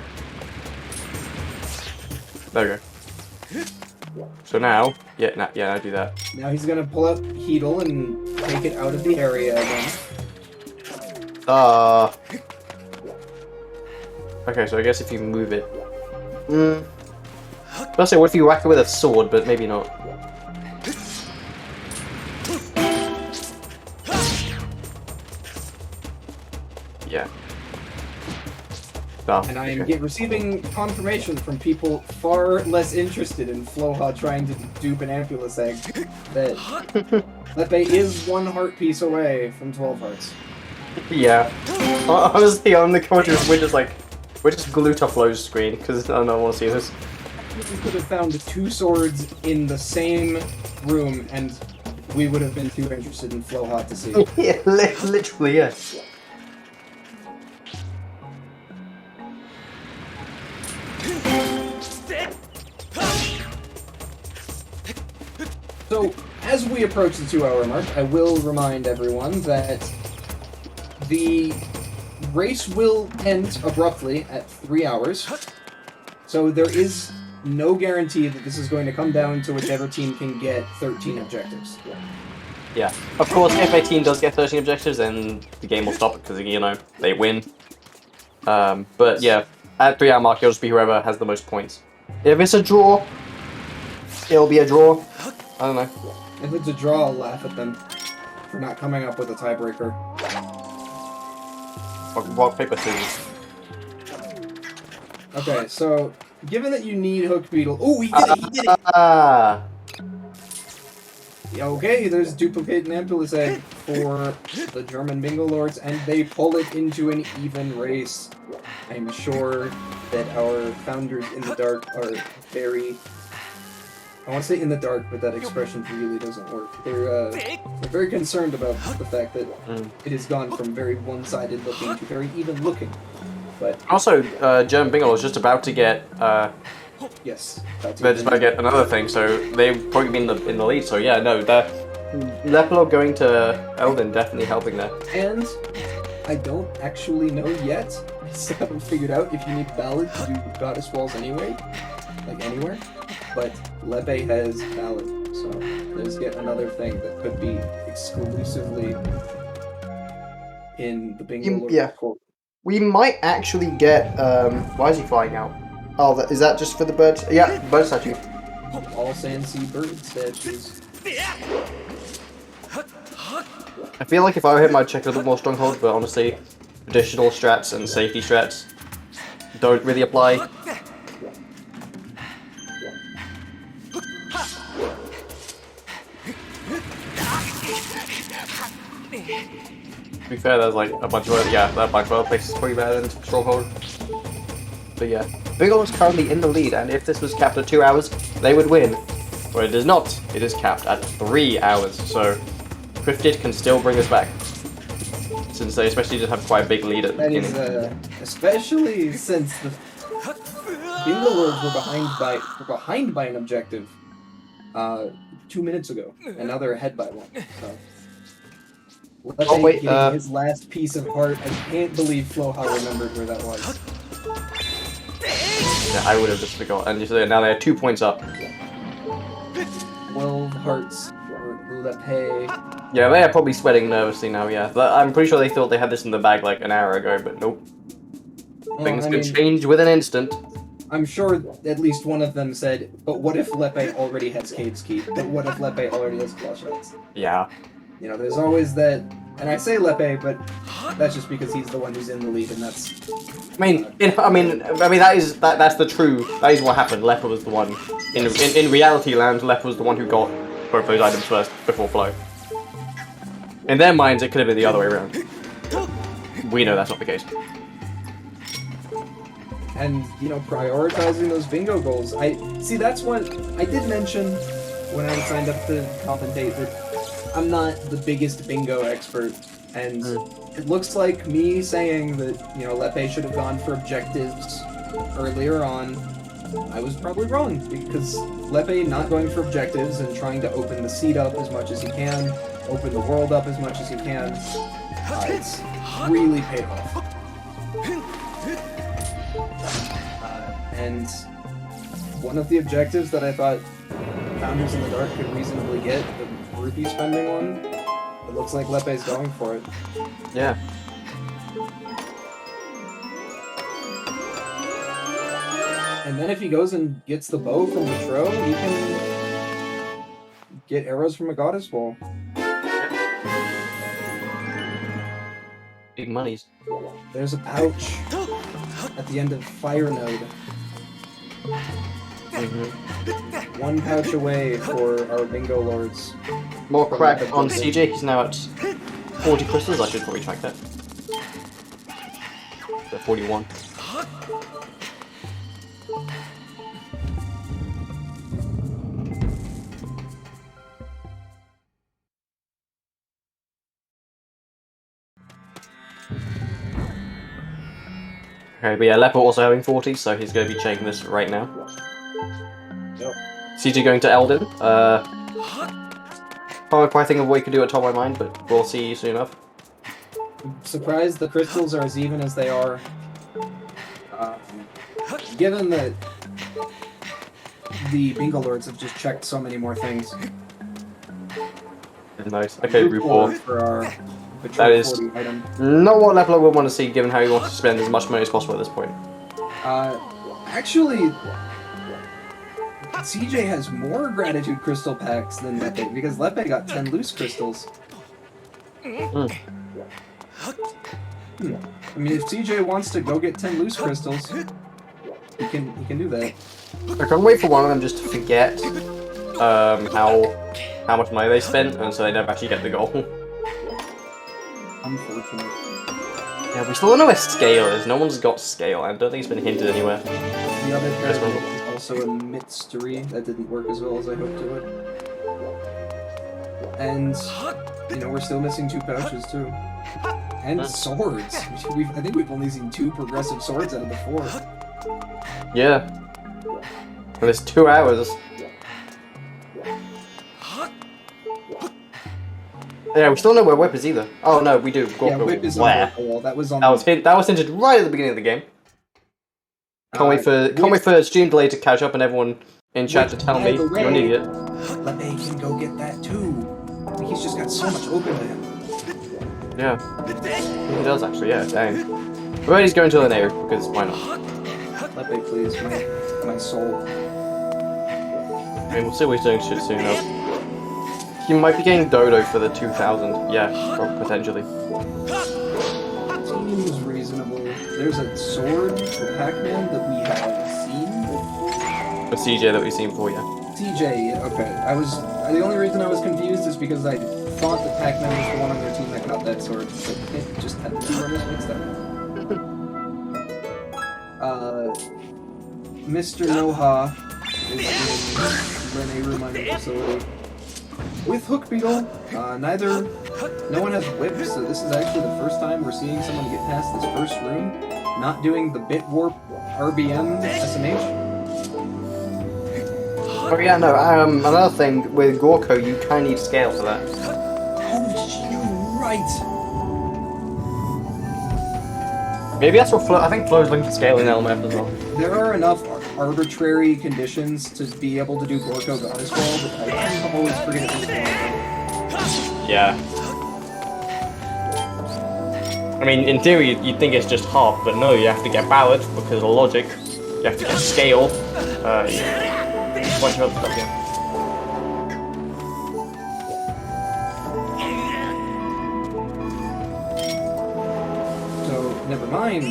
There we go. So now, I do that. Now he's gonna pull up Heedle and take it out of the area again. Okay, so I guess if you move it. I'll say, what if you whack it with a sword, but maybe not. Yeah. Oh, And I am okay. receiving confirmation from people far less interested in Floha trying to dupe an Ampulus egg that Lepe is 1 heart piece away from 12 hearts. Yeah. Honestly, on the commentaries, we're just glued to Flo's screen, because I don't want to see this. We could have found 2 swords in the same room, and we would have been too interested in Floha to see. Yeah, literally, yeah. So, as we approach the 2-hour mark, I will remind everyone that the race will end abruptly at 3 hours. So there is no guarantee that this is going to come down to whichever team can get 13 objectives. Yeah. Of course, if a team does get 13 objectives, then the game will stop because, you know, they win. But yeah, at 3-hour mark, it'll just be whoever has the most points. If it's a draw, it'll be a draw. I don't know. If it's a draw, I'll laugh at them for not coming up with a tiebreaker. Rock, paper, scissors. Okay, so given that you need Hook Beetle, oh, he did it! He did it! Ah. Yeah, okay, there's duplicate and Ampulus egg for the German Bingolords, and they pull it into an even race. I'm sure that our founders in the dark are very... I want to say in the dark, but that expression really doesn't work. They're very concerned about the fact that it has gone from very one-sided looking to very even looking. But also, German Bingolords is just about to get yes, they're just about to get another thing, so they've probably been in the lead. So yeah, no, that lepelog going to Elden definitely helping there. And I don't actually know yet. I still haven't figured out if you need Ballad to do Goddess Walls anyway, like anywhere. But Lepe has Ballad, so there's yet another thing that could be exclusively in the Bingolord court. We might actually get. Why is he flying out? Oh, is that just for the birds? Yeah, bird statue. All Sandsea bird statues. I feel like if I were him, I'd check a little more strongholds, but honestly, additional strats and safety strats don't really apply. To be fair, there's like a bunch of other places pretty better than Stronghold. But yeah, Bingolords is currently in the lead, and if this was capped at 2 hours, they would win. But it is not. It is capped at 3 hours, so TWFITD can still bring us back. Since they especially just have quite a big lead at the beginning. Especially since the Bingolords were behind by an objective 2 minutes ago, and now they're ahead by 1. So. Getting his last piece of heart. I can't believe Floha remembered where that was. Yeah, I would have just forgot. And now they're 2 points up. 12 hearts for Lepe. Yeah, they are probably sweating nervously now, yeah. But I'm pretty sure they thought they had this in the bag like an hour ago, but nope. Things could change with an instant. I'm sure at least one of them said, but what if Lepe already has Cave's Key? But what if Lepe already has Claw Shots? Yeah. You know, there's always that, and I say Lepe, but that's just because he's the one who's in the lead, and that's... I mean, that's the true, that is what happened. Lepe was the one, in reality land, Lepe was the one who got both those items first, before Flo. In their minds, it could have been the other way around. We know that's not the case. and prioritizing those bingo goals. I see. That's what I did mention when I signed up to commentate, that I'm not the biggest bingo expert, and it looks like me saying that Lepe should have gone for objectives earlier on. I was probably wrong, because Lepe not going for objectives and trying to open the seed up as much as he can, open the world up as much as he can, it's really paid off. And one of the objectives that I thought Founders in the Dark could reasonably get, the rupee spending one, it looks like Lepe's going for it. Yeah. And then if he goes and gets the bow from the Tro, he can get arrows from a goddess ball. Big monies. There's a pouch at the end of Fire Node. One pouch away for our Bingolords. More crack on CJ, he's now at 40 crystals, I should probably track that. So 41. Okay, but yeah, Lepo also having 40, so he's going to be checking this right now. Yep. CJ going to Elden. Can't quite think of what he could do at top of my mind, but we'll see soon enough. I'm surprised the crystals are as even as they are. Given that the Bingolords have just checked so many more things. Nice. Okay, Group report. for our That is 40 item. not what Lepelog would want to see, given how he wants to spend as much money as possible at this point. Actually, CJ has more gratitude crystal packs than Lepe, because Lepe got 10 loose crystals. I mean, if CJ wants to go get 10 loose crystals, he can do that. I can't wait for one of them just to forget how much money they spent, and so they never actually get the goal. Unfortunate. Yeah, we still don't know where scale is. No one's got scale, and I don't think it's been hinted anywhere. The other character is also a mystery that didn't work as well as I hoped it would. And we're still missing 2 pouches too. And swords. I think we've only seen 2 progressive swords out of the 4. Yeah. And it's 2 hours. Yeah, we still don't know where Whip is either. Oh no, we do. Yeah, Whip is where? on the wall. That was on. That was hinted right at the beginning of the game. Can't wait for stream delay to catch up and everyone in chat to tell me you're an idiot. Lepe can go get that too. He's just got so much open to him. Yeah. He does actually, yeah, dang. But he's going to the Nairu, because why not? Lepe, please, my soul. I mean, we'll see what he's doing soon enough. He might be getting Dodo for the 2000, yeah, potentially. Seems reasonable. There's a sword for Pac-Man that we have seen. For CJ that we've seen before, yeah. CJ, okay. The only reason I was confused is because I thought that Pac-Man was the one on their team that got that sword. So it just had the 2 runners mixed up. Mr. Noha is in Rene Mining Facility. With Hook Beetle, no one has whips, so this is actually the first time we're seeing someone get past this first room, not doing the Bit Warp RBM SMH. Oh yeah, no, another thing, with Gorko, you kinda need scale for that. Oh, you're right! Maybe that's what I think Flo's linked to scale in LMF as well. There are enough arbitrary conditions to be able to do Gorko Goddess Wall, but I always forget it was one. Yeah. I mean, in theory, you'd think it's just half, but no, you have to get ballot because of logic. You have to get scale. A bunch of other stuff, yeah. Never mind.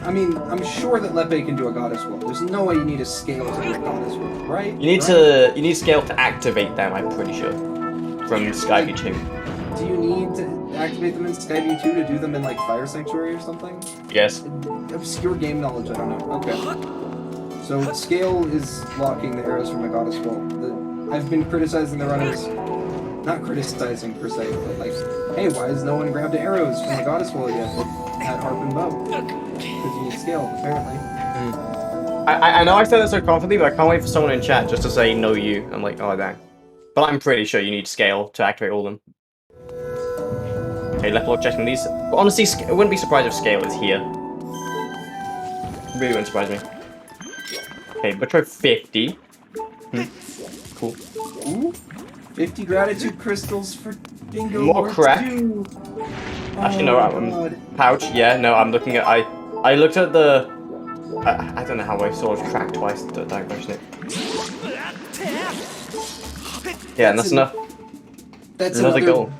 I mean, I'm sure that Lepe can do a Goddess Wall. There's no way you need a scale to do a Goddess Wall, right? You need scale to activate them, I'm pretty sure. From Skyview 2. Do you need to activate them in Skyward 2 to do them in like Fire Sanctuary or something? Yes. Obscure game knowledge, I don't know. Okay. So scale is blocking the arrows from the Goddess Bowl. I've been criticizing the runners, not criticizing per se, but like, hey, why has no one grabbed arrows from the Goddess Bowl yet at Harp and Bow? Because you need scale, apparently. I know I said that so confidently, but I can't wait for someone in chat just to say no you. I'm like, oh dang. But I'm pretty sure you need scale to activate all of them. Okay, lepelog checking these. But honestly, I wouldn't be surprised if scale is here. Really wouldn't surprise me. Okay, Metro 50. Cool. Ooh, 50 gratitude crystals for Bingo. More crack. Actually, no, pouch. Yeah, no, I'm looking at. I looked at the. I don't know how I saw crack twice. Don't question it. Yeah, and that's enough. That's another goal.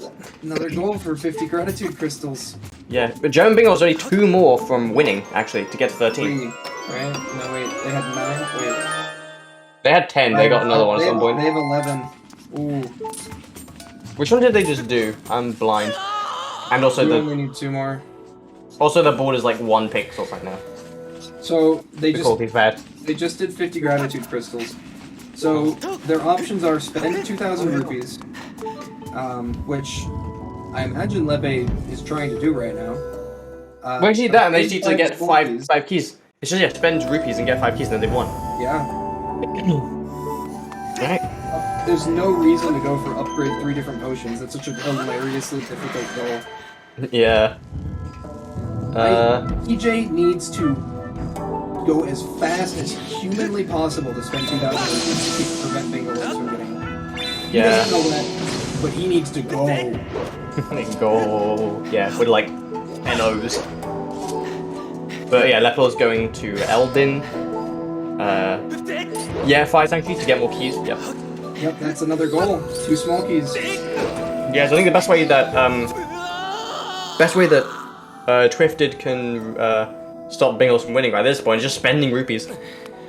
Another goal for 50 gratitude crystals. Yeah, but German Bingolords only 2 more from winning, actually, to get to 13. 3, right? No, wait, they had 9? Wait. They had 10, they got another one at some point. They have 11. Ooh. Which one did they just do? I'm blind. And also we only need 2 more. Also the board is like 1 pixel right now. So they bad. They just did 50 gratitude crystals. So their options are spend 2,000 rupees, which I imagine Lepe is trying to do right now. Well, you need that, and they need to get 5 keys. It's just, yeah, spend rupees and get 5 keys, and then they've won. Yeah. Right. There's no reason to go for upgrade 3 different potions. That's such a hilariously difficult goal. Yeah. EJ needs to go as fast as humanly possible to spend 2,000 rupees to prevent Bingolords from getting them. He doesn't know that, but he needs to go. Go. Yeah, with like NOs. But yeah, Lepel's going to Eldin. Yeah, 5 keys to get more keys. Yep. Yep, that's another goal. 2 small keys. Yeah, so I think the best way that TWFITD can stop Bingolords from winning by this point is just spending rupees.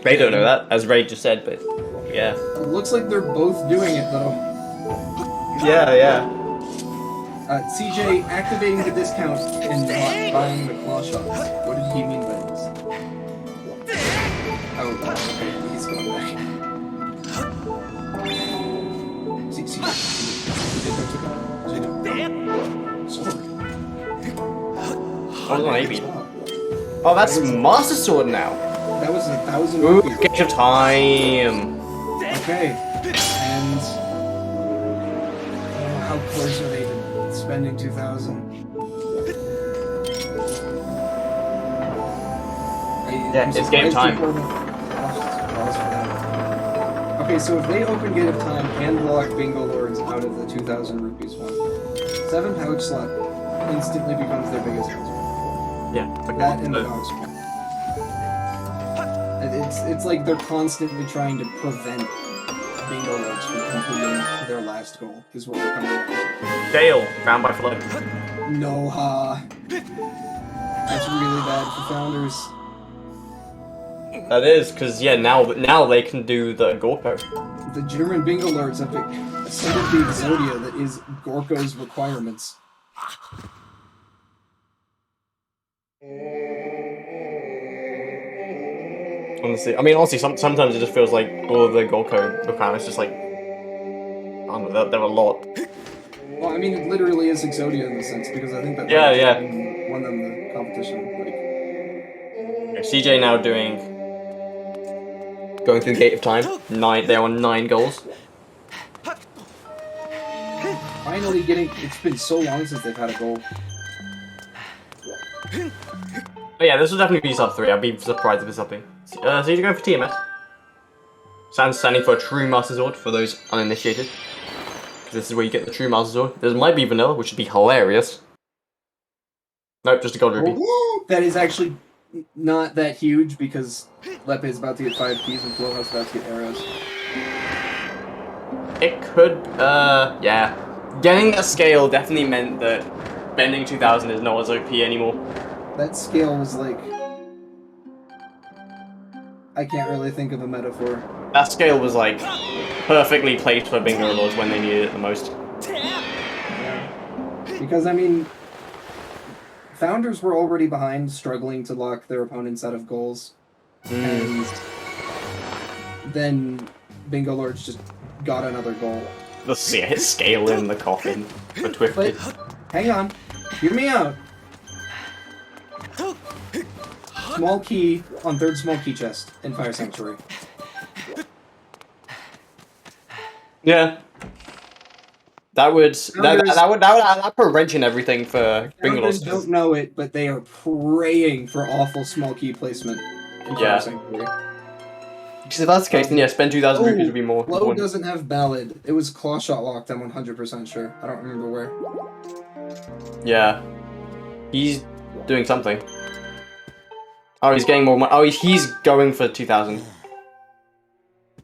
They don't know that, as Ray just said, but yeah. It looks like they're both doing it though. Yeah. CJ activating the discount and not buying the claw shots. What did he mean by this? Oh, okay, he's going back. Oh, on AB. Oh, that's Master Sword now. That was 1,000 Ooh, rupees. Gauge of Time. Okay, and how close are they to spending 2,000? Yeah, it's game time. Okay, so if they open Gate of Time and block Bingolords out of the 2,000 rupees one, 7 pouch slot instantly becomes their biggest hazard. Yeah. That and the dog's one. It's like they're constantly trying to prevent Bingolords from completing their last goal, is what they're coming at. Dale, found by Flood. No, that's really bad for Founders. That is, because yeah, now they can do the Gorko. The German Bingolords have assembled the Exodia that is Gorko's requirements. Honestly, sometimes it just feels like all of the Gorko requirements just like, I don't know, they're a lot. Well, I mean, it literally is Exodia in the sense, because I think that won them the competition. Okay, CJ now going through the Gate of Time. They're on 9 goals. Finally it's been so long since they've had a goal. But yeah, this will definitely be sub 3. I'd be surprised if it's something. So you're going for TMS. Standing for a true Master Sword for those uninitiated. Because this is where you get the true Master Sword. There might be vanilla, which would be hilarious. Nope, just a gold rupee. That is actually not that huge because Lepe is about to get 5 keys and Flowhouse is about to get arrows. It could, yeah. Getting that scale definitely meant that bending 2000 is not as OP anymore. That scale was like... I can't really think of a metaphor. That scale was like perfectly placed for Bingolords when they needed it the most. Yeah. Because, I mean, Founders were already behind, struggling to lock their opponents out of goals. And then Bingolords just got another goal. The scale in the coffin for But, TWFITD. hang on. Hear me out. Small key on third small key chest in Fire Sanctuary. Yeah. That would put a wrench in everything for Founders Bingolords. don't know it, but they are praying for awful small key placement in Fire Sanctuary. Because if that's the case, then yeah, spend 2,000 rupees would be more Flo important. doesn't have Ballad. It was Claw Shot locked, I'm 100% sure. I don't remember where. Yeah. He's doing something. Oh, he's getting more money. Oh, he's going for 2,000.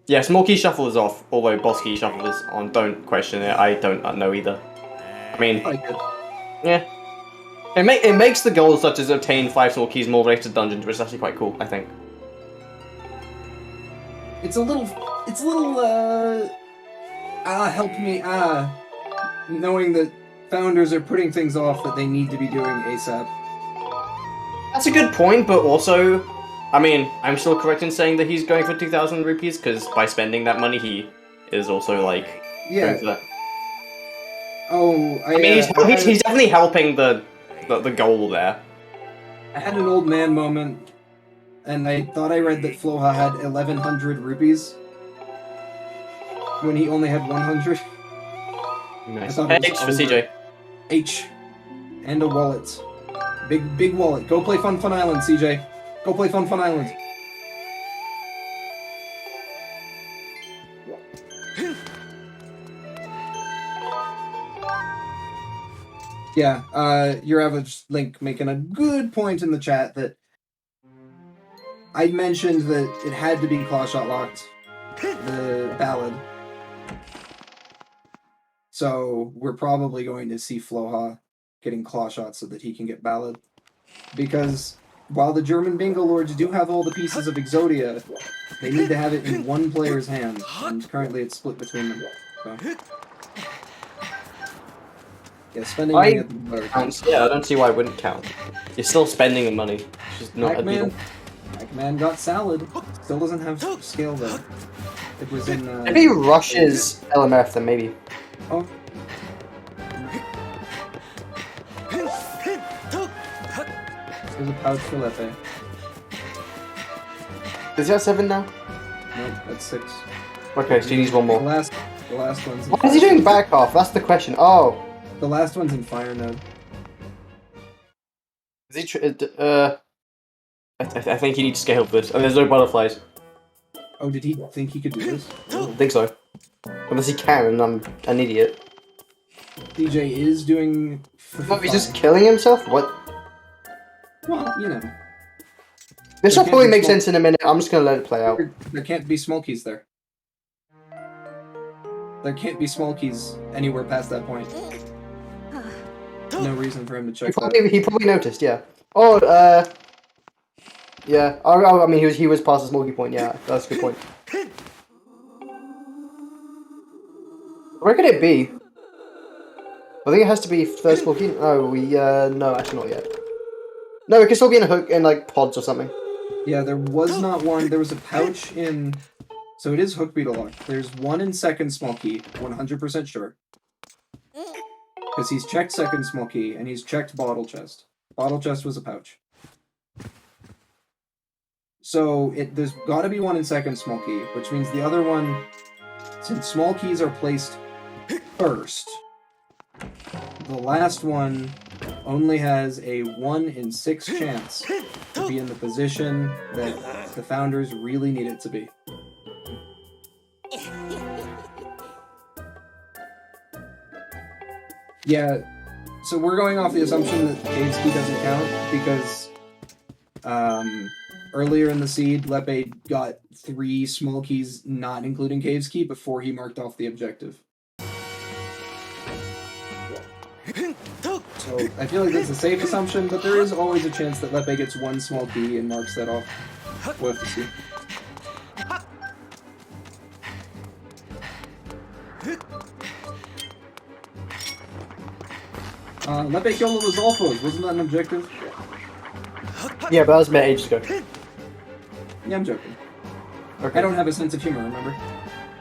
Yeah, small key shuffle is off, although boss key shuffle is on. Don't question it. I don't know either. I mean, yeah. It makes the goals such as obtain 5 small keys more related to dungeons, which is actually quite cool, I think. It's a little, help me, knowing that Founders are putting things off that they need to be doing ASAP. That's a good point, but also, I mean, I'm still correct in saying that he's going for 2,000 rupees, because by spending that money, he is also, like, going for that. Oh, I mean, he's definitely helping the goal there. I had an old man moment, and I thought I read that Floha had 1,100 rupees when he only had 100. Nice. I thought it H was for over. CJ. H. And a wallet. Big wallet. Go play Fun Island, CJ. Go play Fun Island. Yeah, your average Link making a good point in the chat that I mentioned that it had to be Claw Shot locked, the Ballad. So we're probably going to see Floha getting Claw Shot so that he can get Ballad. Because while the German Bingolords do have all the pieces of Exodia, they need to have it in one player's hand, and currently it's split between them. So. Yeah, spending money at the bar. Yeah, I don't see why it wouldn't count. You're still spending the money. It's just not illegal. Pac-Man got Salad. Still doesn't have scale though. It was in. If he rushes LMF, then maybe. Oh. There's a pouch for Lepe. Is that 7 now? Nope, that's 6. Okay, so he needs one more. The last one's. Why is he doing back off? That's the question. Oh. The last one's in Fire Node. Is he I think he needs scale for this. And there's no butterflies. Oh, did he think he could do this? I don't think so. Unless he can, and I'm an idiot. DJ is doing. Oh, he's just killing himself? What? Well, you know. This will probably make sense in a minute. I'm just gonna let it play out. There can't be small keys there. There can't be small keys anywhere past that point. No reason for him to check that. He probably noticed, yeah. Oh, yeah. I mean, he was past the small key point. Yeah, that's a good point. Where could it be? I think it has to be first small key. Oh, no, actually not yet. No, it could still be in a hook in like pods or something. Yeah, there was not one. There was a pouch in. So it is hook beetle lock. There's one in second small key, 100% sure. Because he's checked second small key and he's checked bottle chest. Bottle chest was a pouch. So there's got to be one in second small key, which means the other one, since small keys are placed first, the last one only has a 1 in 6 chance to be in the position that the Founders really need it to be. Yeah, so we're going off the assumption that Cave's Key doesn't count because earlier in the seed, Lepe got 3 small keys, not including Cave's Key, before he marked off the objective. So I feel like that's a safe assumption, but there is always a chance that Lepe gets 1 small key and marks that off. We'll have to see. Lepe killed those Alphos. Wasn't that an objective? Yeah, but that was met ages ago. Yeah, I'm joking. Okay. I don't have a sense of humor, remember?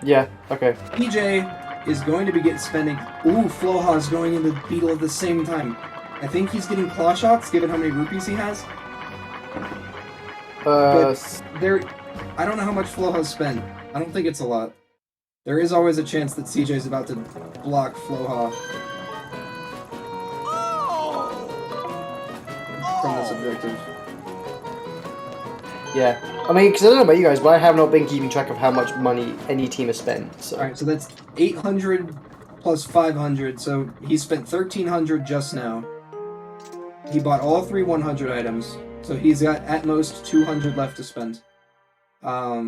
Yeah, okay. PJ is going to be spending... Ooh, Floha's going into Beetle at the same time. I think he's getting claw shots, given how many rupees he has. But I don't know how much Floha's spent. I don't think it's a lot. There is always a chance that CJ's about to block Floha from this objective. Yeah. I mean, because I don't know about you guys, but I have not been keeping track of how much money any team has spent. So. Alright, so that's 800 plus 500, so he spent 1,300 just now. He bought all 3 100 items, so he's got at most 200 left to spend. I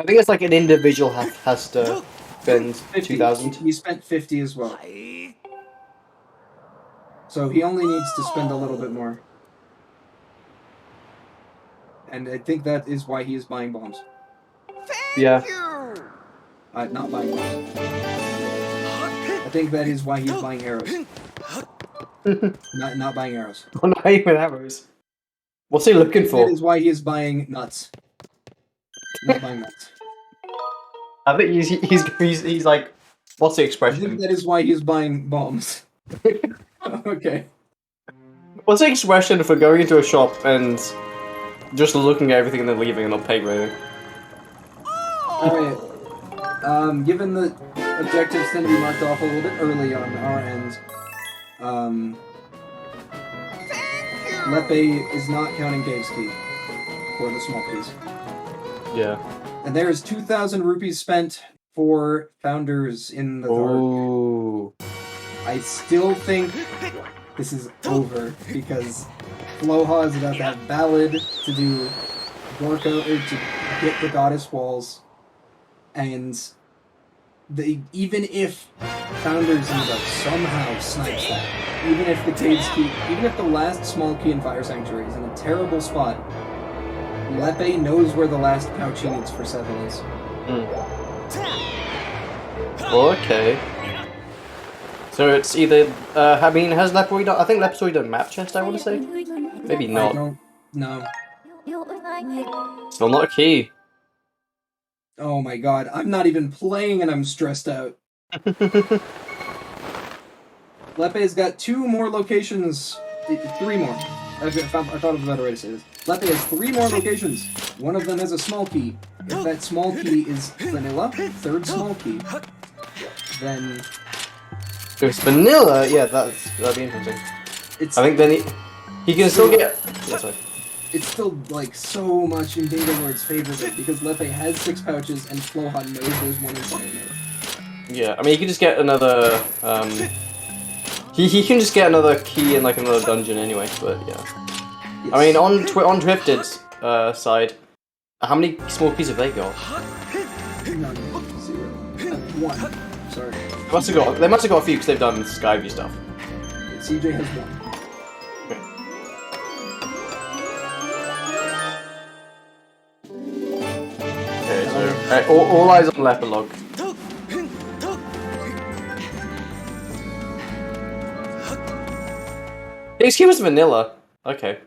think it's like an individual has to spend 2,000. He spent 50 as well. So he only needs to spend a little bit more. And I think that is why he is buying bombs. Yeah. Not buying bombs. I think that is why he's buying arrows. not buying arrows. Well, not even arrows. What's he looking for? That is why he is buying nuts. Not buying nuts. I think he's like, what's the I expression? think that is why he's buying bombs. Okay. What's the expression for going into a shop and just looking at everything and then leaving and not paying anything? Alright. Given the objectives tend to be marked off a little bit early on our end, Lepe is not counting Cave's Key for the small keys. Yeah. And there is 2,000 rupees spent for founders in the dark. Ooh. I still think this is over because Floha is about to have Ballad to do Gorko, or to get the Goddess Walls, and even if Founders in the Dark somehow snipes that, even if the Cave's Key, even if the last small key in Fire Sanctuary is in a terrible spot, Lepe knows where the last pouch he needs for 7 is. Okay. So it's either, I mean, has Lepoid done, I think Lepoid done map chest, I want to say? Maybe not. I don't know. Still not a key. Oh my god, I'm not even playing and I'm stressed out. Lepe's got 2 more locations, 3 more. I thought of a better way to say this. Lepe has 3 more locations. One of them has a small key. If that small key is vanilla, 3rd small key, then... If it's vanilla, yeah, that'd be interesting. I think then he can still get... Yeah, sorry. It's still, like, so much in Bingolords' favor because Lepe has 6 pouches and Floha knows there's one inside it. Yeah, I mean, he can just get another, He can just get another key in, like, another dungeon anyway, but yeah. Yes. I mean, on Drifted's side, how many small keys have they got? None. 0. 1. Sorry. They must have got a few because they've done Skyview stuff. CJ has 1. Okay, so all eyes on lepelog. Excuse was vanilla. Okay.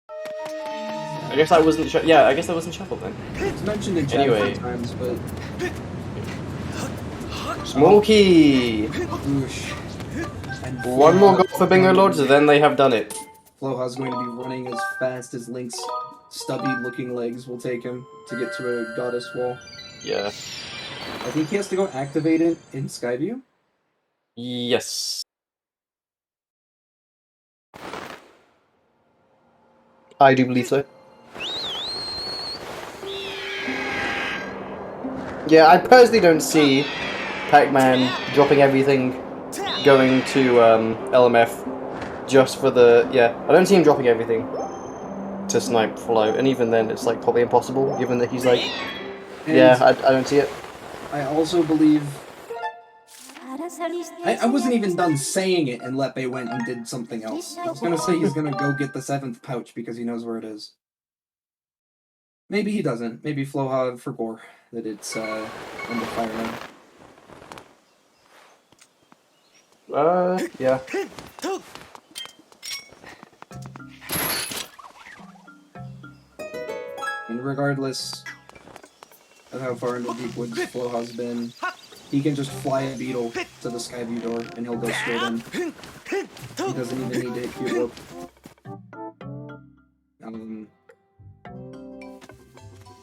I guess I wasn't. Yeah, I guess I wasn't shuffled then. It's mentioned in chat Anyway. a few times, but Small key. whoosh. And One more goal for Bingolords, and then they have done it. Floha's going to be running as fast as Link's stubby-looking legs will take him to get to a Goddess Wall. Yeah. I think he has to go activate it in Skyview. Yes. I do believe so. Yeah, I personally don't see Pac-Man dropping everything, going to LMF just for the... Yeah, I don't see him dropping everything to snipe Flow, and even then it's like probably impossible, given that he's like... And yeah, I don't see it. I also believe... I wasn't even done saying it, and Lepe went and did something else. I was gonna say he's gonna go get the 7th pouch because he knows where it is. Maybe he doesn't. Maybe Floha forgot that it's end of fire node. Yeah. And regardless of how far into deep woods Floha's been, he can just fly a beetle to the Skyview door and he'll go straight in. He doesn't even need to hit Cube Warp.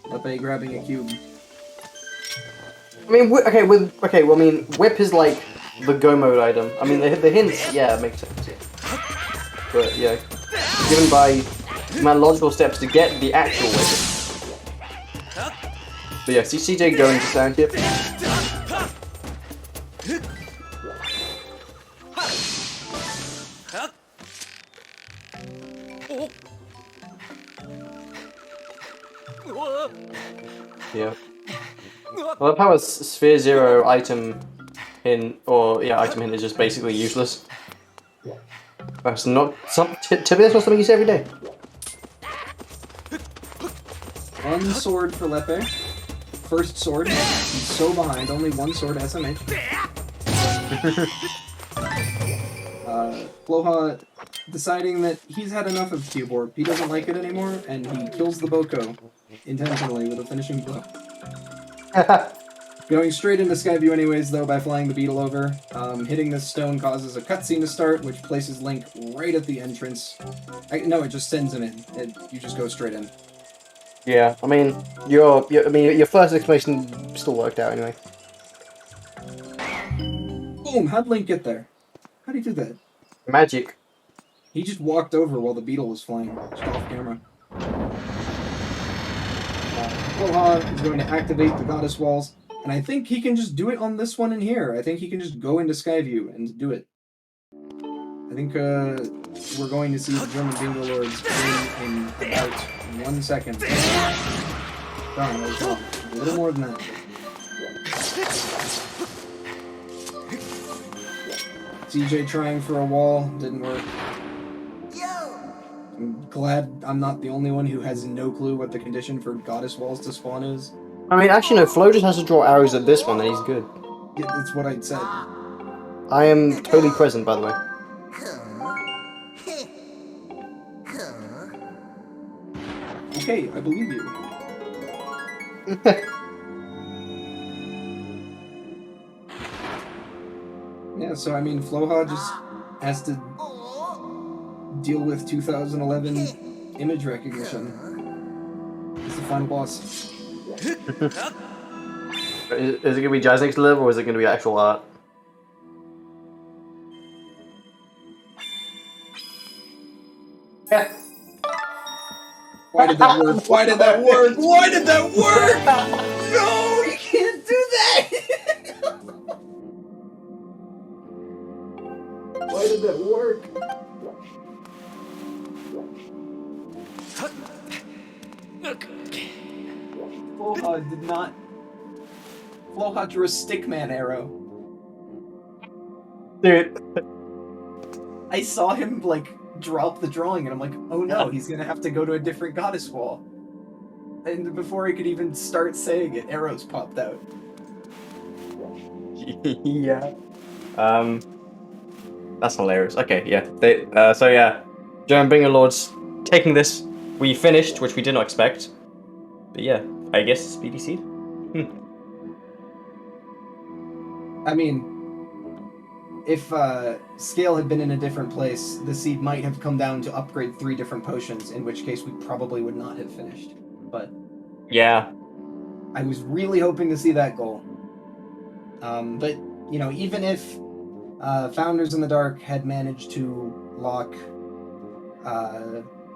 Lepe grabbing a cube. I mean, well, I mean, whip is like the go mode item. I mean, the hints, yeah, makes sense. Yeah. But yeah, given by logical steps to get the actual whip. But yeah, see CJ going to sound tip. Yeah. I love how a Sphere Zero item hint, item hint is just basically useless. That's not typically that's not something you see every day. One sword for Lepe. First sword. He's so behind. Only one sword SMH. Floha deciding that he's had enough of Cube Warp. He doesn't like it anymore, and he kills the Boko intentionally with a finishing blow. Going straight into Skyview anyways, though, by flying the beetle over. Hitting this stone causes a cutscene to start, which places Link right at the entrance. No, it just sends him in. You just go straight in. Yeah, I mean, your first explanation still worked out anyway. Boom! How'd Link get there? How'd he do that? Magic. He just walked over while the beetle was flying, just off camera. Floha is going to activate the goddess walls, and I think he can just do it on this one in here. I think he can just go into Skyview and do it. I think we're going to see the German Bingolords in about 1 second. Darn, I was wrong. A little more than that. CJ trying for a wall, didn't work. I'm glad I'm not the only one who has no clue what the condition for goddess walls to spawn is. I mean, actually, no, Flo just has to draw arrows at this one, and he's good. Yeah, that's what I'd said. I am totally present, by the way. Okay, I believe you. Yeah, so I mean, Floha just has to deal with 2011 image recognition. He's the final boss. Is it gonna be Jazz next level, or is it gonna be actual art? Yeah. Why did that work? Why did that work? Why did that work? No, you can't do that! Why did that work? Floha did not. Floha drew a stickman arrow. Dude. I saw him, like, drop the drawing, and I'm like, oh no, he's gonna have to go to a different goddess wall. And before he could even start saying it, arrows popped out. Yeah. That's hilarious. Okay, yeah. So yeah, German Bingolords taking this. We finished, which we did not expect. But yeah, I guess Speedy Seed. I mean, if Scale had been in a different place, the seed might have come down to upgrade 3 different potions, in which case we probably would not have finished. But yeah, I was really hoping to see that goal. But, you know, even if Founders in the Dark had managed to lock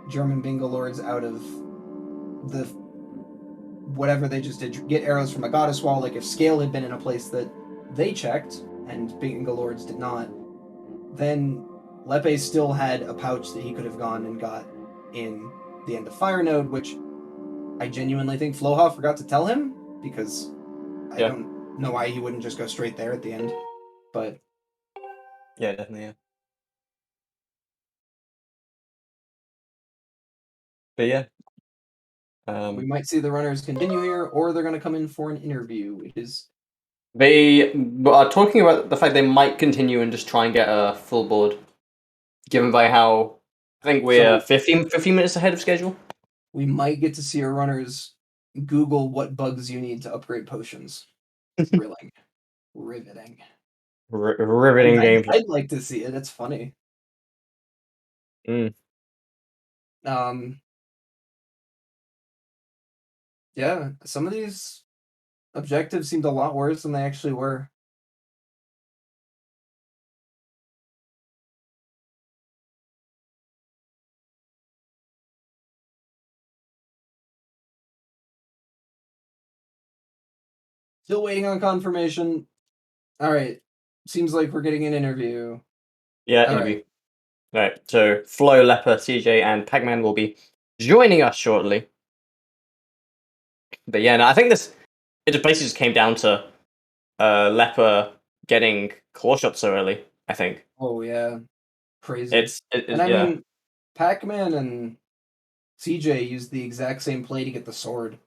German Bingolords out of the whatever they just did, get arrows from a goddess wall, like if Scale had been in a place that they checked and Bingolords did not, then Lepe still had a pouch that he could have gone and got in the end of Fire Node, which I genuinely think Floha forgot to tell him, because I don't know why he wouldn't just go straight there at the end. But yeah, definitely. Yeah. But yeah, We might see the runners continue here, or they're going to come in for an interview, which is... They are talking about the fact they might continue and just try and get a full board, given by how I think we're 15 minutes ahead of schedule. We might get to see our runners Google what bugs you need to upgrade potions. Thrilling. Riveting. Riveting gameplay. I'd like to see it. It's funny. Yeah, some of these objectives seemed a lot worse than they actually were. Still waiting on confirmation. All right. Seems like we're getting an interview. Yeah, interview. Right. So Flo, Leper, CJ, and Pacman will be joining us shortly. But yeah, no, I think it just basically just came down to Leper getting claw shot so early, I think. Oh yeah. Crazy. I mean, Pac-Man and CJ used the exact same play to get the sword,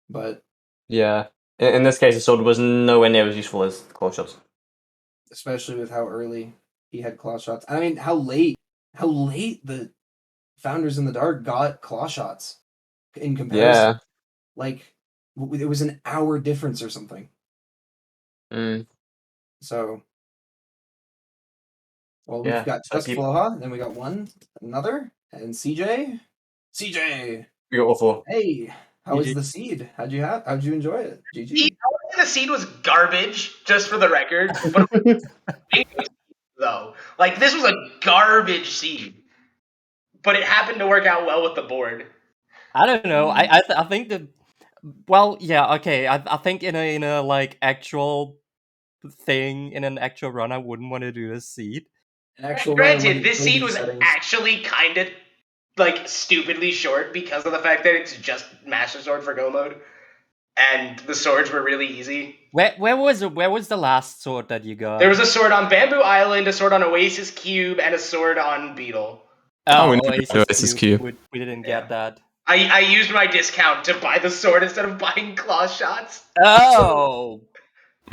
but yeah, in this case, the sword was nowhere near as useful as the claw shots. Especially with how early he had claw shots. I mean, how late the Founders in the Dark got claw shots in comparison. Yeah. Like, it was an hour difference or something. So, well, we've got just Floha, then we got another, and CJ. We got all four. Hey, how was the seed? How'd you enjoy it? GG. The seed was garbage, just for the record. But though, like, this was a garbage seed, but it happened to work out well with the board. I don't know. I think that. Well, yeah, okay. I think in a like actual thing, in an actual run, I wouldn't want to do a seed. Granted, this seed was actually kind of like stupidly short because of the fact that it's just Master Sword for Go mode, and the swords were really easy. Where was the last sword that you got? There was a sword on Bamboo Island, a sword on Oasis Cube, and a sword on Beetle. Oh, Oasis Cube. We didn't get that. I used my discount to buy the sword instead of buying claw shots. Oh!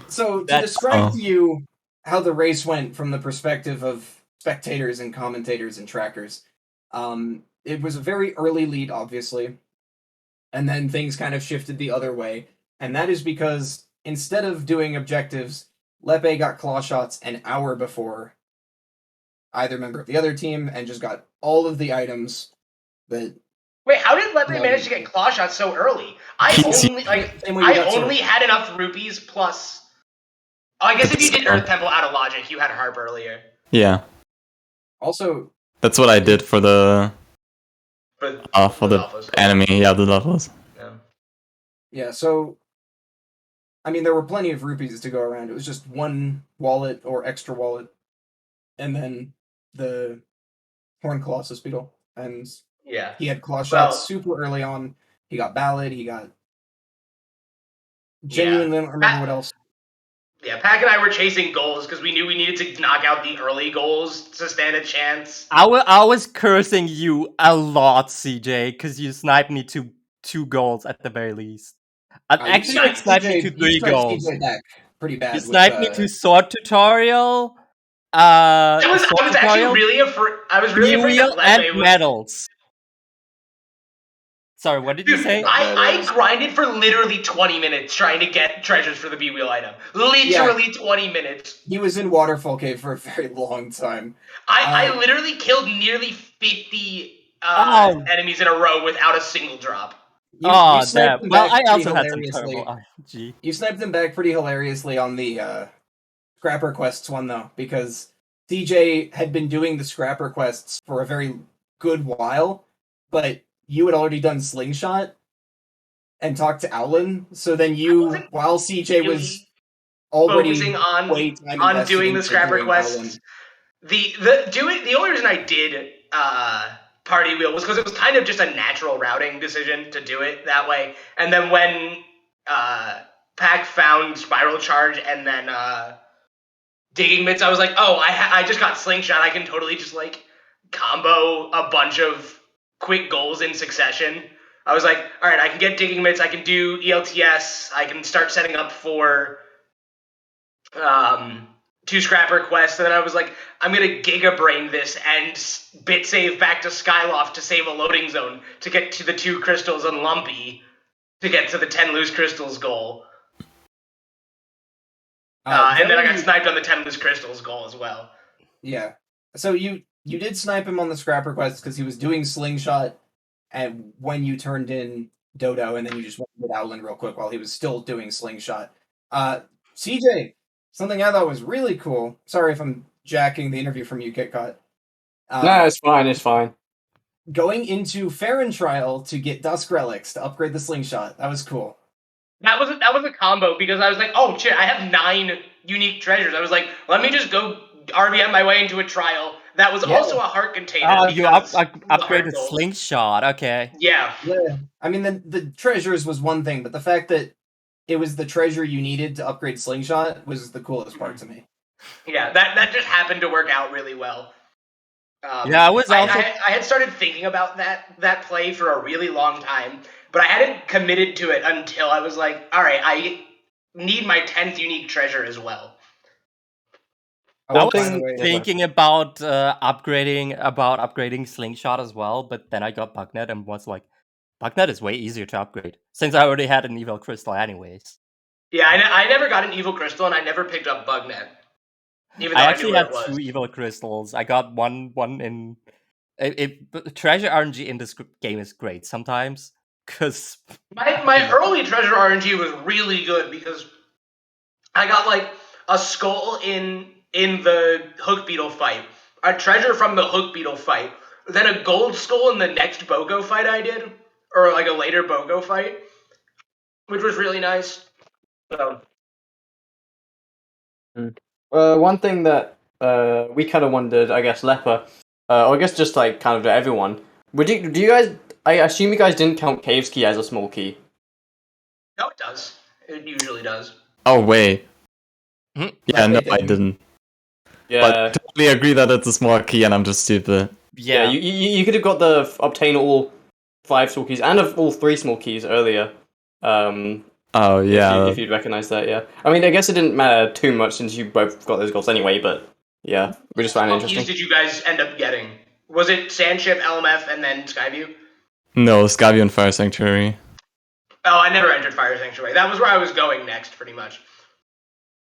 So, to describe to you how the race went from the perspective of spectators and commentators and trackers, it was a very early lead, obviously, and then things kind of shifted the other way, and that is because instead of doing objectives, Lepe got claw shots an hour before either member of the other team and just got all of the items that... Wait, how did Lepe manage to get claw shots so early? I only had enough rupees plus... Oh, I guess if you did Earth Temple out of logic, you had Harp earlier. Yeah. Also... That's what I did for the... For the enemy, the levels. Yeah, so... I mean, there were plenty of rupees to go around. It was just one wallet or extra wallet. And then the Horn Colossus Beetle. And... Yeah. He had claw shots super early on. He got Ballad. He got... Genuinely don't remember what else. Yeah, Pac and I were chasing goals because we knew we needed to knock out the early goals to stand a chance. I was cursing you a lot, CJ, because you sniped me to 2 goals at the very least. Actually, you sniped me to 3 goals. CJ back pretty bad. You sniped me to Sword Tutorial. I was actually really afraid. I was really afraid that Lepe and medals. Sorry, what did you say? I grinded for literally 20 minutes trying to get treasures for the B-Wheel item. Literally 20 minutes. He was in Waterfall Cave for a very long time. I literally killed nearly 50 enemies in a row without a single drop. You damn. Well, I also had some terrible RNG. You sniped them back pretty hilariously on the Scrapper Quests one, though, because CJ had been doing the Scrapper Quests for a very good while, but you had already done Slingshot and talked to Owlin, so then while CJ was already focusing on doing the Scrapper Quests, the only reason I did Party Wheel was because it was kind of just a natural routing decision to do it that way. And then when Pac found Spiral Charge and then Digging Mitts, I was like, oh, I just got Slingshot. I can totally just like combo a bunch of quick goals in succession I was like, all right, I can get digging mitts, I can do ELTS, I can start setting up for 2 scrapper quests, and then I was like, I'm gonna Giga Brain this and bit save back to Skyloft to save a loading zone to get to the 2 crystals and Lumpy to get to the 10 loose crystals goal. And then I got sniped on the 10 loose crystals goal as well. Yeah. So you did snipe him on the scrapper quest because he was doing slingshot, and when you turned in Dodo, and then you just went with Owlin real quick while he was still doing slingshot. CJ, something I thought was really cool. Sorry if I'm jacking the interview from you, KitKat. No, it's fine. It's fine. Going into Farron Trial to get Dusk Relics to upgrade the slingshot. That was cool. That was a combo because I was like, oh shit, I have 9 unique treasures. I was like, let me just go RBM my way into a trial. That was also a heart container. You upgraded slingshot. Okay. Yeah. I mean, the treasures was one thing, but the fact that it was the treasure you needed to upgrade slingshot was the coolest part to me. Yeah, that just happened to work out really well. I was also. I had started thinking about that play for a really long time, but I hadn't committed to it until I was like, all right, I need my 10th unique treasure as well. I was thinking about upgrading slingshot as well, but then I got Bugnet and was like, Bugnet is way easier to upgrade since I already had an evil crystal anyways. Yeah, I never got an evil crystal and I never picked up Bugnet. Even though I actually had 2 evil crystals. I got one in. Treasure RNG in this game is great sometimes because my early treasure RNG was really good because I got like a skull in the Hook Beetle fight, a treasure from the Hook Beetle fight, then a gold skull in the next BOGO fight I did, or like a later BOGO fight, which was really nice. So. One thing that we kind of wondered, I guess, Leper, or I guess just like kind of to everyone, do you guys? I assume you guys didn't count Cave's key as a small key. No, it does. It usually does. Oh wait. Yeah, no, I didn't. Yeah, but I totally agree that it's a small key, and I'm just stupid. Yeah, you could have got the obtain all 5 small keys and all 3 small keys earlier. Oh yeah. If you'd recognize that, yeah. I mean, I guess it didn't matter too much since you both got those goals anyway. But yeah, we just found it interesting. What keys did you guys end up getting? Was it Sandship, LMF, and then Skyview? No, Skyview and Fire Sanctuary. Oh, I never entered Fire Sanctuary. That was where I was going next, pretty much.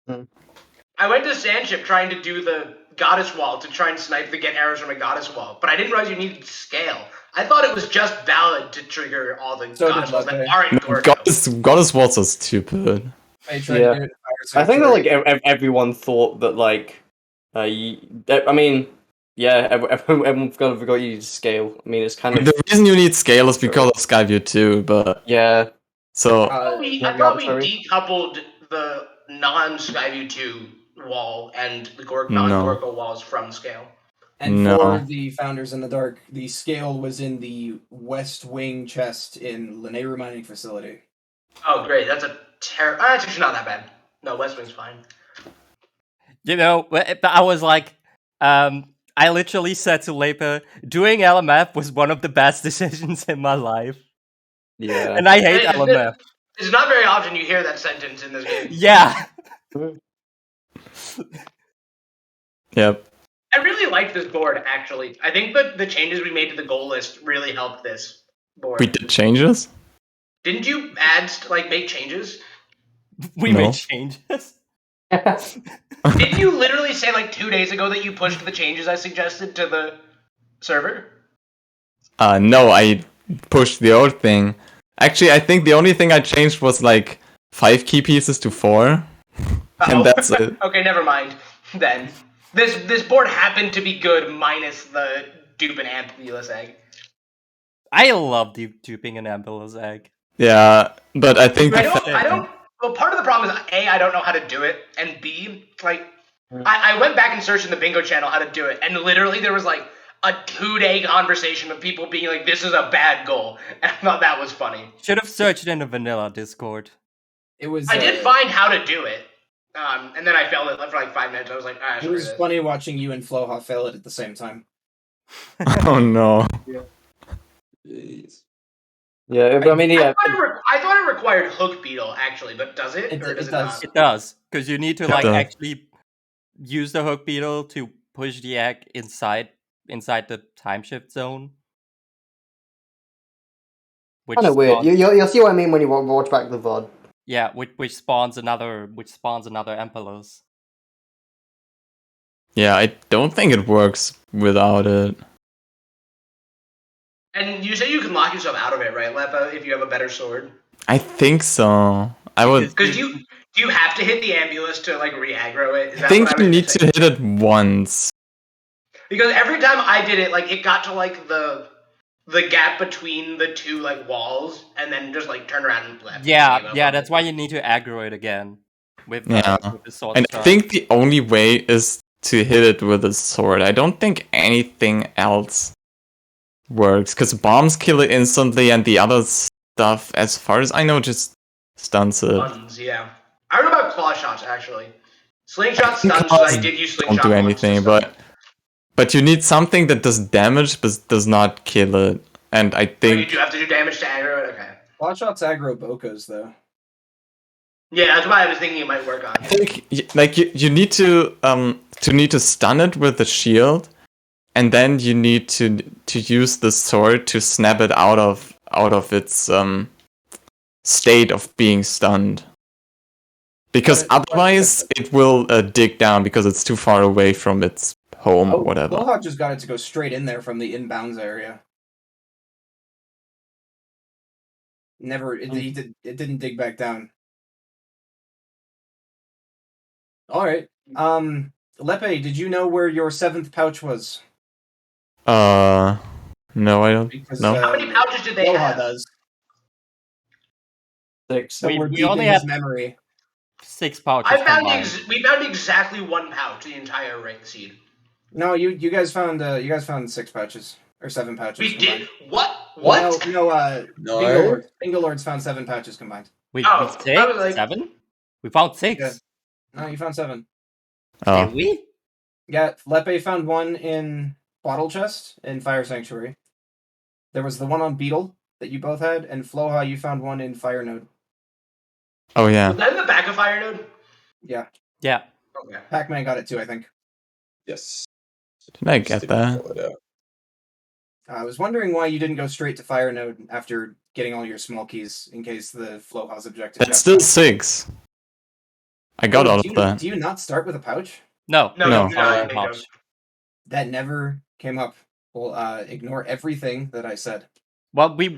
I went to Sandship trying to do the Goddess Wall to try and snipe the get arrows from a Goddess Wall, but I didn't realize you needed scale. I thought it was just valid to trigger all the Goddess Walls that aren't Goddess Walls are stupid. I think that like everyone thought that like, I mean, yeah, everyone forgot you need scale. I mean, it's kind of the reason you need scale is because of Skyview too, but yeah. So I thought we decoupled the non-Skyview 2 wall and the non-Gorko walls from scale. And for the Founders in the Dark, the scale was in the West Wing chest in Lanayru Mining Facility. Oh, great. That's that's actually not that bad. No, West Wing's fine. You know, I was like, I literally said to Lepe, doing LMF was one of the best decisions in my life. Yeah. And I hate LMF. It's not very often you hear that sentence in this game. Yeah. Yep. I really like this board, actually. I think that the changes we made to the goal list really helped this board. We did changes? Didn't you make changes? We made changes? Didn't you literally say 2 days ago that you pushed the changes I suggested to the server? No, I pushed the old thing. Actually, I think the only thing I changed was 5 key pieces to 4. And that's it. Okay, never mind. Then. This board happened to be good minus the dupe and Ambulous Egg. I love duping an Ambulous Egg. Yeah, but I think well, part of the problem is A, I don't know how to do it, and B, I went back and searched in the bingo channel how to do it, and literally there was a 2-day conversation of people being like, this is a bad goal, and I thought that was funny. Should have searched in the vanilla Discord. I did find how to do it, and then I failed it for 5 minutes. I was like, it was funny watching you and Floha fail it at the same time. Oh no. Yeah. Jeez. Yeah, I mean, yeah. I thought it required hook beetle actually, but does it, or does it not? It does, because you need to like does. actually use the hook beetle to push the egg inside the time shift zone. Which Kind of weird. spawns- You'll see what I mean when you watch back the VOD. Yeah, which spawns another Empelos. Yeah, I don't think it works without it. And you say you can lock yourself out of it, right, Lepa, if you have a better sword? I think so. I would. Because do you have to hit the ambulance to like re-aggro it? Is I that think what I you was need to saying? hit it once. Because every time I did it, like it got to like the gap between the two like walls, and then just like turned around and left. Yeah, that's why you need to aggro it again with the sword. And I think the only way is to hit it with a sword. I don't think anything else works, because bombs kill it instantly, and the other stuff, as far as I know, just stuns it. Stuns, yeah. I don't know about claw shots actually. Slingshot stuns. I did use slingshot. Don't do anything, but you need something that does damage but does not kill it. And I think you do have to do damage to aggro it. Okay. Claw shots aggro Bokos though. Yeah, that's why I was thinking it might work on. I think like you need to stun it with the shield, and then you need to use the sword to snap it out of its state of being stunned. Because otherwise it will dig down because it's too far away from its home or whatever. Blowhawk just got it to go straight in there from the inbounds area. It didn't dig back down. All right. Lepe, did you know where your 7th pouch was? No, I don't. Because, no. How many pouches did they have? does. 6. So we're we deep only in his have memory. 6 pouches. We found exactly 1 pouch the entire right seed. No, you guys found 6 pouches or 7 pouches. We combined. did what? What? No. Bingolords found 7 pouches combined. Wait, Oh, we I was like- 7? We found 6. Yeah. No, you found 7. Oh. Did we? Yeah, Lepe found 1 in Bottle Chest in Fire Sanctuary. There was the one on Beetle that you both had, and Floha, you found 1 in Fire Node. Oh yeah. Was that in the back of Fire Node? Yeah. Yeah. Okay. Pac-Man got it too, I think. Yes. Did I get that? I was wondering why you didn't go straight to Fire Node after getting all your small keys in case the Floha's objective. That's still 6. I got all of that. Do you not start with a pouch? No. No. Pouch. That never came up. Well, ignore everything that I said. Well, it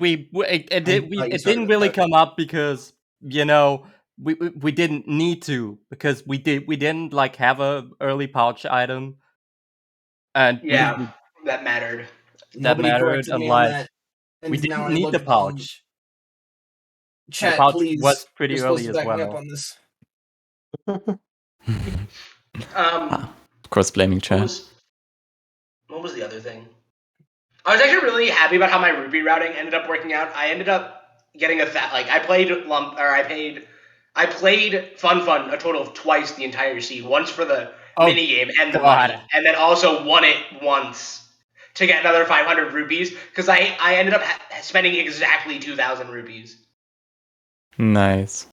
didn't really come up because we didn't need to, because we didn't like have a early pouch item, and Yeah, that mattered. Nobody corrected me on that, and we now didn't I need the look pouch. Chat, the pouch please. was pretty You're early supposed as to back me well. up on this. Of course, blaming chat. What was the other thing? I was actually really happy about how my rupee routing ended up working out. I ended up getting I played Fun a total of twice the entire seed. Once for the mini game and the money, and then also won it once to get another 500 rupees because I ended up spending exactly 2,000 rupees. Nice.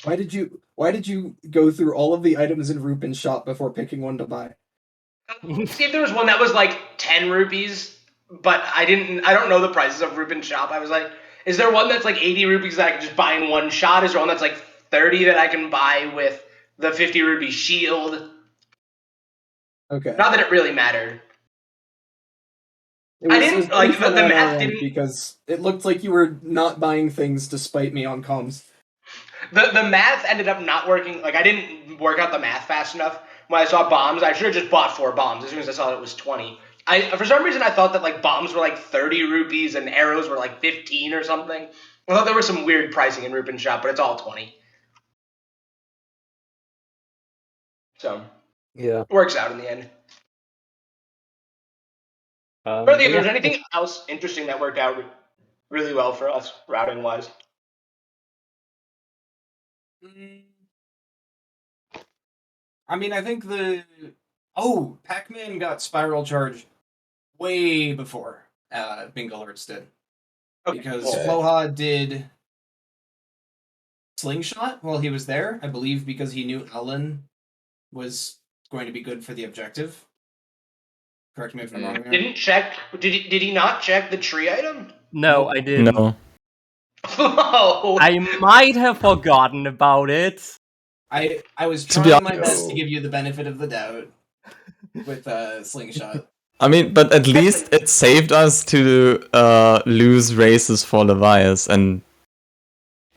Why did you go through all of the items in Rupin's shop before picking one to buy? See if there was one that was like 10 rupees, but I don't know the prices of Rupin's shop. I was like, is there one that's like 80 rupees that I can just buy in one shot? Is there one that's like 30 that I can buy with the 50 rupee shield? Okay. Not that it really mattered. It was, I didn't like the math didn't, because it looked like you were not buying things to spite me on comms. The math ended up not working. Like I didn't work out the math fast enough. When I saw bombs, I should have just bought 4 bombs as soon as I saw it was 20. For some reason I thought that like bombs were like 30 rupees and arrows were like 15 or something. I thought there was some weird pricing in Rupin's shop, but it's all 20. So yeah, works out in the end. But if there's anything else interesting that worked out really well for us routing wise. I mean, I think Pac-Man got Spiral Charge way before Bingolords did. Because Okay. Floha did Slingshot while he was there, I believe, because he knew Alan was going to be good for the objective. Correct me if I'm wrong. Didn't check. Did he not check the tree item? No, I didn't. No. Oh. I might have forgotten about it. I was To be trying my honest- best to give you the benefit of the doubt with Slingshot. I mean, but at least it saved us to lose races for Levias and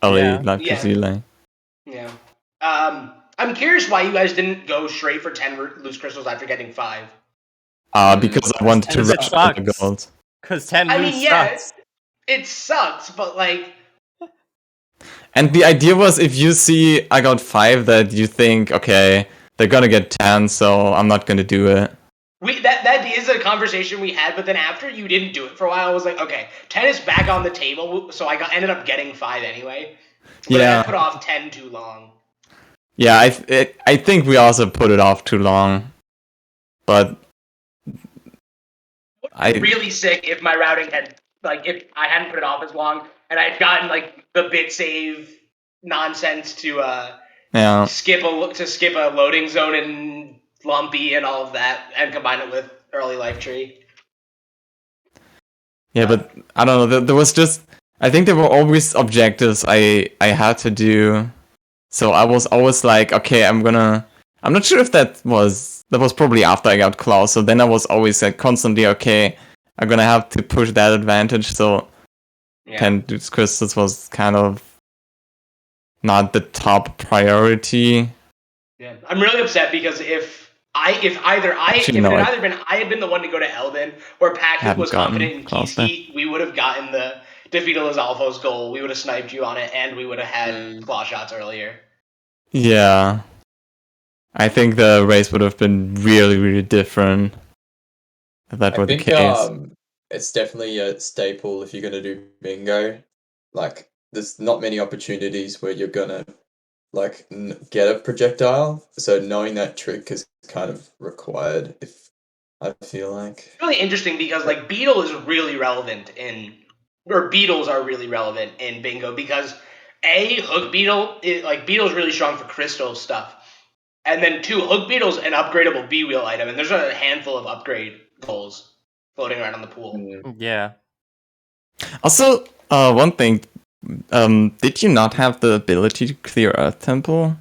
early Yeah. life Yeah. Relay. Yeah. I'm curious why you guys didn't go straight for 10 loose crystals after getting 5. Because I wanted to Because it rush all the sucks. gold. Because 10 I loose mean, yeah, sucks. it sucks, but like, And the idea was if you see I got 5 that you think, okay, they're gonna get 10, so I'm not gonna do it. that is a conversation we had, but then after you didn't do it for a while, I was like, okay, 10 is back on the table, so I ended up getting 5 anyway. But Yeah. I put off 10 too long. Yeah, I think we also put it off too long. But Really sick if my routing had, like, if I hadn't put it off as long, and I'd gotten, like, the bit save nonsense to yeah. skip a loading zone in Lumpy and all of that, and combine it with early life tree. Yeah, but I don't know. There was just, I think there were always objectives I had to do. So I was always like, okay, I'm not sure if that was probably after I got Klaus. So then I was always like constantly, okay, I'm gonna have to push that advantage. So 10 loose crystals was kind of not the top priority. Yeah, I'm really upset because if it had either been I had been the one to go to Elden or Patrick was confident in Keyski, we would have gotten the defeat Alpha's goal. We would have sniped you on it, and we would have had claw shots earlier. Yeah, I think the race would have been really, really different if that were the case. It's definitely a staple if you're gonna do bingo. Like, there's not many opportunities where you're gonna like get a projectile, so knowing that trick is kind of required. If I feel like It's really interesting because like beetles are really relevant in bingo because hook beetle beetle's really strong for crystal stuff, and then 2 hook beetle's an upgradable B wheel item, and there's a handful of upgrade goals floating around on the pool. Yeah. Also, one thing, did you not have the ability to clear Earth Temple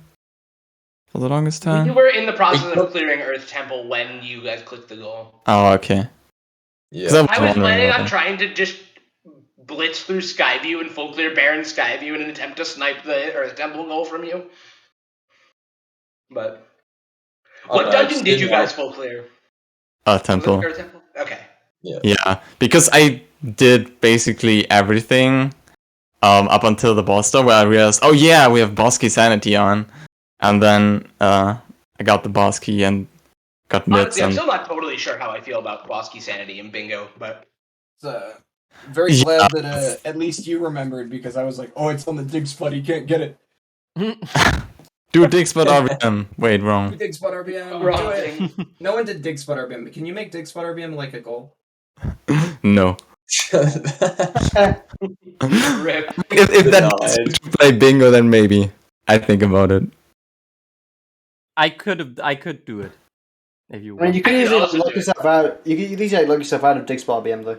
for the longest time? We were in the process of clearing Earth Temple when you guys clicked the goal. Oh, okay. Yeah, I was planning on trying to just blitz through Skyview and full clear Baron Skyview in an attempt to snipe the Earth Temple goal from you. But what dungeon did you guys full clear? Earth Temple. Earth Temple? Okay. Yeah, because I did basically everything up until the boss door where I realized, oh yeah, we have boss key sanity on, and then I got the boss key and got mitts. Honestly, I'm still not totally sure how I feel about boss key sanity in bingo, but Very glad that at least you remembered, because I was like, oh, it's on the dig spot, you can't get it. Do dig spot RBM. Wait, wrong. Do dig spot RBM. Wrong Do it. thing. No one did dig spot RBM, but can you make dig spot RBM like a goal? No. Rip. If that's to play bingo, then maybe I think about it. I could do it if you I mean, want. you can easily lock yourself out. You can easily lock yourself out of dig spot BM though.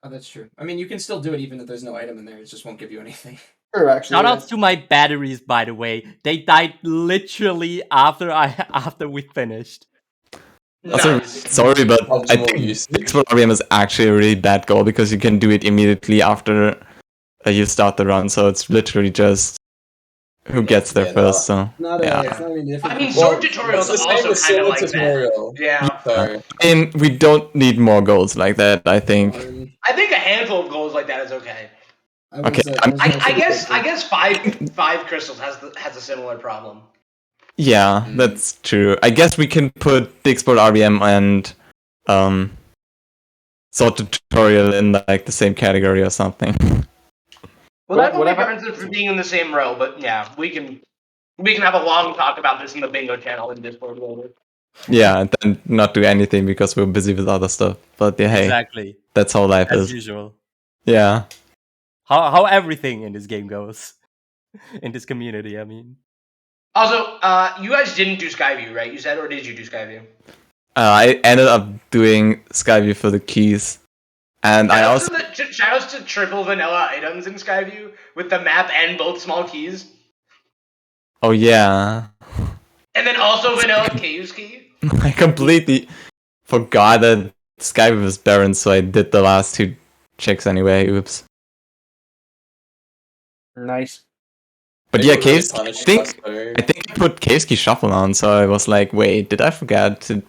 Oh, that's true. I mean, you can still do it even if there's no item in there. It just won't give you anything. True, actually. Shoutouts to my batteries, by the way. They died literally after we finished. Also, sorry, but I think dig spot RBM is actually a really bad goal because you can do it immediately after you start the run. So it's literally just who gets there first. So It's not any different. I mean, sword tutorials it's the also same kind of with like tutorial. that. Yeah. So, I mean, we don't need more goals like that. I think. I think a handful of goals like that is okay. Okay, I guess five crystals has a similar problem. Yeah, that's true. I guess we can put dig spot RBM and sword tutorial in like the same category or something. Well, that would make difference for being in the same row, but yeah, we can have a long talk about this in the bingo channel in Discord later. Yeah, and then not do anything because we're busy with other stuff. But yeah, hey, Exactly. that's how life As is. usual. Yeah. how everything in this game goes in this community. I mean, Also, you guys didn't do Skyview, right? You said, or did you do Skyview? I ended up doing Skyview for the keys, and I also Shoutouts to triple vanilla items in Skyview with the map and both small keys, oh yeah, and then also vanilla caves key. I completely forgot that Skyview was barren, so I did the last 2 checks anyway. Oops. Nice. But They yeah, were really Caves. punished I us, though. think I put Caves Key Shuffle on, so I was like, wait, did I forget to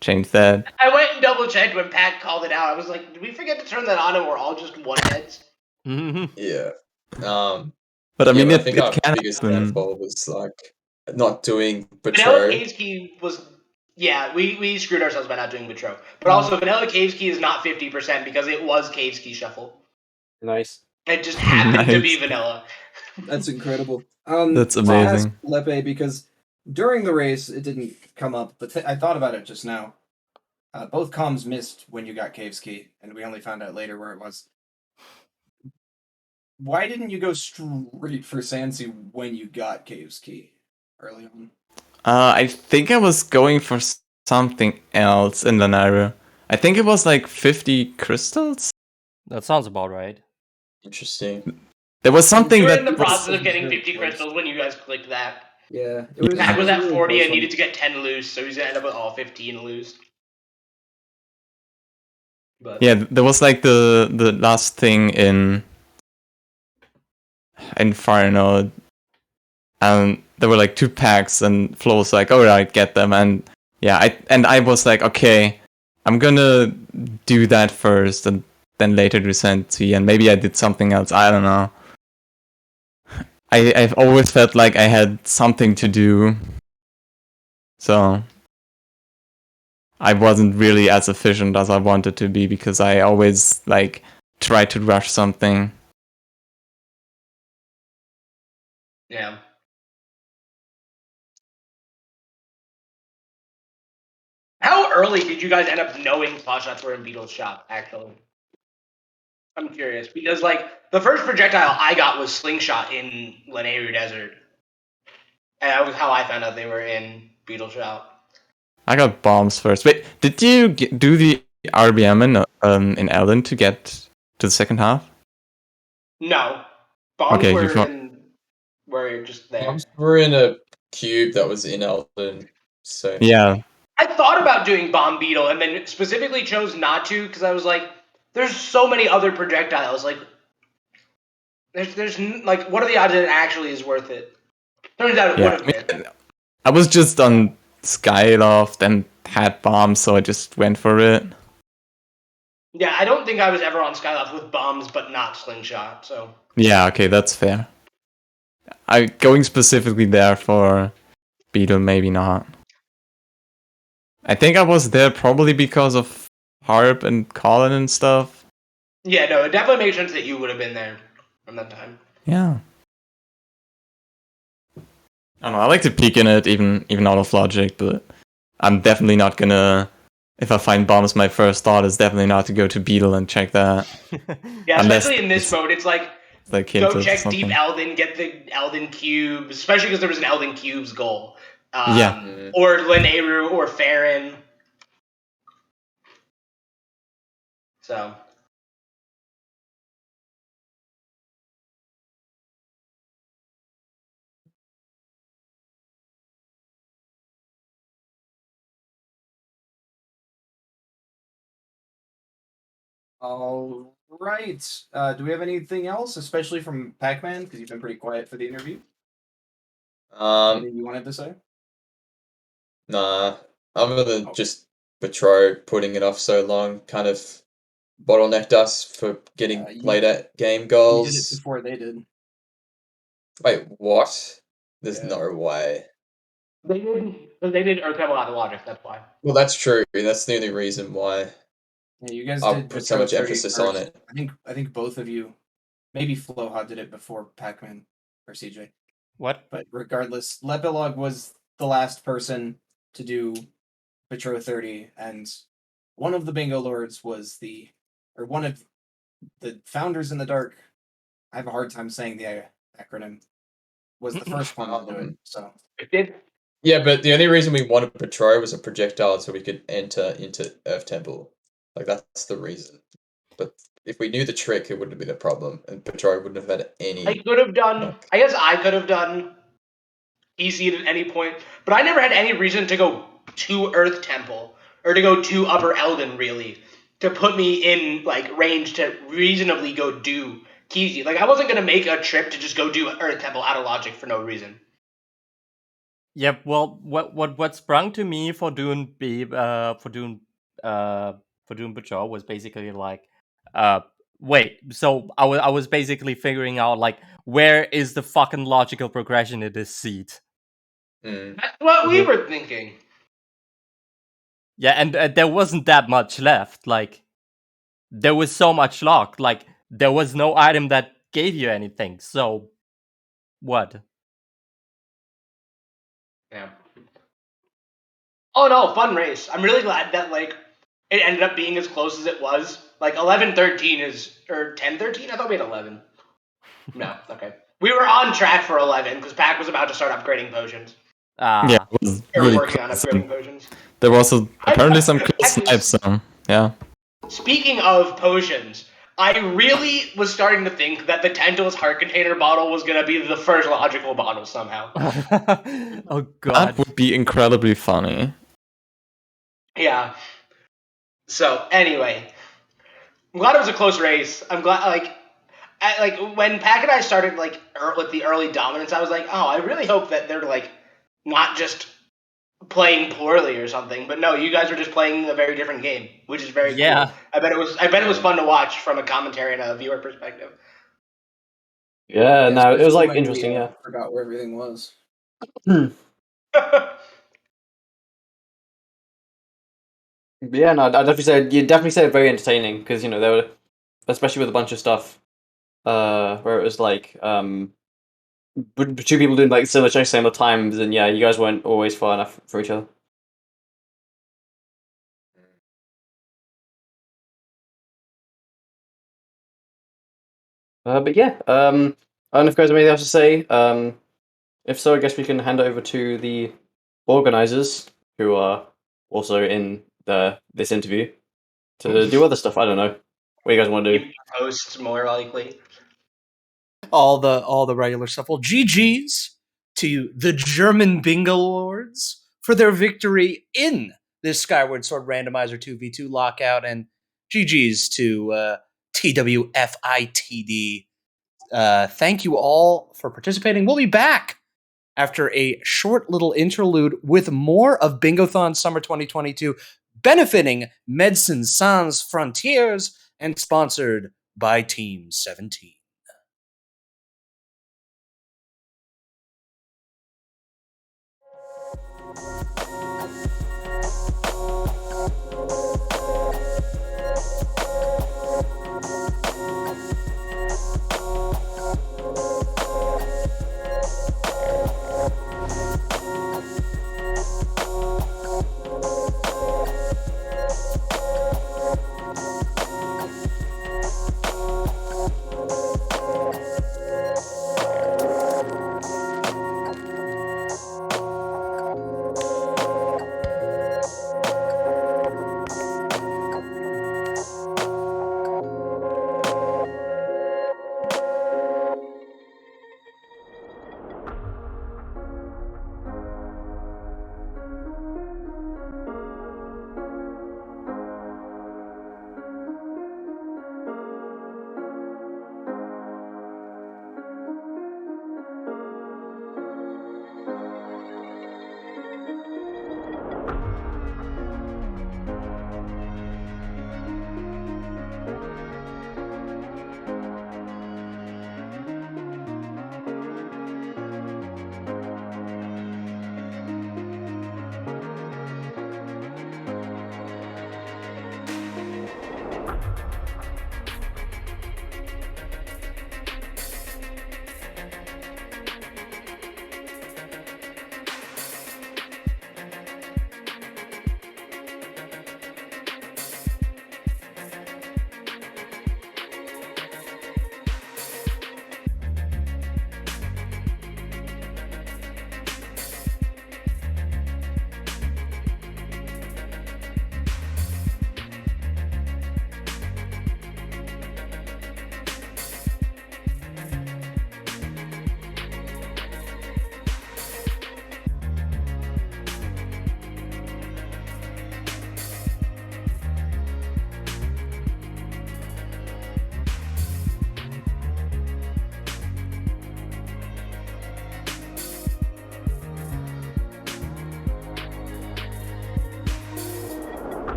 change that? I went and double checked when Pat called it out. I was like, did we forget to turn that on and we're all just one heads? Yeah. But I mean, I think it our can biggest happen. downfall was like not doing Vanilla Betrow. Caves Key was, yeah, we screwed ourselves by not doing Betrow. But also, Vanilla Caves Key is not 50% because it was Caves Key Shuffle. Nice. It just happened to be Nice. vanilla. That's incredible. That's To ask amazing. Lepe, because during the race it didn't come up, but I thought about it just now. Both comms missed when you got Caves Key, and we only found out later where it was. Why didn't you go straight for Sansi when you got Caves Key early on? I think I was going for something else in Lanaro. I think it was like 50 crystals? that sounds about right. Interesting. There was something You were that in the was... process of getting very 50 close. crystals when you guys clicked that. Yeah, Pat was at really 40 close and one. needed to get 10 loose, so he's gonna end up with all 15 loose. But Yeah, there was like the last thing in Inferno, and there were like 2 packs, and Flo was like, alright, get them, and yeah, I was like, okay, I'm gonna do that first, and then later do Santi, and maybe I did something else, I don't know. I've always felt like I had something to do, so I wasn't really as efficient as I wanted to be, because I always like try to rush something. yeah. How early did you guys end up knowing pot shots were in Beetle's shop, actually? I'm curious, because like the first projectile I got was Slingshot in Lanayru Desert. And that was how I found out they were in Beetle's shop. I got bombs first. Wait, did you do the RBM in Elden to get to the second half? No. Bombs Okay, were just there. Bombs were in a cube that was in Elden, so Yeah. I thought about doing Bomb Beetle and then specifically chose not to because I was like, there's so many other projectiles. Like, there's like, what are the odds that it actually is worth it? Turns out it would have been. I was just on Skyloft and had bombs, so I just went for it. Yeah, I don't think I was ever on Skyloft with bombs, but not Slingshot. So Yeah, okay, that's fair. Going specifically there for Beetle, maybe not. I think I was there probably because of Harp and Colin and stuff. yeah, no, it definitely makes sense that you would have been there from that time. Yeah. I don't know, I like to peek in it, even out of logic, but I'm definitely not gonna... If I find bombs, my first thought is definitely not to go to Beetle and check that. Yeah, Unless especially in this mode, it's like hinted go check something. Deep Elden, get the Elden Cubes, especially because there was an Elden Cubes goal. Yeah. Or Lanayru or Farron. So. All right. Do we have anything else, especially from Pac-Man? Because you've been pretty quiet for the interview. Anything you wanted to say? Nah. Other than just Betro putting it off so long, kind of bottlenecked us for getting late at game You did it goals. before they did. Wait, what? There's Yeah. no way. They did Earth Have a lot of logic, that's why. Well, that's true. That's the only reason why Yeah, you guys I'll did put so Betrothed much emphasis on 31st. it. I think both of you, maybe Floha did it before Pac-Man or CJ. What? But regardless, Lepelog was the last person to do Betrothed 30, and one of the Bingolords was one of the founders in the dark I have a hard time saying the acronym. Was the first one to do it, so. It did. Yeah, but the only reason we wanted Petro was a projectile so we could enter into Earth Temple. Like, that's the reason. But if we knew the trick, it wouldn't have been a problem, and Petro wouldn't have had any... I guess I could have done EC at any point, but I never had any reason to go to Earth Temple, or to go to Upper Elden, really, to put me in, like, range to reasonably go do Kizzy. Like, I wasn't going to make a trip to just go do Earth Temple out of logic for no reason. Yep. Well, what sprung to me for doing Patrol was basically like, wait. So I was basically figuring out like where is the fucking logical progression in this seat. That's what we were thinking. Yeah, and there wasn't that much left. Like, there was so much locked. Like, there was no item that gave you anything. So, what? Yeah. Oh no, fun race. I'm really glad that, like, it ended up being as close as it was. Like, 11-13 is... Or 10-13? I thought we had 11. No, okay. We were on track for 11, because Pac was about to start upgrading potions. Yeah, it was They were really working on close. upgrading potions. There was apparently some close snipes, so yeah. Speaking of potions, I really was starting to think that the Tentacles Heart Container bottle was going to be the first logical bottle somehow. Oh god. That would be incredibly funny. Yeah. So, anyway. I'm glad it was a close race. I'm glad, like when Pac and I started, like, with the early dominance, I was like, oh, I really hope that they're, like, not just playing poorly or something. But no, you guys were just playing a very different game, which is very cool. I bet it was fun to watch from a commentary and a viewer perspective. Yeah, no, it was like When interesting. we, Yeah. Forgot where everything was. Yeah, no, you definitely said very entertaining because you know there were, especially with a bunch of stuff, where it was like two people doing like similar checks similar times, and yeah, you guys weren't always far enough for each other. But yeah, I don't know if guys have anything else to say. If so, I guess we can hand it over to the organizers who are also in this interview to do other stuff. I don't know. What do you guys want to do? Hosts, more likely. All the regular stuff. Well, GG's to the German Bingolords for their victory in this Skyward Sword Randomizer 2v2 Lockout, and GG's to TWFITD. Thank you all for participating. We'll be back after a short little interlude with more of Bingothon Summer 2022, benefiting Médecins Sans Frontières and sponsored by Team 17.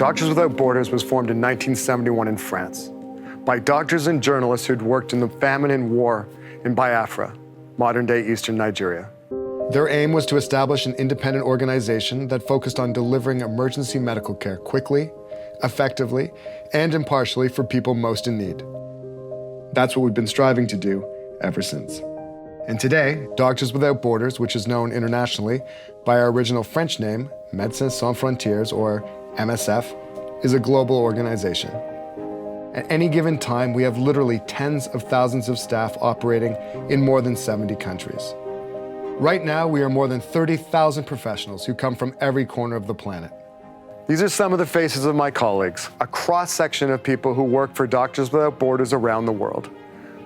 Doctors Without Borders was formed in 1971 in France by doctors and journalists who'd worked in the famine and war in Biafra, modern-day eastern Nigeria. Their aim was to establish an independent organization that focused on delivering emergency medical care quickly, effectively, and impartially for people most in need. That's what we've been striving to do ever since. And today, Doctors Without Borders, which is known internationally by our original French name, Médecins Sans Frontières, or MSF, is a global organization. At any given time, we have literally tens of thousands of staff operating in more than 70 countries. Right now, we are more than 30,000 professionals who come from every corner of the planet. These are some of the faces of my colleagues, a cross-section of people who work for Doctors Without Borders around the world.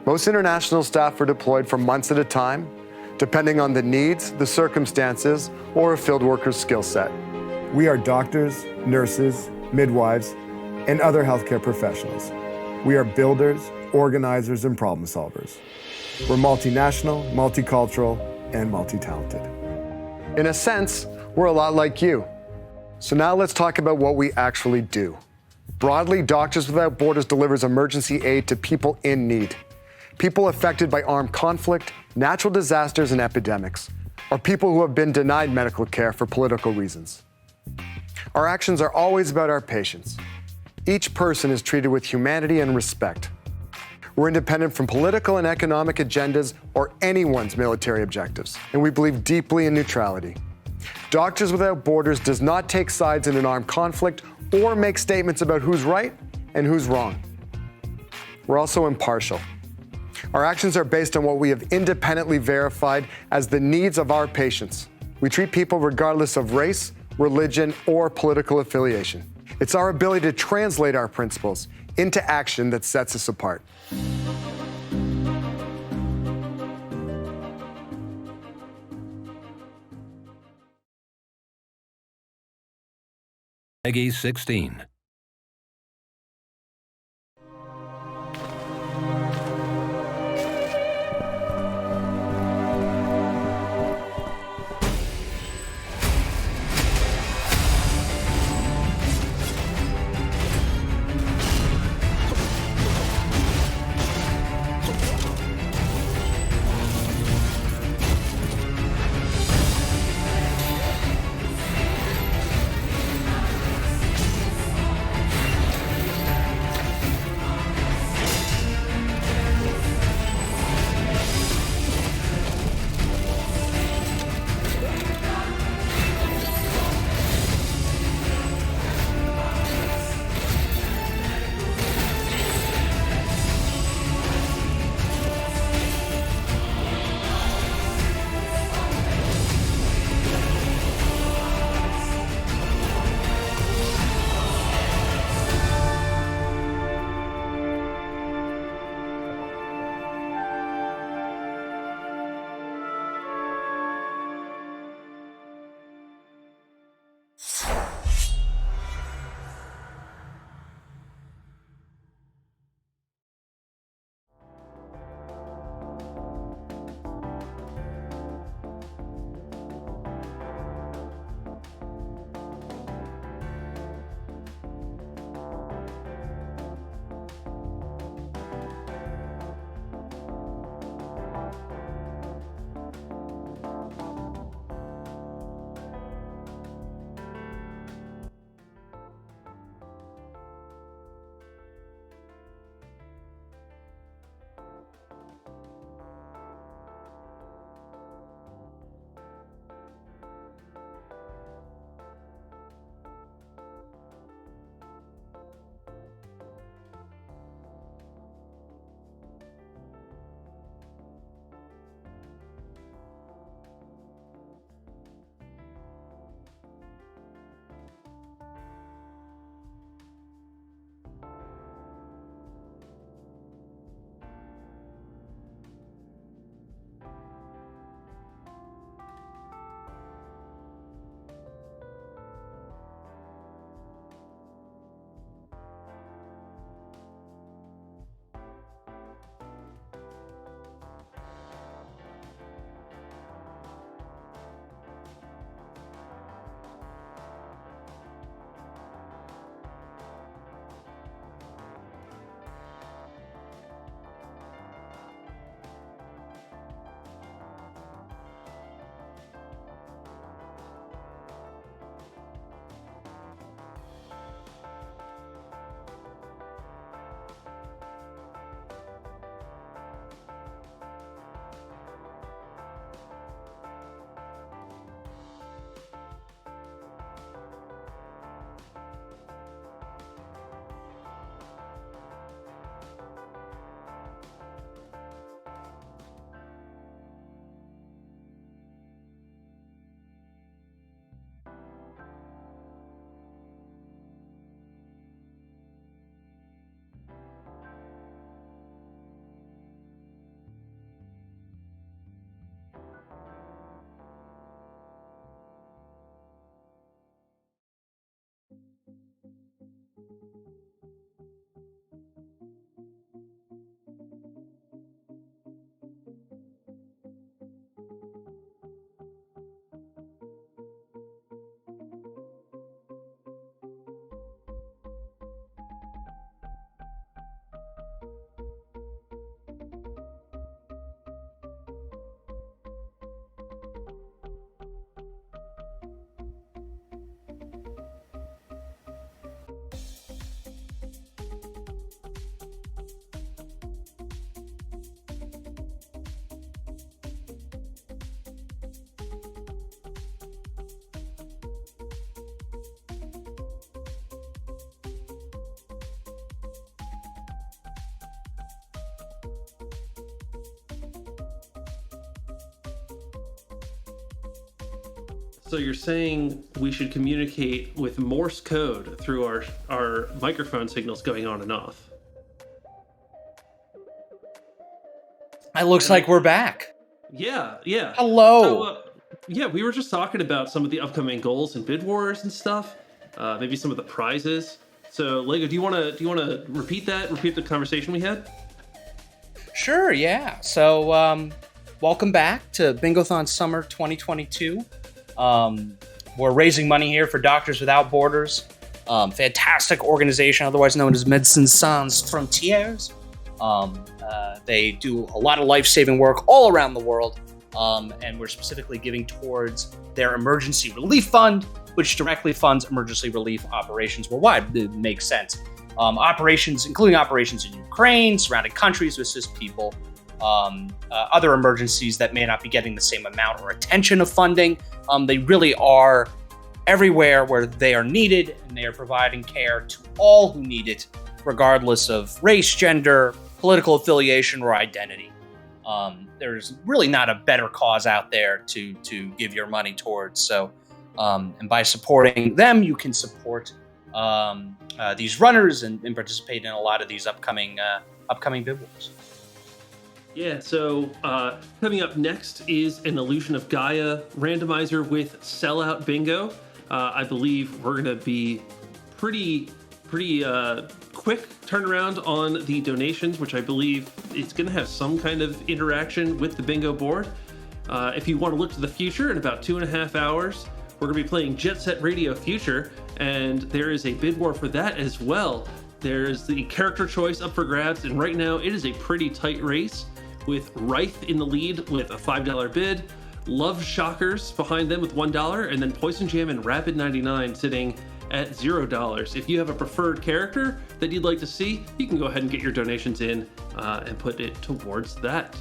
Most international staff are deployed for months at a time, depending on the needs, the circumstances, or a field worker's skill set. We are doctors, nurses, midwives, and other healthcare professionals. We are builders, organizers, and problem solvers. We're multinational, multicultural, and multi-talented. In a sense, we're a lot like you. So now let's talk about what we actually do. Broadly, Doctors Without Borders delivers emergency aid to people in need. People affected by armed conflict, natural disasters, and epidemics, or people who have been denied medical care for political reasons. Our actions are always about our patients. Each person is treated with humanity and respect. We're independent from political and economic agendas or anyone's military objectives, and we believe deeply in neutrality. Doctors Without Borders does not take sides in an armed conflict or make statements about who's right and who's wrong. We're also impartial. Our actions are based on what we have independently verified as the needs of our patients. We treat people regardless of race, religion, or political affiliation. It's our ability to translate our principles into action that sets us apart. Peggy 16. So you're saying we should communicate with Morse code through our microphone signals going on and off. It looks like we're back. Yeah. Hello. So, yeah, we were just talking about some of the upcoming goals and bid wars and stuff. Maybe some of the prizes. So, Lego, do you want to repeat that? Repeat the conversation we had? Sure. Yeah. So, welcome back to Bingothon Summer 2022. We're raising money here for Doctors Without Borders. Fantastic organization, otherwise known as Médecins Sans Frontières. They do a lot of life-saving work all around the world, and we're specifically giving towards their emergency relief fund, which directly funds emergency relief operations worldwide. It makes sense. Operations, including operations in Ukraine, surrounding countries to assist people, other emergencies that may not be getting the same amount or attention of funding. They really are everywhere where they are needed, and they are providing care to all who need it, regardless of race, gender, political affiliation, or identity. There's really not a better cause out there to give your money towards. So, and by supporting them, you can support these runners and participate in a lot of these upcoming bid wars. Yeah, so coming up next is an Illusion of Gaia randomizer with Sellout Bingo. I believe we're going to be pretty quick turnaround on the donations, which I believe it's going to have some kind of interaction with the bingo board. If you want to look to the future, in about 2.5 hours, we're going to be playing Jet Set Radio Future, and there is a bid war for that as well. There's the character choice up for grabs, and right now it is a pretty tight race with Wraith in the lead with a $5 bid, Love Shockers behind them with $1, and then Poison Jam and Rapid 99 sitting at $0. If you have a preferred character that you'd like to see, you can go ahead and get your donations in and put it towards that.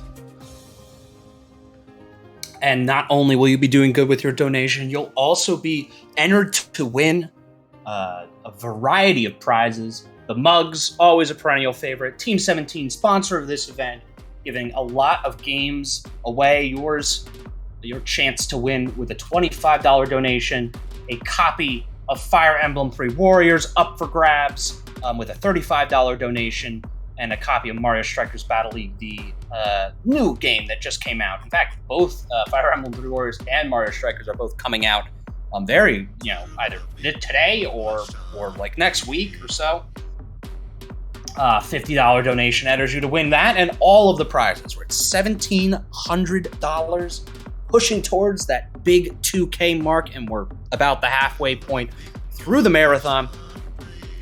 And not only will you be doing good with your donation, you'll also be entered to win a variety of prizes. The mugs, always a perennial favorite. Team 17, sponsor of this event, giving a lot of games away. Your chance to win with a $25 donation, a copy of Fire Emblem 3 Warriors up for grabs with a $35 donation, and a copy of Mario Strikers Battle League, the new game that just came out. In fact, both Fire Emblem 3 Warriors and Mario Strikers are both coming out very, either today or like next week or so. $50 donation enters you to win that and all of the prizes. We're at $1,700, pushing towards that big 2K mark, and we're about the halfway point through the marathon.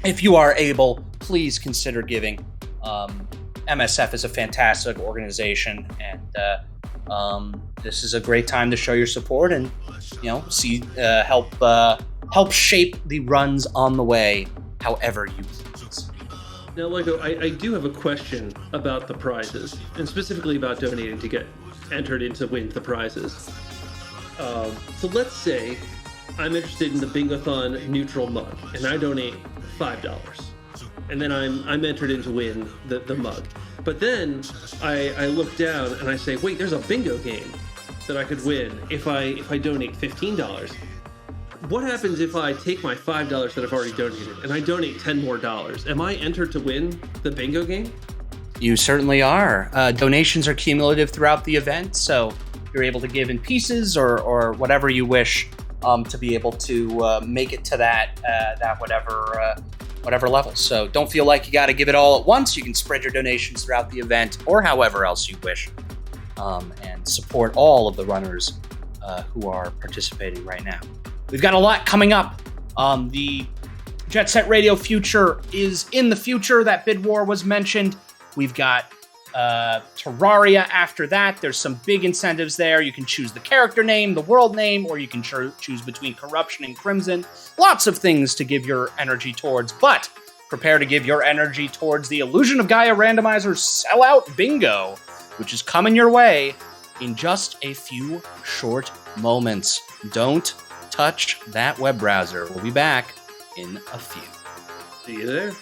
If you are able, please consider giving. MSF is a fantastic organization, and this is a great time to show your support and help shape the runs on the way however you please. Now, Lego, I do have a question about the prizes, and specifically about donating to get entered in to win the prizes. So let's say I'm interested in the Bingothon neutral mug, and I donate $5. And then I'm entered in to win the mug. But then I look down and I say, wait, there's a bingo game that I could win if I donate $15. What happens if I take my $5 that I've already donated and I donate $10 more? Am I entered to win the bingo game? You certainly are. Donations are cumulative throughout the event, so you're able to give in pieces or whatever you wish to be able to make it to that whatever level. So don't feel like you got to give it all at once. You can spread your donations throughout the event or however else you wish, and support all of the runners who are participating right now. We've got a lot coming up. The Jet Set Radio Future is in the future. That bid war was mentioned. We've got Terraria after that. There's some big incentives there. You can choose the character name, the world name, or you can choose between Corruption and Crimson. Lots of things to give your energy towards, but prepare to give your energy towards the Illusion of Gaia Randomizer Sellout Bingo, which is coming your way in just a few short moments. Don't touch that web browser. We'll be back in a few. See you there.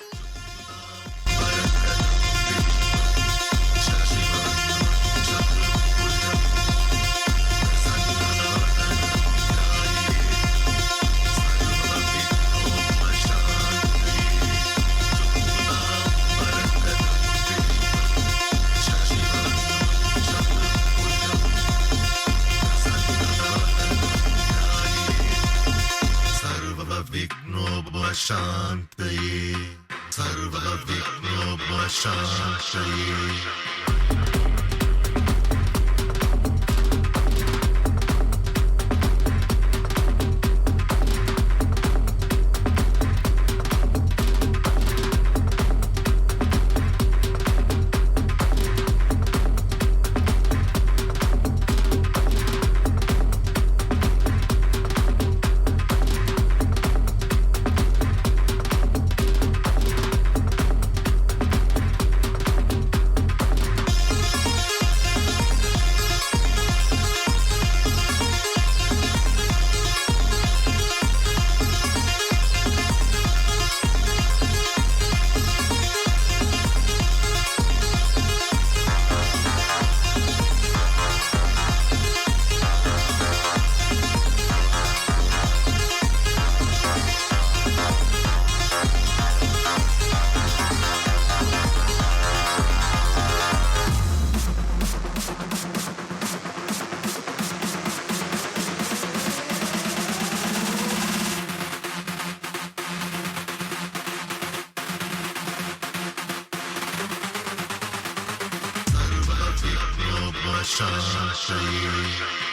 शांति सर्वविघ्नोपशान्तये शांति